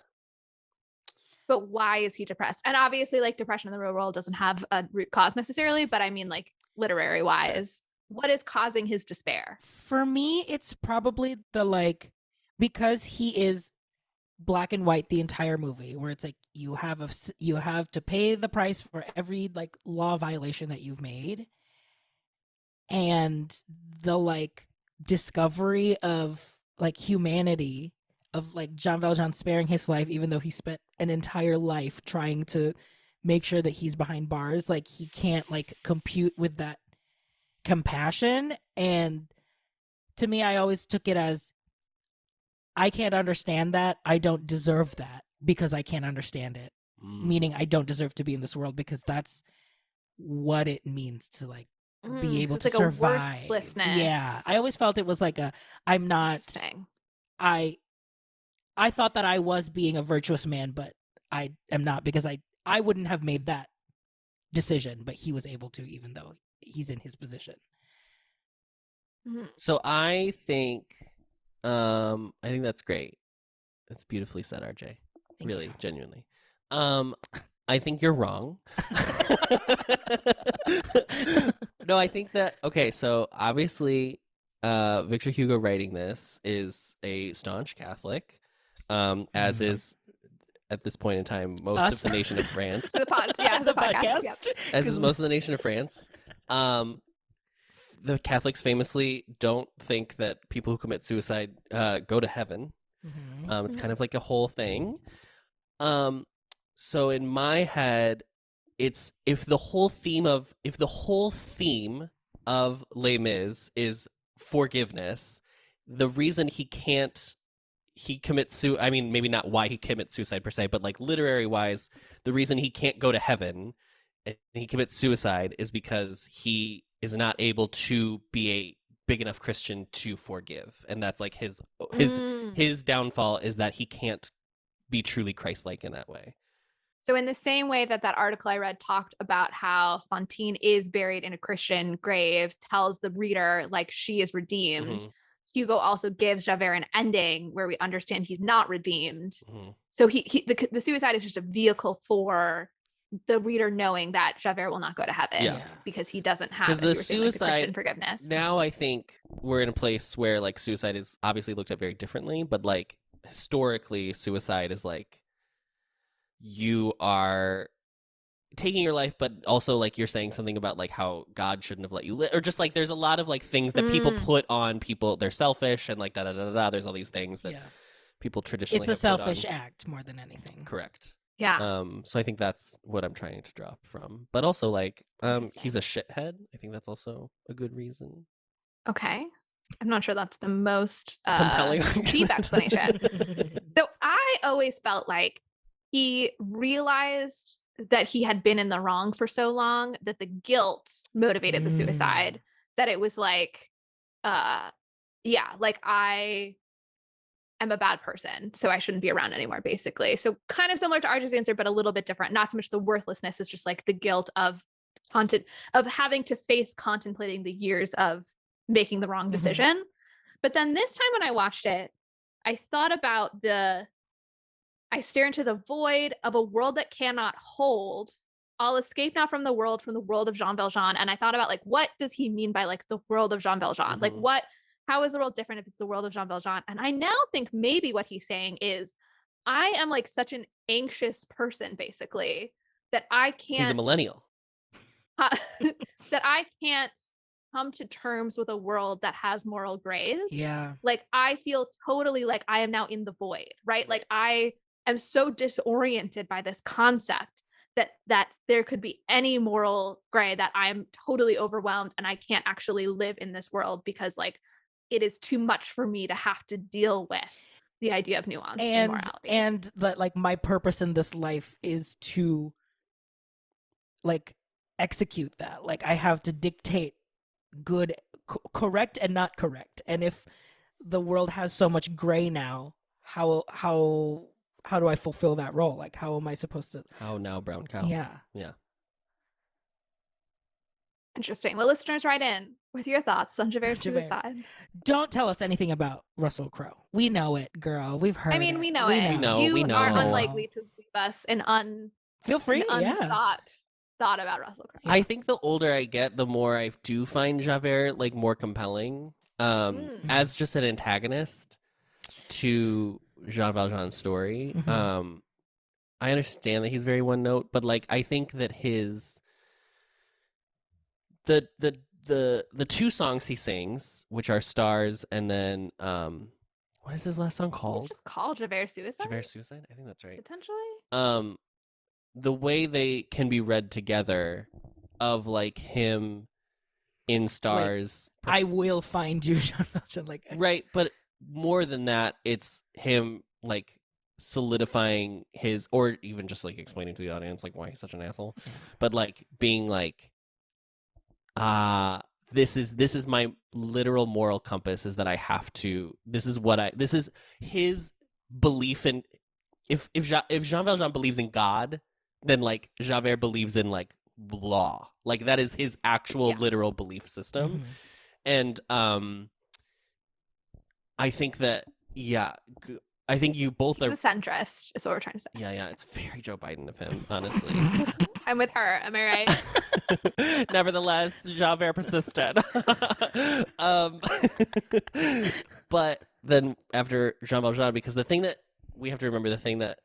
But why is he depressed? And obviously, like, depression in the real world doesn't have a root cause necessarily, but I mean, like, literary wise, what is causing his despair? For me, it's probably because he is black and white the entire movie, where it's like you have to pay the price for every like law violation that you've made, and the discovery of like humanity of like Jean Valjean sparing his life, even though he spent an entire life trying to make sure that he's behind bars. Like he can't like compute with that compassion. And to me, I always took it as, I can't understand that. I don't deserve that because I can't understand it. Meaning I don't deserve to be in this world because that's what it means to like be able to like survive. A worthlessness. Yeah. I always felt it was like I'm not, Interesting. I thought that I was being a virtuous man, but I am not, because I wouldn't have made that decision, but he was able to, even though he's in his position. So I think that's great. That's beautifully said, RJ. Thank Really, you. genuinely. I think you're wrong. No, I think that, okay, so obviously Victor Hugo writing this is a staunch Catholic, as is at this point in time most of the nation of France. The podcast. Yep. As is most of the nation of France. The Catholics famously don't think that people who commit suicide go to heaven. It's kind of like a whole thing. So in my head, it's if the whole theme of Les Mis is forgiveness, the reason he commits suicide, I mean, maybe not why he commits suicide per se, but like literary wise, the reason he can't go to heaven and he commits suicide is because he is not able to be a big enough Christian to forgive. And that's like his downfall, is that he can't be truly Christ-like in that way. So in the same way that article I read talked about how Fantine is buried in a Christian grave, tells the reader like she is redeemed, Hugo also gives Javert an ending where we understand he's not redeemed. So the suicide is just a vehicle for the reader knowing that Javert will not go to heaven because he doesn't have, as you were saying, like, the Christian forgiveness. Now I think we're in a place where like suicide is obviously looked at very differently, but like historically suicide is like you are taking your life, but also like you're saying something about like how God shouldn't have let you live, or just like there's a lot of like things that people put on people. They're selfish and like da. There's all these things that people traditionally it's a have put selfish on. act more than anything. Correct. Yeah. So I think that's what I'm trying to draw from, but also like Interesting. he's a shithead. I think that's also a good reason. Okay. I'm not sure that's the most Compelling deep argument. explanation. So I always felt like he realized that he had been in the wrong for so long that the guilt motivated the suicide, that it was like, yeah, like I am a bad person, so I shouldn't be around anymore, basically. So kind of similar to Arj's answer, but a little bit different. Not so much the worthlessness, is just like the guilt of having to face contemplating the years of making the wrong decision. But then this time when I watched it, I thought about I stare into the void of a world that cannot hold. I'll escape now from the world of Jean Valjean. And I thought about like, what does he mean by like the world of Jean Valjean? Like how is the world different if it's the world of Jean Valjean? And I now think maybe what he's saying is, I am like such an anxious person, basically, that I can't. He's a millennial. That I can't come to terms with a world that has moral grays. Yeah. Like I feel totally like I am now in the void, right? Like I am so disoriented by this concept that there could be any moral gray, that I'm totally overwhelmed and I can't actually live in this world because like it is too much for me to have to deal with the idea of nuance and morality. And that like my purpose in this life is to like execute that. Like I have to dictate good, correct and not correct. And if the world has so much gray now, how do I fulfill that role? Like how am I supposed to? How now, brown cow? Yeah. Interesting. Well, listeners, write in with your thoughts on Javert's Javert. suicide. Don't tell us anything about Russell Crowe. We know it, girl. We've heard. I mean, it. we know it. You we know. are unlikely to leave us Feel free. thought about Russell Crowe. I think the older I get, the more I do find Javert like more compelling as just an antagonist to Jean Valjean's story. I understand that he's very one note, but like I think that his the two songs he sings, which are Stars and then what is his last song called? It's just called Javert's Suicide. Javert's Suicide? I think that's right. Potentially. The way they can be read together of like him in Stars. Wait, I will find you, Jean Valjean. Like right, but more than that, it's him like solidifying his, or even just like explaining to the audience like why he's such an asshole, but like being like, this is my literal moral compass, is that I have to. This is his belief in. If Jean Valjean believes in God, then like Javert believes in like law. Like that is his actual literal belief system. And I think that I think you both are a centrist, is what we're trying to say. Yeah, it's very Joe Biden of him, honestly. I'm with her. Am I right? Nevertheless, Javert persisted. But then after Jean Valjean, because the thing that we have to remember, the thing that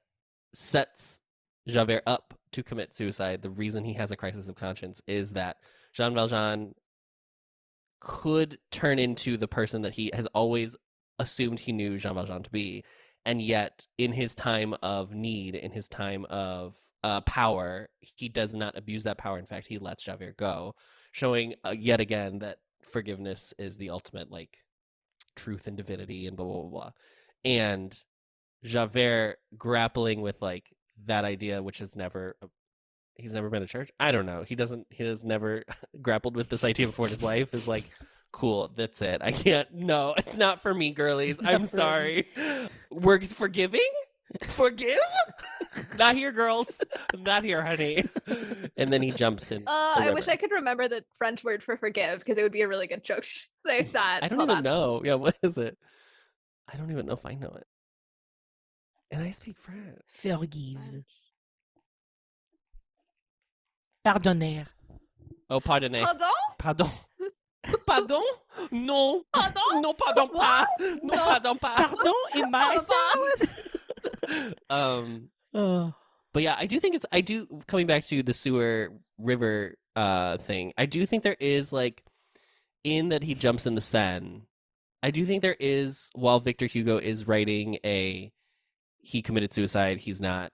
sets Javert up to commit suicide, the reason he has a crisis of conscience, is that Jean Valjean could turn into the person that he has always assumed he knew Jean Valjean to be. And yet, in his time of need, in his time of power, he does not abuse that power. In fact, he lets Javert go, showing yet again that forgiveness is the ultimate, like, truth and divinity and blah, blah, blah, blah. And Javert grappling with, like, that idea, which is he's never been to church. I don't know. He has never grappled with this idea before in his life, is like, cool, that's it. I can't, no, it's not for me, girlies. I'm sorry. We're forgiving? Forgive? Not here, girls. Not here, honey. And then he jumps in. I wish I could remember the French word for forgive, because it would be a really good joke to say that. I don't even know. Yeah, what is it? I don't even know if I know it. And I speak French. Forgive. Pardonner. Oh, pardonnez. Pardon? Pardon. Pardon? Non. Pardon? Non, pardon pas. Non, pardon pas. Pardon in my salad. But yeah, I do coming back to the sewer river thing, I do think there is, like, in that he jumps in the Seine, I do think there is, while Victor Hugo is writing he committed suicide, he's in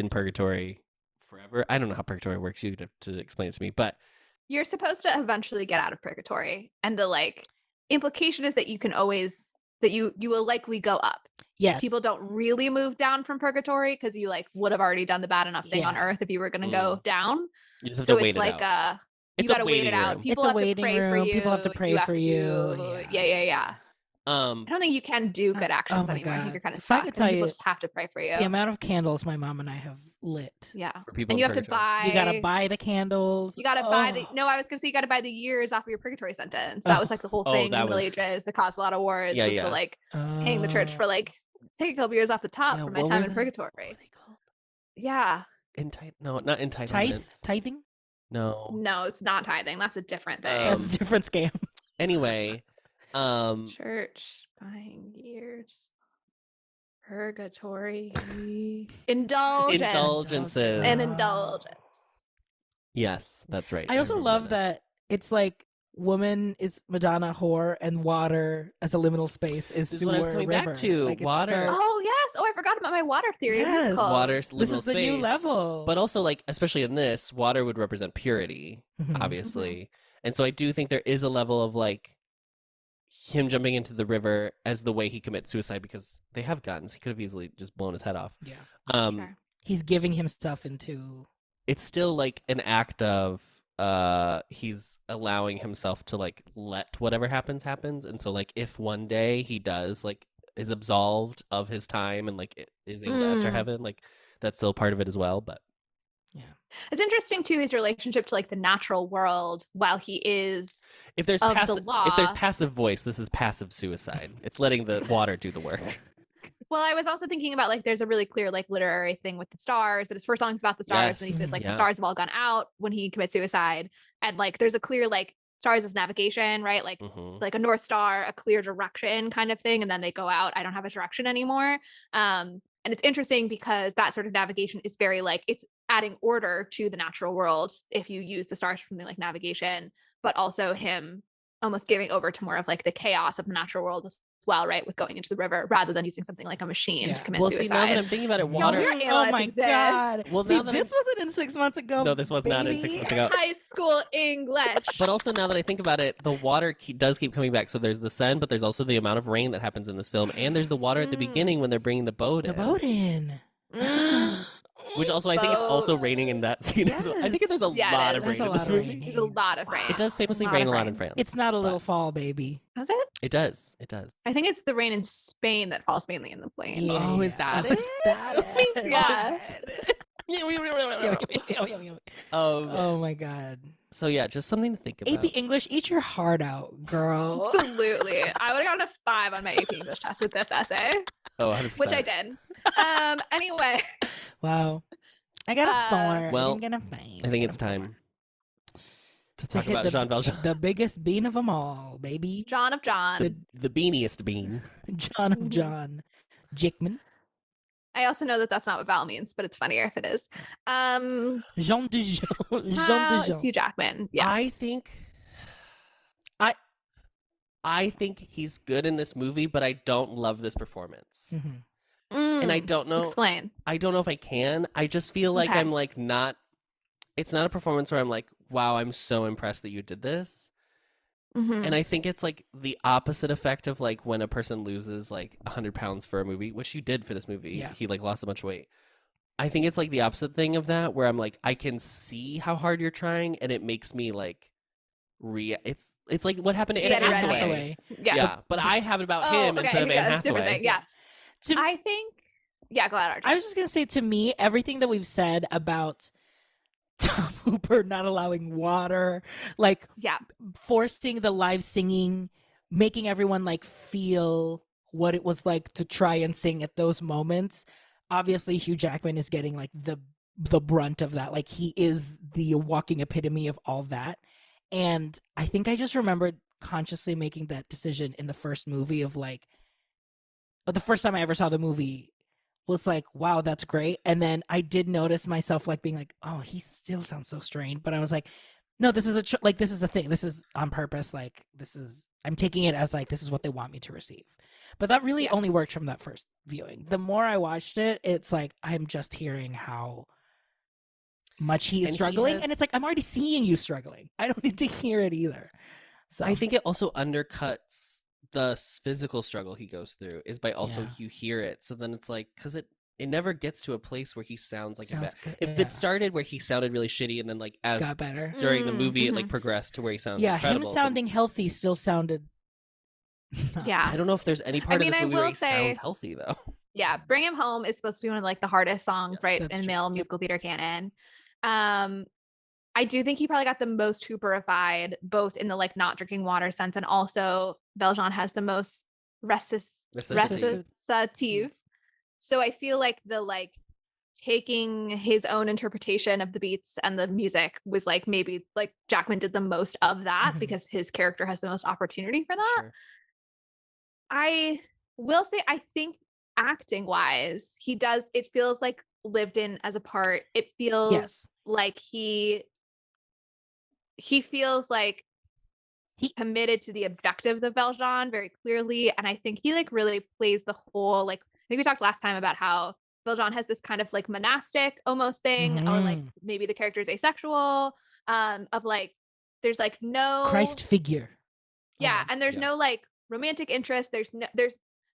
purgatory forever. I don't know how purgatory works. You have to explain it to me, but You're supposed to eventually get out of purgatory, and the like implication is that you can always that you will likely go up. Yes. People don't really move down from purgatory because you like would have already done the bad enough thing on Yeah. earth if you were going to go down. You just have So to wait it's it like out. you It's a got to wait it waiting out. room. People It's a have to waiting pray for room. you. People have to pray have for to you. do- yeah. I don't think you can do good actions oh my anymore. I think God. you're kind of If I stuck. could And tell people you just have to pray for you. the amount of candles my mom and I have lit. Yeah. For people And in you have to purgatory. buy. You gotta buy the candles. You gotta buy the. Oh. No, I was gonna say you gotta buy the years off of your purgatory sentence. That was like the whole Oh, thing in that the Middle was- Ages that caused a lot of wars. Yeah, was yeah. to like hang the church for like take a couple years off the top Yeah, for my what time were in they- purgatory. What were they called? Yeah. No, not entitlements. Tithing? No. No, it's not tithing. That's a different thing. That's a different scam. Anyway, Church buying years. Purgatory. Indulgence. Indulgences. An indulgence. yes, that's right. I also remember love this. that it's like woman is Madonna whore and water as a liminal space is This is sewer what I was coming back river. to. Like, it's Water. Oh yes. Oh, I forgot about my water theory. Yes. Musical. Water's This liminal is the new space. level. But also, like, especially in this, water would represent purity, Mhm. obviously. And so I do think there is a level of, like, him jumping into the river as the way he commits suicide because they have guns. He could have easily just blown his head off. Yeah. Sure. He's giving himself into It's still, like, an act of he's allowing himself to, like, let whatever happens. And so, like, if one day he does, like, is absolved of his time and, like, is able to enter heaven, like, that's still part of it as well. But It's interesting too his relationship to like the natural world while he is if there's of the if there's law. passive voice, this is passive suicide. It's letting the water do the work. well, I was also thinking about like there's a really clear like literary thing with the stars that his first song's about the stars and he Yes, says like yeah. the stars have all gone out when he commits suicide and like there's a clear like stars as navigation, right? Like Mhm. like a north star, a clear direction kind of thing, and then they go out. I don't have a direction anymore. And it's interesting because that sort of navigation is very like it's adding order to the natural world if you use the stars for something like navigation, but also him almost giving over to more of like the chaos of the natural world as well, right? With going into the river rather than using something like a machine Yeah. to commit Well, suicide. see, now that I'm thinking about it, water. we're Oh my analyzing this. God. Well, See, now that this wasn't in 6 months ago. No, this was not in 6 baby. months ago. High school English. But also now that I think about it, the water does keep coming back. So there's the sun, but there's also the amount of rain that happens in this film, and there's the water at the beginning when they're bringing the boat The in. boat in. Which also I think it's also Boat. raining in that scene as well. I think there's a Yes. Yeah, lot of there's rain a in lot this of movie. rain. There's a lot of rain. It does famously Lot rain of a lot in rain. France. It's not a little but fall, baby. Does it? It does. It does. I think it's the rain in Spain that falls mainly in the plain. Oh, is that Oh, is it? that it? Yeah. Oh my God. So yeah, just something to think about. AP English, eat your heart out, girl. Absolutely. I would have gotten a 5 on my AP English test with this essay, Oh, 100%. which I did. Anyway, Wow. I got a 4. well, I didn't get a 5. I think it's time to talk hit about the- Jean Valjean. The biggest bean of them all, baby. John of John. The beaniest bean. John of John. Jickman. I also know that that's not what Val means, but it's funnier if it is. Jean de Jean. Jean de Jean. Hugh Jackman. Yeah. I think he's good in this movie, but I don't love this performance. Mhm. And I don't know Explain. I don't know if I can. I just feel like Okay. I'm like not it's not a performance where I'm like, wow, I'm so impressed that you did this. Mhm. And I think it's like the opposite effect of like when a person loses like 100 pounds for a movie, which you did for this movie. Yeah. He like lost a bunch of weight. I think it's like the opposite thing of that where I'm like, I can see how hard you're trying and it makes me like it's like what happened to Yeah, Anne Anne Hathaway. Yeah. Yeah, but I have it about him instead of Anne yeah, different Hathaway. thing. Yeah. To- I think. Yeah, go ahead, RJ. I was just gonna say, to me, everything that we've said about Tom Hooper not allowing water, like Yeah. forcing the live singing, making everyone like feel what it was like to try and sing at those moments. Obviously, Hugh Jackman is getting like the brunt of that. Like he is the walking epitome of all that. And I think I just remembered consciously making that decision in the first movie of like, the first time I ever saw the movie was like, wow, that's great. And then I did notice myself like being like, oh, he still sounds so strained. But I was like, no, this is this is a thing. This is on purpose. Like I'm taking it as like, this is what they want me to receive. But that really only worked from that first viewing. The more I watched it, it's like, I'm just hearing how much he is And he struggling. has- And it's like, I'm already seeing you struggling. I don't need to hear it either. So I think it also undercuts the physical struggle he goes through is by also Yeah. you hear it. So then it's like, because it never gets to a place where he sounds like Sounds good, if yeah. it started where he sounded really shitty and then like as got better. during the movie it Mhm. like progressed to where he sounds Yeah, incredible. him but sounding healthy still sounded. Yeah. I don't know if there's any part mean, of this I movie where will he sounds say- healthy though. Yeah, Bring Him Home is supposed to be one of like the hardest songs, Yes, right, that's in true. male Yep. musical theater canon. I do think he probably got the most hooperified, both in the like not drinking water sense, and also Valjean has the most Recitative. recitative. So I feel like the like taking his own interpretation of the beats and the music was like maybe like Jackman did the most of that Mhm. because his character has the most opportunity for that. Sure. I will say, I think acting wise, he does, it feels like lived in as a part. It feels Yes. like he feels like He- committed to the objectives of Valjean very clearly. And I think he like really plays the whole, like, I think we talked last time about how Valjean has this kind of like monastic almost thing, or like Mhm. maybe the character is asexual, of like, there's like no Christ figure. yeah, almost. and there's Yeah. no like romantic interest. There's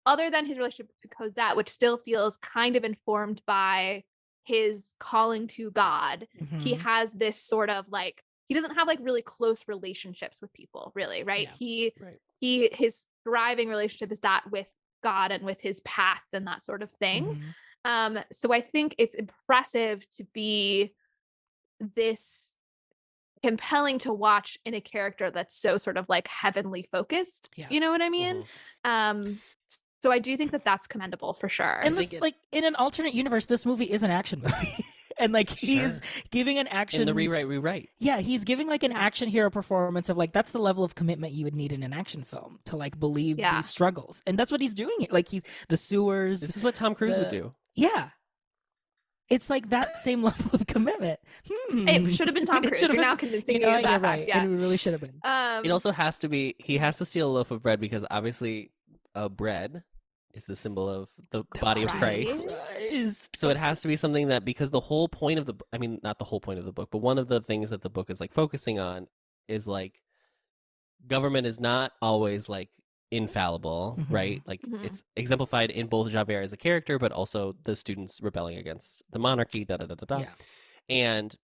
other than his relationship to Cosette, which still feels kind of informed by his calling to God. He Mhm. has this sort of like, he doesn't have like really close relationships with people, really, right? Yeah. Right. His thriving relationship is that with God and with his path and that sort of thing. Mhm. So I think it's impressive to be this compelling to watch in a character that's so sort of like heavenly focused. Yeah. You know what I mean? So I do think that that's commendable for sure. And think this, it- like in an alternate universe, this movie is an action movie, and like he's Sure. giving an action. In the rewrite. Yeah, he's giving like an Yeah. action hero performance of like that's the level of commitment you would need in an action film to like believe Yeah. these struggles, and that's what he's doing. Like he's the sewers. This is what Tom Cruise would the- do. Yeah, it's like that same level of commitment. It should have been Tom It Cruise. should have You're been- now convincing You me know, of that you're fact. right. Yeah. It really should have been. It also has to be he has to steal a loaf of bread because obviously bread is the symbol of the body of Right. Christ. So it has to be something that, because the whole point of the, I mean, not the whole point of the book, but one of the things that the book is like focusing on is like government is not always like infallible, Mhm. right? Like Mhm. it's exemplified in both Javert as a character, but also the students rebelling against the monarchy, Yeah. And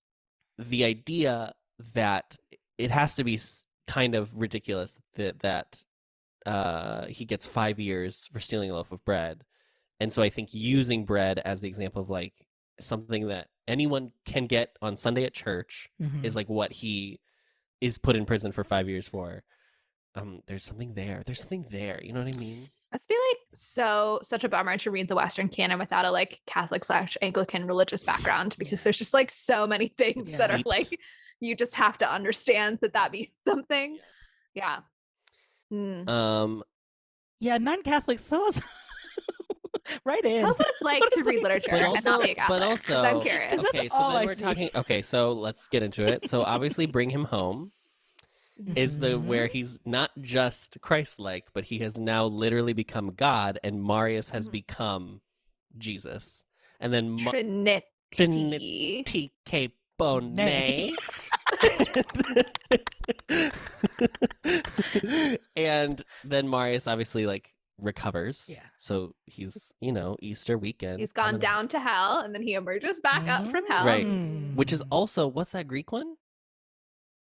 the idea that it has to be kind of ridiculous that he gets 5 years for stealing a loaf of bread. And so I think using bread as the example of like something that anyone can get on Sunday at church Mhm. is like what he is put in prison for 5 years for. There's something there. There's something there. You know what I mean? Must be like such a bummer to read the Western canon without a like Catholic/Anglican religious background, because there's just like so many things It's that are steeped. like you just have to understand that means something. Yeah. Mm. Yeah, non-Catholics, tell us. Right in. Tell us what it's like What to it's read like to- literature and not be a Catholic. 'cause I'm curious. Because that's okay, so all then I we're see. talking. Okay, so let's get into it. So obviously, Bring Him Home is the where he's not just Christ-like, but he has now literally become God, and Marius has Mhm. become Jesus, and then Trinity. TK Bonet. And then Marius obviously like recovers. Yeah. So he's, Easter weekend. He's gone coming up. down to hell and then he emerges back up from hell. Right. Mm. Which is also, what's that Greek one?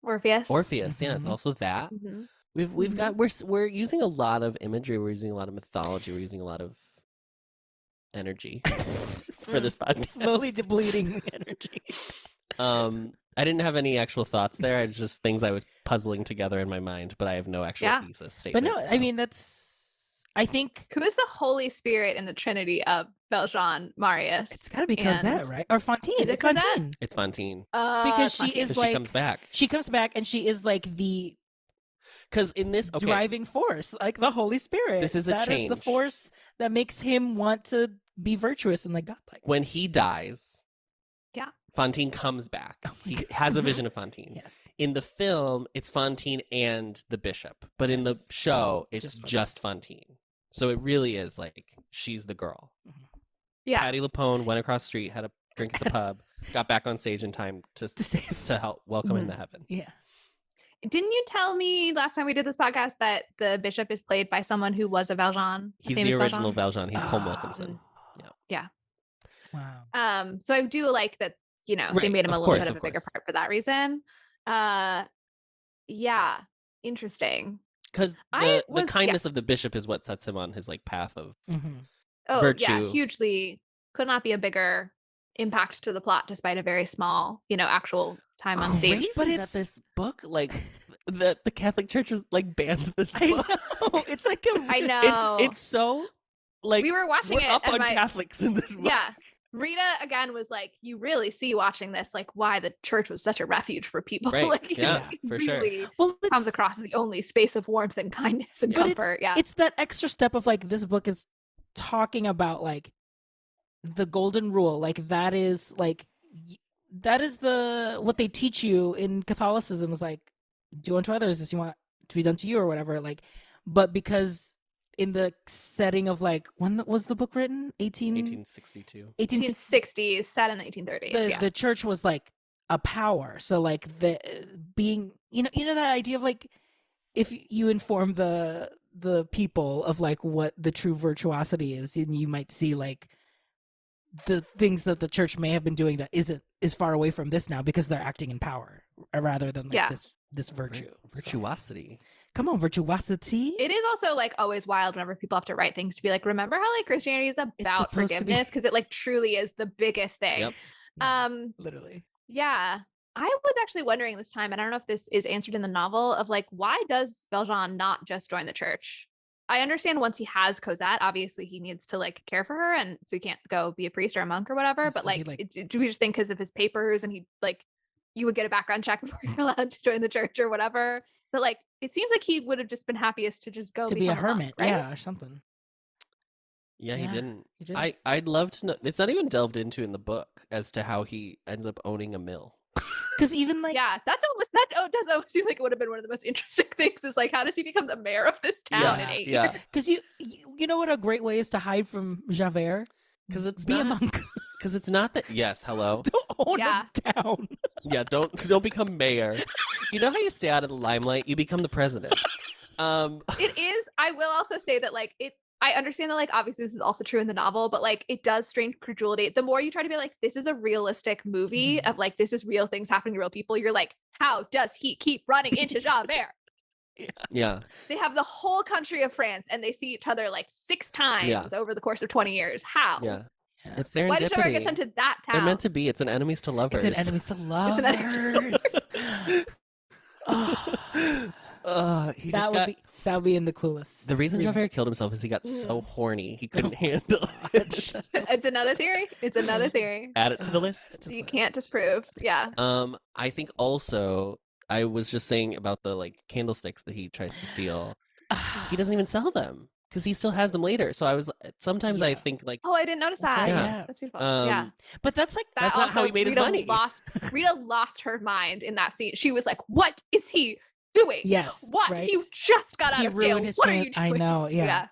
Orpheus. Orpheus. Yeah, it's Mhm. also that. Mhm. We've got we're using a lot of imagery, we're using a lot of mythology, we're using a lot of energy for this podcast. slowly depleting energy. I didn't have any actual thoughts there. It's just things I was puzzling together in my mind, but I have no actual Yeah. thesis But statement. no, I so. mean I think Who is the Holy Spirit in the Trinity of Valjean, Marius? it's got to be Cosette, and- right? Or Fantine. Is it It's Cosette? Fantine. It's Fantine. Because she Fantine. is So like she comes back. She comes back and she is like the Because in this, okay, driving force, like the Holy Spirit. This is a That is the change. force that makes him want to be virtuous and like godlike. when he dies, Yeah. Fantine comes back. Oh my He God. has a vision of Fantine. Yes. In the film, it's Fantine and the bishop, but in the Yes. show, it's Just just Fantine. So it really is like she's the girl. Yeah. Patti LuPone went across the street, had a drink at the pub, got back on stage in time to To save. help welcome him Mhm. to heaven. Yeah. Didn't you tell me last time we did this podcast that the bishop is played by someone who was a Valjean? He's the original Valjean. He's Colm Wilkinson. Yeah. Wow. So I do like that, they Right, made him a of little course, bit of of a bigger course. part for that reason. Yeah. Interesting. Because I the was- kindness of the bishop is what sets him on his like path of Mhm. Oh, yeah. Virtue. Hugely could not be a bigger impact to the plot despite a very small, actual time on stage. crazy But that it's- this book like that the Catholic Church was like banned this I book. know. It's like a I know. It's so like We were watching we're it up and on my- Catholics in this book. Yeah. Rita again was like, you really see watching this, like why the church was such a refuge for people. Right. Like, Yeah, it for sure. really well, it's, comes across as the only space of warmth and kindness and Yeah. But comfort. Yeah. it's that extra step of like this book is talking about like the golden rule. Like that is like that is what they teach you in Catholicism is like do unto others as you want to be done to you or whatever. Like, but because in the setting of like when was the book written? 1862. 1960s, set in the 1830s. the church was like a power. So like the being that idea of like if you inform the people of like what the true virtuosity is, and you might see like the things that the church may have been doing that is far away from this now because they're acting in power rather than like Yeah. this virtue. So, Virtuosity. come on, virtuosity. It is also like always wild whenever people have to write things to be like, remember how like Christianity is about supposed to be- forgiveness? Because it like truly is the biggest thing. Yep. Literally. Yeah. I was actually wondering this time, and I don't know if this is answered in the novel, of like, why does Valjean not just join the church? I understand once he has Cosette, obviously he needs to like care for her, and so he can't go be a priest or a monk or whatever. And But so he, like, do we just think because of his papers and he like, you would get a background check before you're allowed to join the church or whatever? But like, it seems like he would have just been happiest to just go To be a become monk, hermit, right? yeah, or something. Yeah, he Yeah, didn't. he didn't. I'd love to know. It's not even delved into in the book as to how he ends up owning a mill. Because even like Yeah, that does almost seem like it would have been one of the most interesting things. Is like, how does he become the mayor of this town in 8 Yeah, years? because you know what a great way is to hide from Javert? because it's Be a not. monk. Because it's not that. Yes, hello. Don't own Yeah. a town. Yeah, don't become mayor. You know how you stay out of the limelight? You become the president. It is. I will also say that like it. I understand that like obviously this is also true in the novel, but like it does strain credulity. The more you try to be like, this is a realistic movie of like this is real things happening to real people, you're like, how does he keep running into Javert? Yeah, They have the whole country of France and they see each other like 6 times over the course of 20 years. How? yeah. Yeah. It's Why did Javert get serendipity. sent to that town? They're meant to be. It's an enemies to lovers. It's an enemies to an enemies to lovers. He that just would got. be that would be in the Clueless. The reason remake. Javert killed himself is he got Mm. so horny he couldn't handle it. It's another theory. It's another theory. Add it to the list. You can't disprove. Yeah. I think also I was just saying about the like candlesticks that he tries to steal. He doesn't even sell them because he still has them later. So I was sometimes I Yeah. think like Oh, I didn't notice That's that. right, yeah. That's beautiful. Yeah. But that's like That That's not how also, he made his Rita money. Rita lost her mind in that scene. She was like, "What is he doing? yes. What? Right? He just got out He of jail. ruined his What are chance. you doing?" I know. Yeah.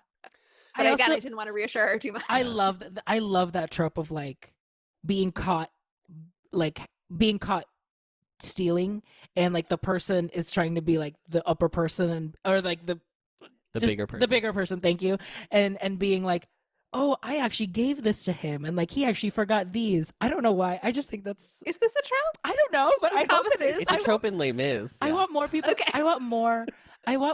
But I again, also- I didn't want to reassure her too much. I love I love that trope of like being caught stealing, and like the person is trying to be like the upper person or like the bigger person. the bigger person. Thank you, and being like, oh, I actually gave this to him, and like he actually forgot these. I don't know why. I just think that's Is this a trope? I don't know, but this I a hope it common- is. It's a trope in Les Mis. I yeah. want more people. Okay. I want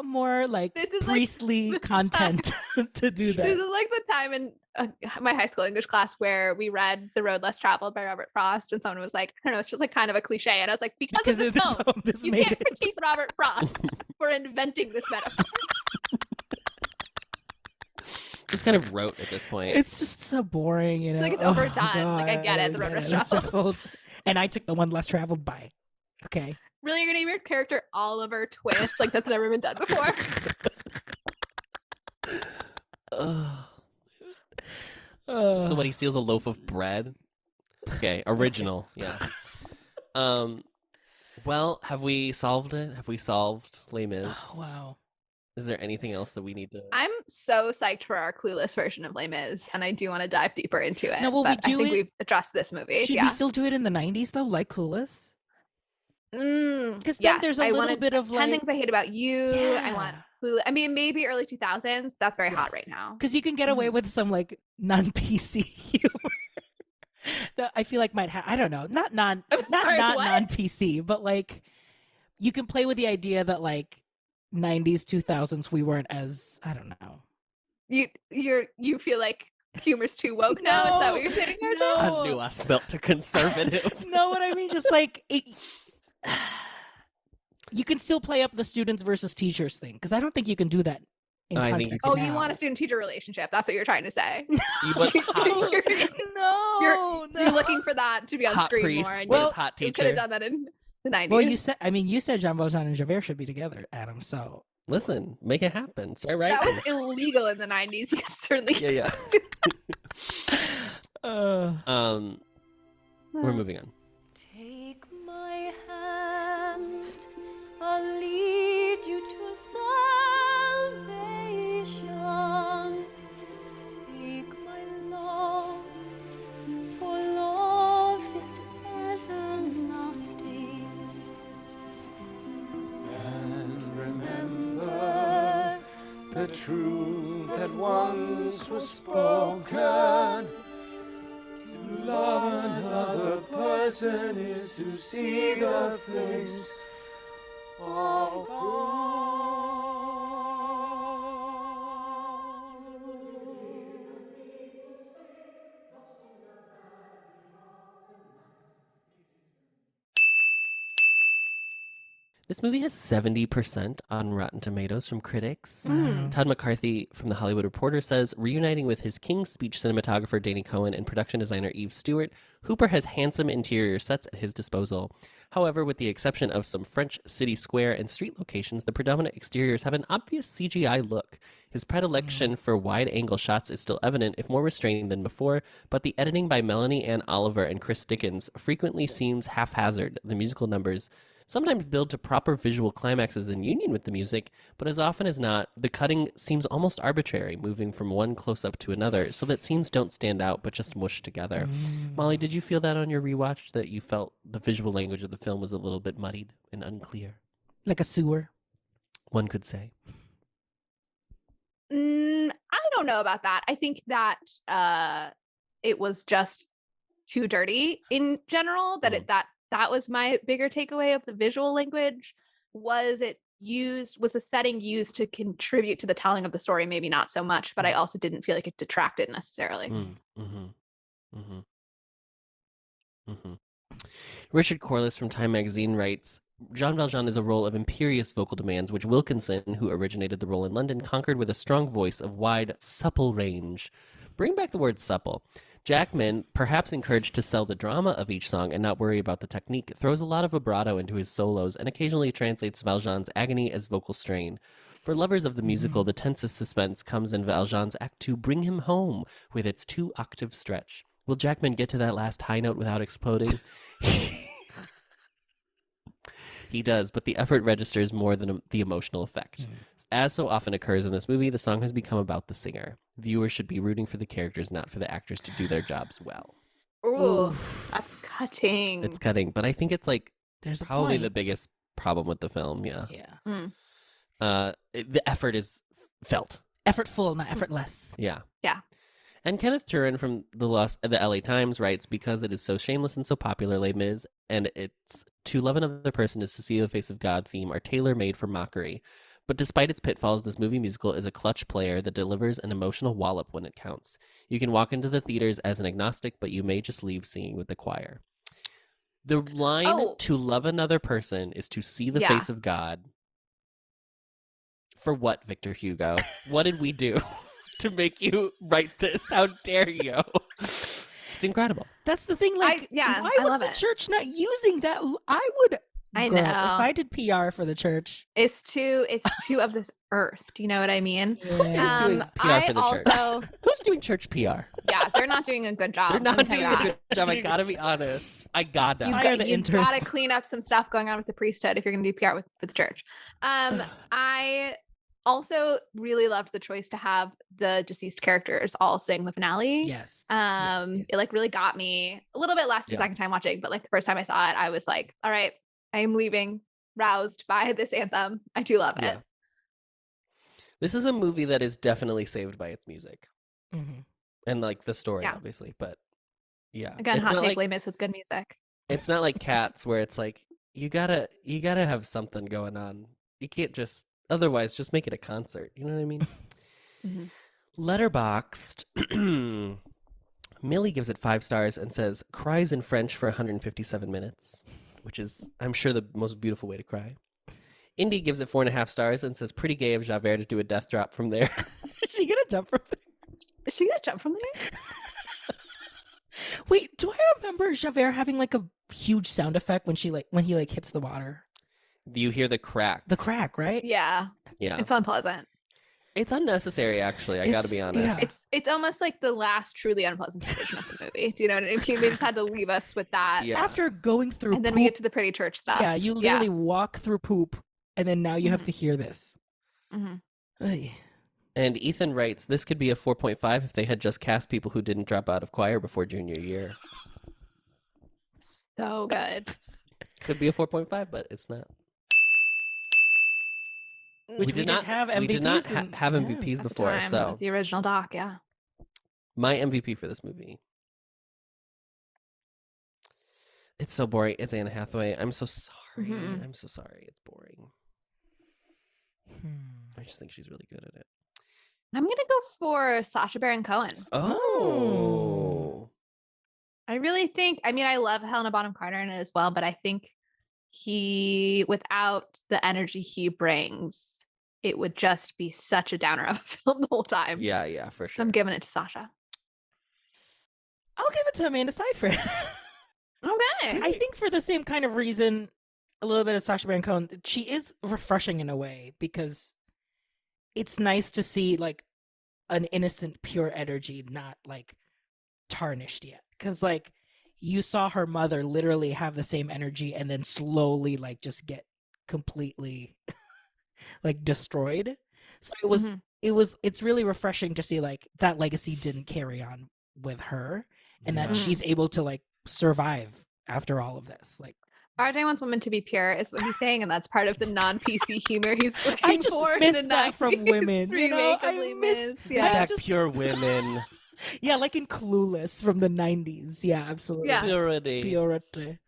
more like This is like priestly the content to do This that. is like the time in my high school English class where we read The Road Less Traveled by Robert Frost, and someone was like, I don't know, it's just like kind of a cliche. And I was like, because of this film, this you made can't it. critique Robert Frost for inventing this metaphor. Just kind of wrote at this point. It's just so boring, you know. like it's Oh, overdone. Like, I get it, the road less Less traveled. And I took the one less traveled by. Okay. Really, you're gonna name your character Oliver Twist? Like that's never been done before. Ugh. Uh, So what? He steals a loaf of bread. Okay, original. Yeah. Well, have we solved it? Have we solved Les Mis? Oh, wow. Is there anything else that we need to? I'm so psyched for our clueless version of Les Mis, and I do want to dive deeper into it. Now, will we but I do think it- we've addressed this movie. Should Yeah. we still do it in the 90s though, like Clueless? 'Cause then there's a little bit of, 10 like- Things I Hate About You. I want Yeah. Hulu. I mean, maybe early 2000s. That's very hot right Yes. now. Because you can get away with some like non-PC humor that I feel like might have. I don't know, not Sorry, what? non-PC, but like you can play with the idea that like 90s 2000s we weren't as, I don't know. You feel like humor's too woke now? Is that what you're saying, RJ? No. I knew I smelt a conservative. No, what I mean, just like you can still play up the students versus teachers thing, because I don't think you can do that in I think you context can. Oh, now. you want a student-teacher relationship? That's what you're trying to say. You want hot, No, You're looking for that to be on hot screen priest, more. And well, Well, hot you could have teacher. done that in the 90s. Well, you said Jean Valjean and Javert should be together, Adam. So Listen, make it happen. Start right. That was illegal in the 90s. You certainly. Yeah. uh, We're moving on. Take my hand, I'll lead you to salvation. Take my love, for love is everlasting. And remember the truth that once was spoken. To love another person is to see the face of God. This movie has 70% on Rotten Tomatoes from critics. Mm. Todd McCarthy from The Hollywood Reporter says, reuniting with his King's Speech cinematographer Danny Cohen and production designer Eve Stewart, Hooper has handsome interior sets at his disposal. However, with the exception of some French city square and street locations, the predominant exteriors have an obvious CGI look. His predilection for wide-angle shots is still evident, if more restrained than before, but the editing by Melanie Ann Oliver and Chris Dickens frequently seems haphazard. The musical numbers sometimes build to proper visual climaxes in union with the music, but as often as not, the cutting seems almost arbitrary, moving from one close-up to another, so that scenes don't stand out but just mush together. Molly, did you feel that on your rewatch, that you felt the visual language of the film was a little bit muddied and unclear? like a sewer. One could say. I don't know about that. I think that it was just too dirty in general. That was my bigger takeaway of the visual language. Was the setting used to contribute to the telling of the story? Maybe not so much, but I also didn't feel like it detracted necessarily. Richard Corliss from Time Magazine writes, Jean Valjean is a role of imperious vocal demands, which Wilkinson, who originated the role in London, conquered with a strong voice of wide, supple range. Bring back the word supple. Jackman, perhaps encouraged to sell the drama of each song and not worry about the technique, throws a lot of vibrato into his solos and occasionally translates Valjean's agony as vocal strain. For lovers of the musical, the tensest suspense comes in Valjean's Act 2, Bring Him Home, with its 2-octave stretch. Will Jackman get to that last high note without exploding? He does, but the effort registers more than the emotional effect. As so often occurs in this movie, the song has become about the singer. Viewers should be rooting for the characters, not for the actors to do their jobs well. Ooh, that's cutting. It's cutting, but I think it's like There's a probably the point. biggest problem with the film. Yeah. The effort is felt. Effortful, not effortless. Yeah. Yeah. And Kenneth Turin from the LA Times writes, because it is so shameless and so popular, Les Mis, and its to love another person is to see the face of God theme are tailor-made for mockery. But despite its pitfalls, this movie musical is a clutch player that delivers an emotional wallop when it counts. You can walk into the theaters as an agnostic, but you may just leave singing with the choir. The line to love another person is to see the face of God. For what, Victor Hugo? What did we do to make you write this? How dare you? It's incredible. That's the thing. Like, why was love the it. church not using that? I know. If I did PR for the church, It's two of this earth. Do you know what I mean? Who's doing PR for the church? Who's doing church PR? Yeah, they're not doing a good job. They're let me not tell doing you a that. good job. I gotta be honest. I got that. You gotta clean up some stuff going on with the priesthood if you're gonna do PR for the church. I also really loved the choice to have the deceased characters all sing the finale. Yes. It like really got me a little bit less the second time watching, but like the first time I saw it, I was like, all right, I am leaving roused by this anthem. I do love it. Yeah. This is a movie that is definitely saved by its music Mm-hmm. and like the story, Yeah. obviously. But yeah, Again, it's hot not take, like Les Mis is good music. it's not like Cats where it's like you gotta have something going on. You can't just otherwise just make it a concert. You know what I mean? Mhm. Letterboxd. Millie gives it 5 stars and says cries in French for 157 minutes, which is, I'm sure, the most beautiful way to cry. Indy gives it 4.5 stars and says pretty gay of Javert to do a death drop from there. Is she gonna jump from there? Is she gonna jump from there? Wait, do I remember Javert having like a huge sound effect when he hits the water? You hear the crack. The crack, right? Yeah. Yeah. It's unpleasant. It's unnecessary, actually. I gotta be honest. yeah. It's almost like the last truly unpleasant decision of the movie. Do you know what I mean? They just had to leave us with that. Yeah. After going through And then poop, we get to the pretty church stuff. yeah, you literally walk through poop, and then now you have to hear this. Mhm. Ay. And Ethan writes, this could be a 4.5 if they had just cast people who didn't drop out of choir before junior year. So good. Could be a 4.5, but it's not. Which we did didn't not have We did not MVPs in- have yeah, MVPs At the before, time, so with the original doc, yeah. my MVP for this movie. It's so boring. It's Anne Hathaway. I'm so sorry. Mhm. I'm so sorry. It's boring. I just think she's really good at it. I'm gonna go for Sacha Baron Cohen. Oh. I really think, I mean, I love Helena Bonham Carter in it as well, but I think he, without the energy he brings, it would just be such a downer of a film the whole time. Yeah, for So sure. I'm giving it to Sasha. I'll give it to Amanda Seyfried. Okay. I think for the same kind of reason, a little bit of Sacha Baron Cohen, she is refreshing in a way because it's nice to see like an innocent, pure energy, not like tarnished yet. Because like you saw her mother literally have the same energy and then slowly like just get completely like destroyed. So it's really refreshing to see like that legacy didn't carry on with her and that Yeah. she's able to like survive after all of this. Like RJ wants women to be pure, is what he's saying, and that's part of the non-PC humor he's looking I just for. miss in the that from 90s women. You know, remake of I Les miss Mis. Bring Yeah. back just- pure women. yeah, like in Clueless from the 90s. Yeah, absolutely. Yeah. Purity. Purity.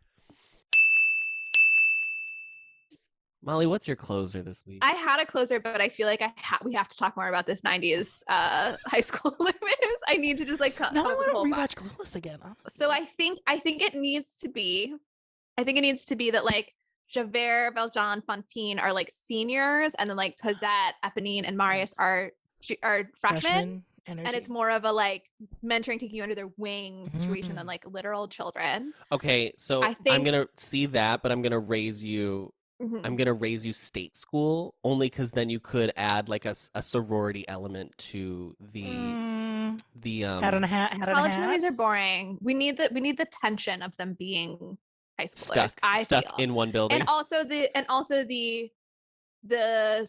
Molly, what's your closer this week? I had a closer, but I feel like we have to talk more about this 90s high school Les Mis. I need to just like Now I want to rewatch Clueless again. Honestly. So I think it needs to be that like Javert, Valjean, Fantine are like seniors, and then like Cosette, Eponine, and Marius are freshmen. Energy. And it's more of a like mentoring, taking you under their wing situation than like literal children. Okay, so I I'm think- gonna see that, but I'm gonna raise you. Mhm. I'm gonna raise you state school only because then you could add like a sorority element to the hat on a hat. Hat on a College hat. movies are boring. We need the tension of them being high schoolers. stuck feel. in one building. and also the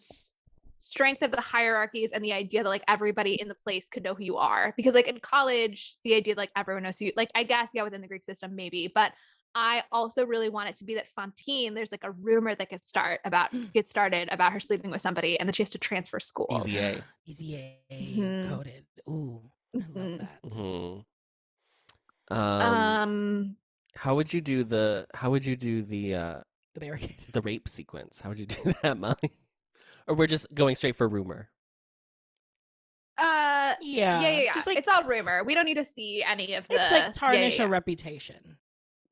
strength of the hierarchies and the idea that like everybody in the place could know who you are, because like in college the idea like everyone knows who you, like I guess within the Greek system maybe, but I also really want it to be that Fantine, there's like a rumor that gets started about her sleeping with somebody and that she has to transfer schools. Easy A. Easy A Mhm. coded. Ooh, I love Mhm. that. Mhm. How would you do the The barricade. the rape sequence? How would you do that, Molly? Or we're just going straight for rumor? Yeah. Just like It's all rumor. We don't need to see any of the. it's like tarnish yeah. a reputation.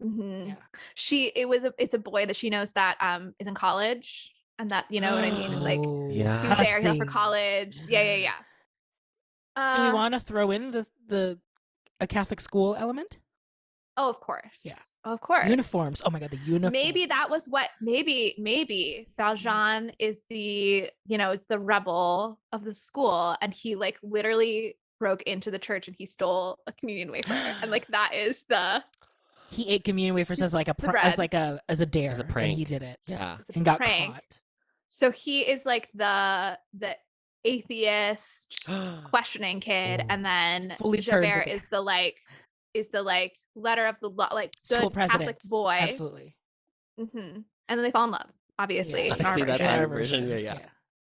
Mhm. Yeah. It's a boy that she knows that is in college, and that you know what I mean. It's like Oh, Yeah. he was there, he left for passing. college. Yeah. Do we want to throw in a Catholic school element? Oh, of course. Yeah. Of course. Uniforms. Oh my god, the uniform. Maybe that was what. Maybe Valjean is it's the rebel of the school, and he like literally broke into the church and he stole a communion wafer, and like that is the. he ate communion wafers as like It's the bread. as a dare, and prank. he did it. Yeah. It's a And got prank. caught. So he is like the atheist questioning kid, Oh. and then Fully turns Javert at the- is the letter of the law, like School good Catholic president. boy, Absolutely. And then they fall in love, obviously. Yeah. in our I see that version. in our version. Yeah.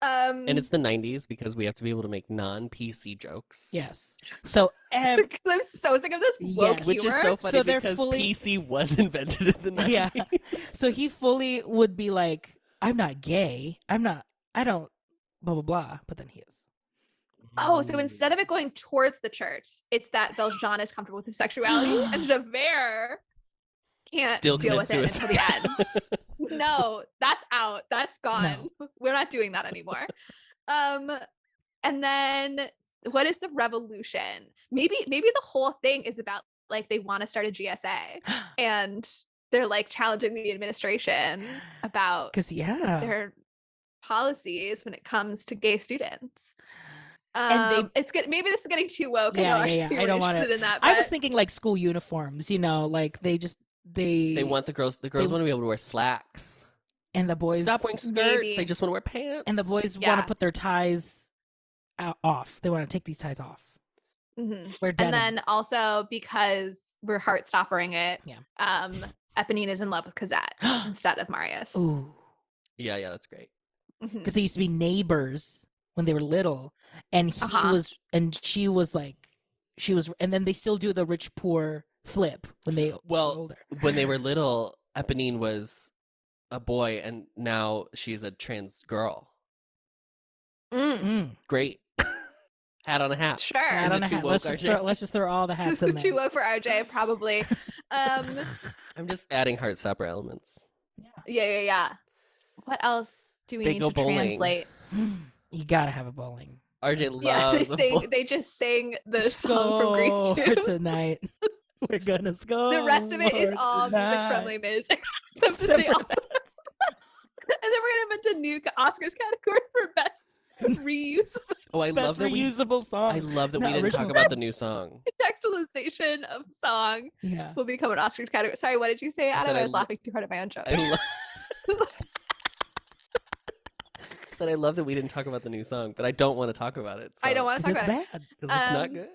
And it's the 90s because we have to be able to make non-PC jokes. Yes. So I'm so sick of this woke Yes. Which humor. is so funny So they're because fully- PC was invented in the 90s. Yeah. So he fully would be like, I'm not gay. I don't blah blah blah. But then he is. Oh, so instead of it going towards the church, it's that Valjean is comfortable with his sexuality and Javert can't Still deal with commit it until the suicide. end. No, that's out. That's gone. We're not doing that anymore. And then what is the revolution? Maybe the whole thing is about like they want to start a GSA and they're like challenging the administration about Because their policies when it comes to gay students. And It's good. Maybe this is getting too woke. Yeah, I, yeah, yeah. I don't want to. In that, I was but- thinking like school uniforms. Like They want the girls. The girls want to be able to wear slacks. and the boys Stop wearing skirts. Maybe. They just want to wear pants. and the boys want Yeah. to put their ties off. They want to take these ties off. Mhm. Wear And denim. then also because we're heart-stoppering it, Yeah. Eponine is in love with Cosette instead of Marius. Ooh, Yeah, that's great. Mhm. because they used to be neighbors when they were little, and he Uh-huh. was, and she was like, and then they still do the rich poor flip when they Well, were older. When they were little, Eponine was a boy, and now she's a trans girl. Mm, Great. Hat on a hat. sure. Hat Is on it a too hat. woke, RJ? Let's just throw all the hats in This is too there. low for RJ, probably. I'm just adding Heartstopper elements. Yeah. What else do we They need go to bowling. translate? You gotta have a bowling. RJ Yeah, loves they just sang the song from Grease Score 2. tonight. We're gonna score. The rest of it is all music from Les Mis. Except that they also- and then we're gonna invent a new Oscars category for best reuse Oh, I love Best that we. reusable song. I love that No, we didn't talk original about song. the new song. contextualization of song Yeah. will become an Oscars category. Sorry, what did you say, I Adam? said I I was lo- laughing too hard at my own joke. I love that we didn't talk about the new song, but I don't want to talk about it. I don't want to Because talk it's about it. bad. because it's not Um, good.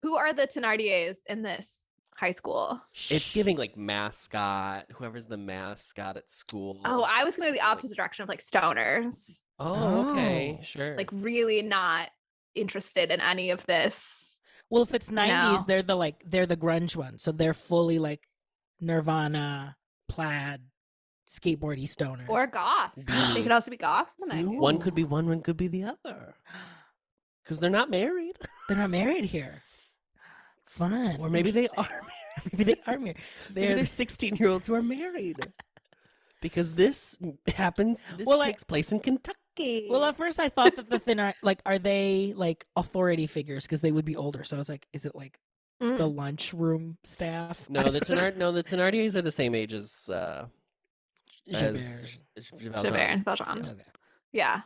Who are the Thenardiers in this high school? It's giving like mascot. Whoever's the mascot at school. Oh, I was going to go the opposite direction of like stoners. Oh, okay, Oh. sure. Like really not interested in any of this. Well, if it's 90s, No. they're the grunge ones. So they're fully like Nirvana, plaid, skateboardy stoners. Or goths. They Beanies. could also be goths in the 90s. one could be one could be the other. Because they're not married. They're not married here. Fun. Or maybe they Interesting. are married. Maybe they are married. Maybe they're 16-year-olds who are married. Because this happens, Well, takes place in Kentucky. Well, at first I thought that the thin are like, are they like authority figures because they would be older? So I was like, is it like the Mm. lunchroom staff? no, the Thenardiers are the same age as Javert. Javert and Valjean. Okay. Yeah.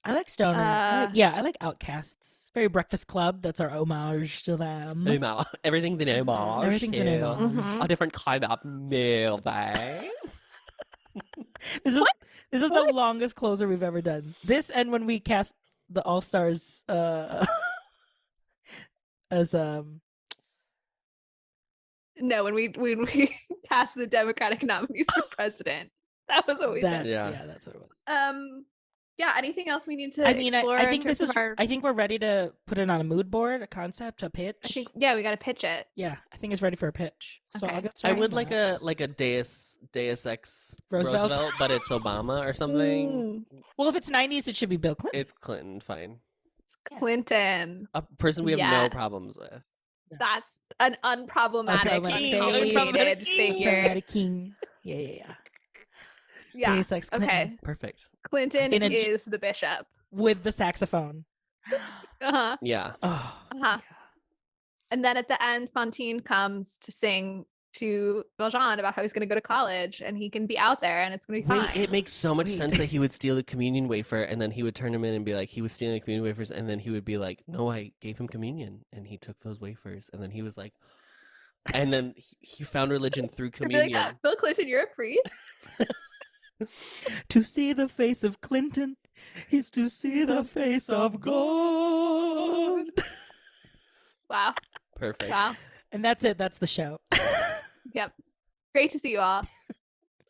I like Stoner. Uh, I like Outcasts. Very Breakfast Club. That's our homage to them. Everything's an homage. Everything's an to homage. Mhm. A different kind of movie. This is the longest closer we've ever done. This and when we cast the All Stars as No, when we passed the Democratic nominees for president, that was what we that's did. Yeah. that's what it was. Yeah. Anything else we need to I mean, explore? I in think this terms is. of our- I think we're ready to put it on a mood board, a concept, a pitch. I think yeah, we got to pitch it. Yeah, I think it's ready for a pitch. So Okay. I'll get I started. would on like that. a Deus Ex Roosevelt? but it's Obama or something. Mm, Well, if it's 90s, it should be Bill Clinton. It's Clinton, fine. Clinton. A person we have no Yes. problems with. That's an unproblematic, Unproblematic. uncomplicated figure. Democratic King. Yeah. Yeah. Deus Ex Clinton. Okay. Perfect. Clinton In a j- is the bishop. With the saxophone. Uh-huh. Yeah. Oh. Uh-huh. And then at the end, Fantine comes to sing to Valjean about how he's going to go to college and he can be out there and it's going to be Wait, fine. it makes so much Wait. sense that he would steal the communion wafer and then he would turn him in and be like, he was stealing the communion wafers. And then he would be like, no, I gave him communion. And he took those wafers. And then he was like, and then he found religion through He'd be like, communion. Bill Clinton, you're a priest? To see the face of Clinton is to see the face of God. Wow. Perfect. Wow. And that's it. That's the show. Yep. Great to see you all.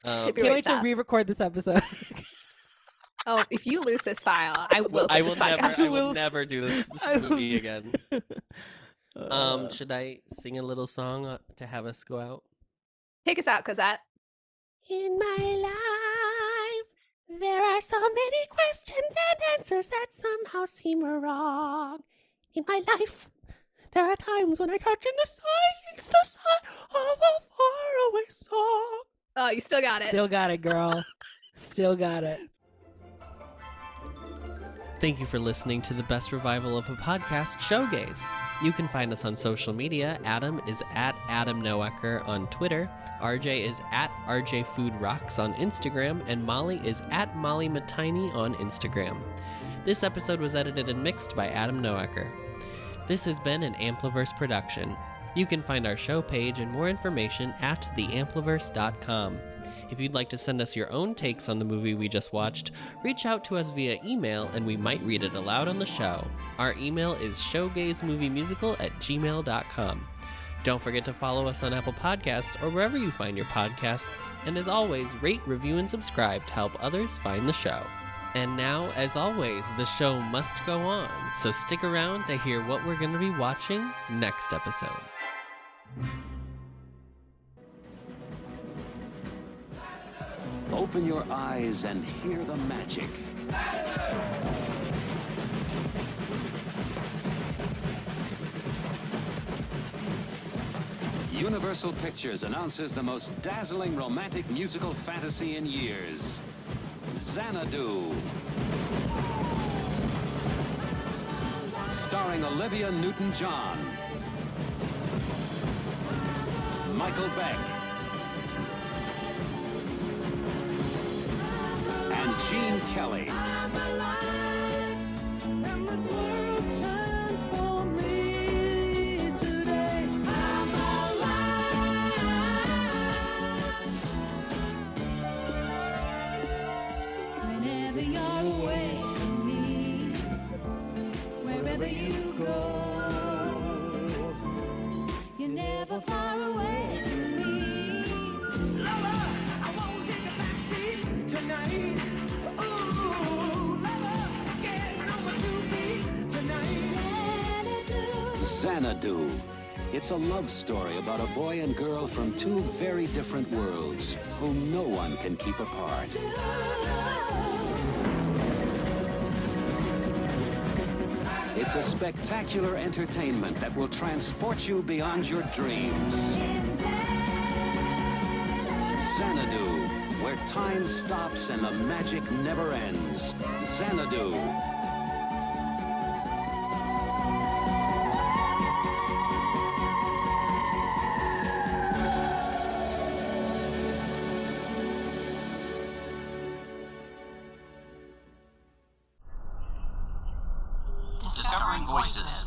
Maybe Can't wait to stop. re-record this episode. Oh, if you lose this file, I will. I quit will this podcast. never. I will never do this I will- movie again. Should I sing a little song to have us go out? Take us out, Cosette. In my life, there are so many questions and answers that somehow seem wrong. In my life, there are times when I catch in the silence the sigh of a faraway song. Oh, you still got it. Still got it, girl. Still got it. Thank you for listening to the best revival of a podcast, Showgays. You can find us on social media. Adam is at Adam Noecker on Twitter. RJ is at RJ Food Rocks on Instagram. And Molly is at Molly Matiny on Instagram. This episode was edited and mixed by Adam Noecker. This has been an Ampliverse production. You can find our show page and more information at theampliverse.com. If you'd like to send us your own takes on the movie we just watched, reach out to us via email and we might read it aloud on the show. Our email is showgaysmoviemusical@gmail.com. Don't forget to follow us on Apple Podcasts or wherever you find your podcasts. And as always, rate, review, and subscribe to help others find the show. And now, as always, the show must go on, so stick around to hear what we're going to be watching next episode. Open your eyes and hear the magic. Universal Pictures announces the most dazzling romantic musical fantasy in years, Xanadu. Starring Olivia Newton-John, Michael Beck, and Gene Kelly. Whenever you're away from me, wherever you go, you're never far away from me. Lover, I won't take a backseat tonight. Ooh, lover, getting on my 2 feet tonight. Xanadu. It's a love story about a boy and girl from two very different worlds whom no one can keep apart. It's a spectacular entertainment that will transport you beyond your dreams. Xanadu, where time stops and the magic never ends. Xanadu. Discovering voices.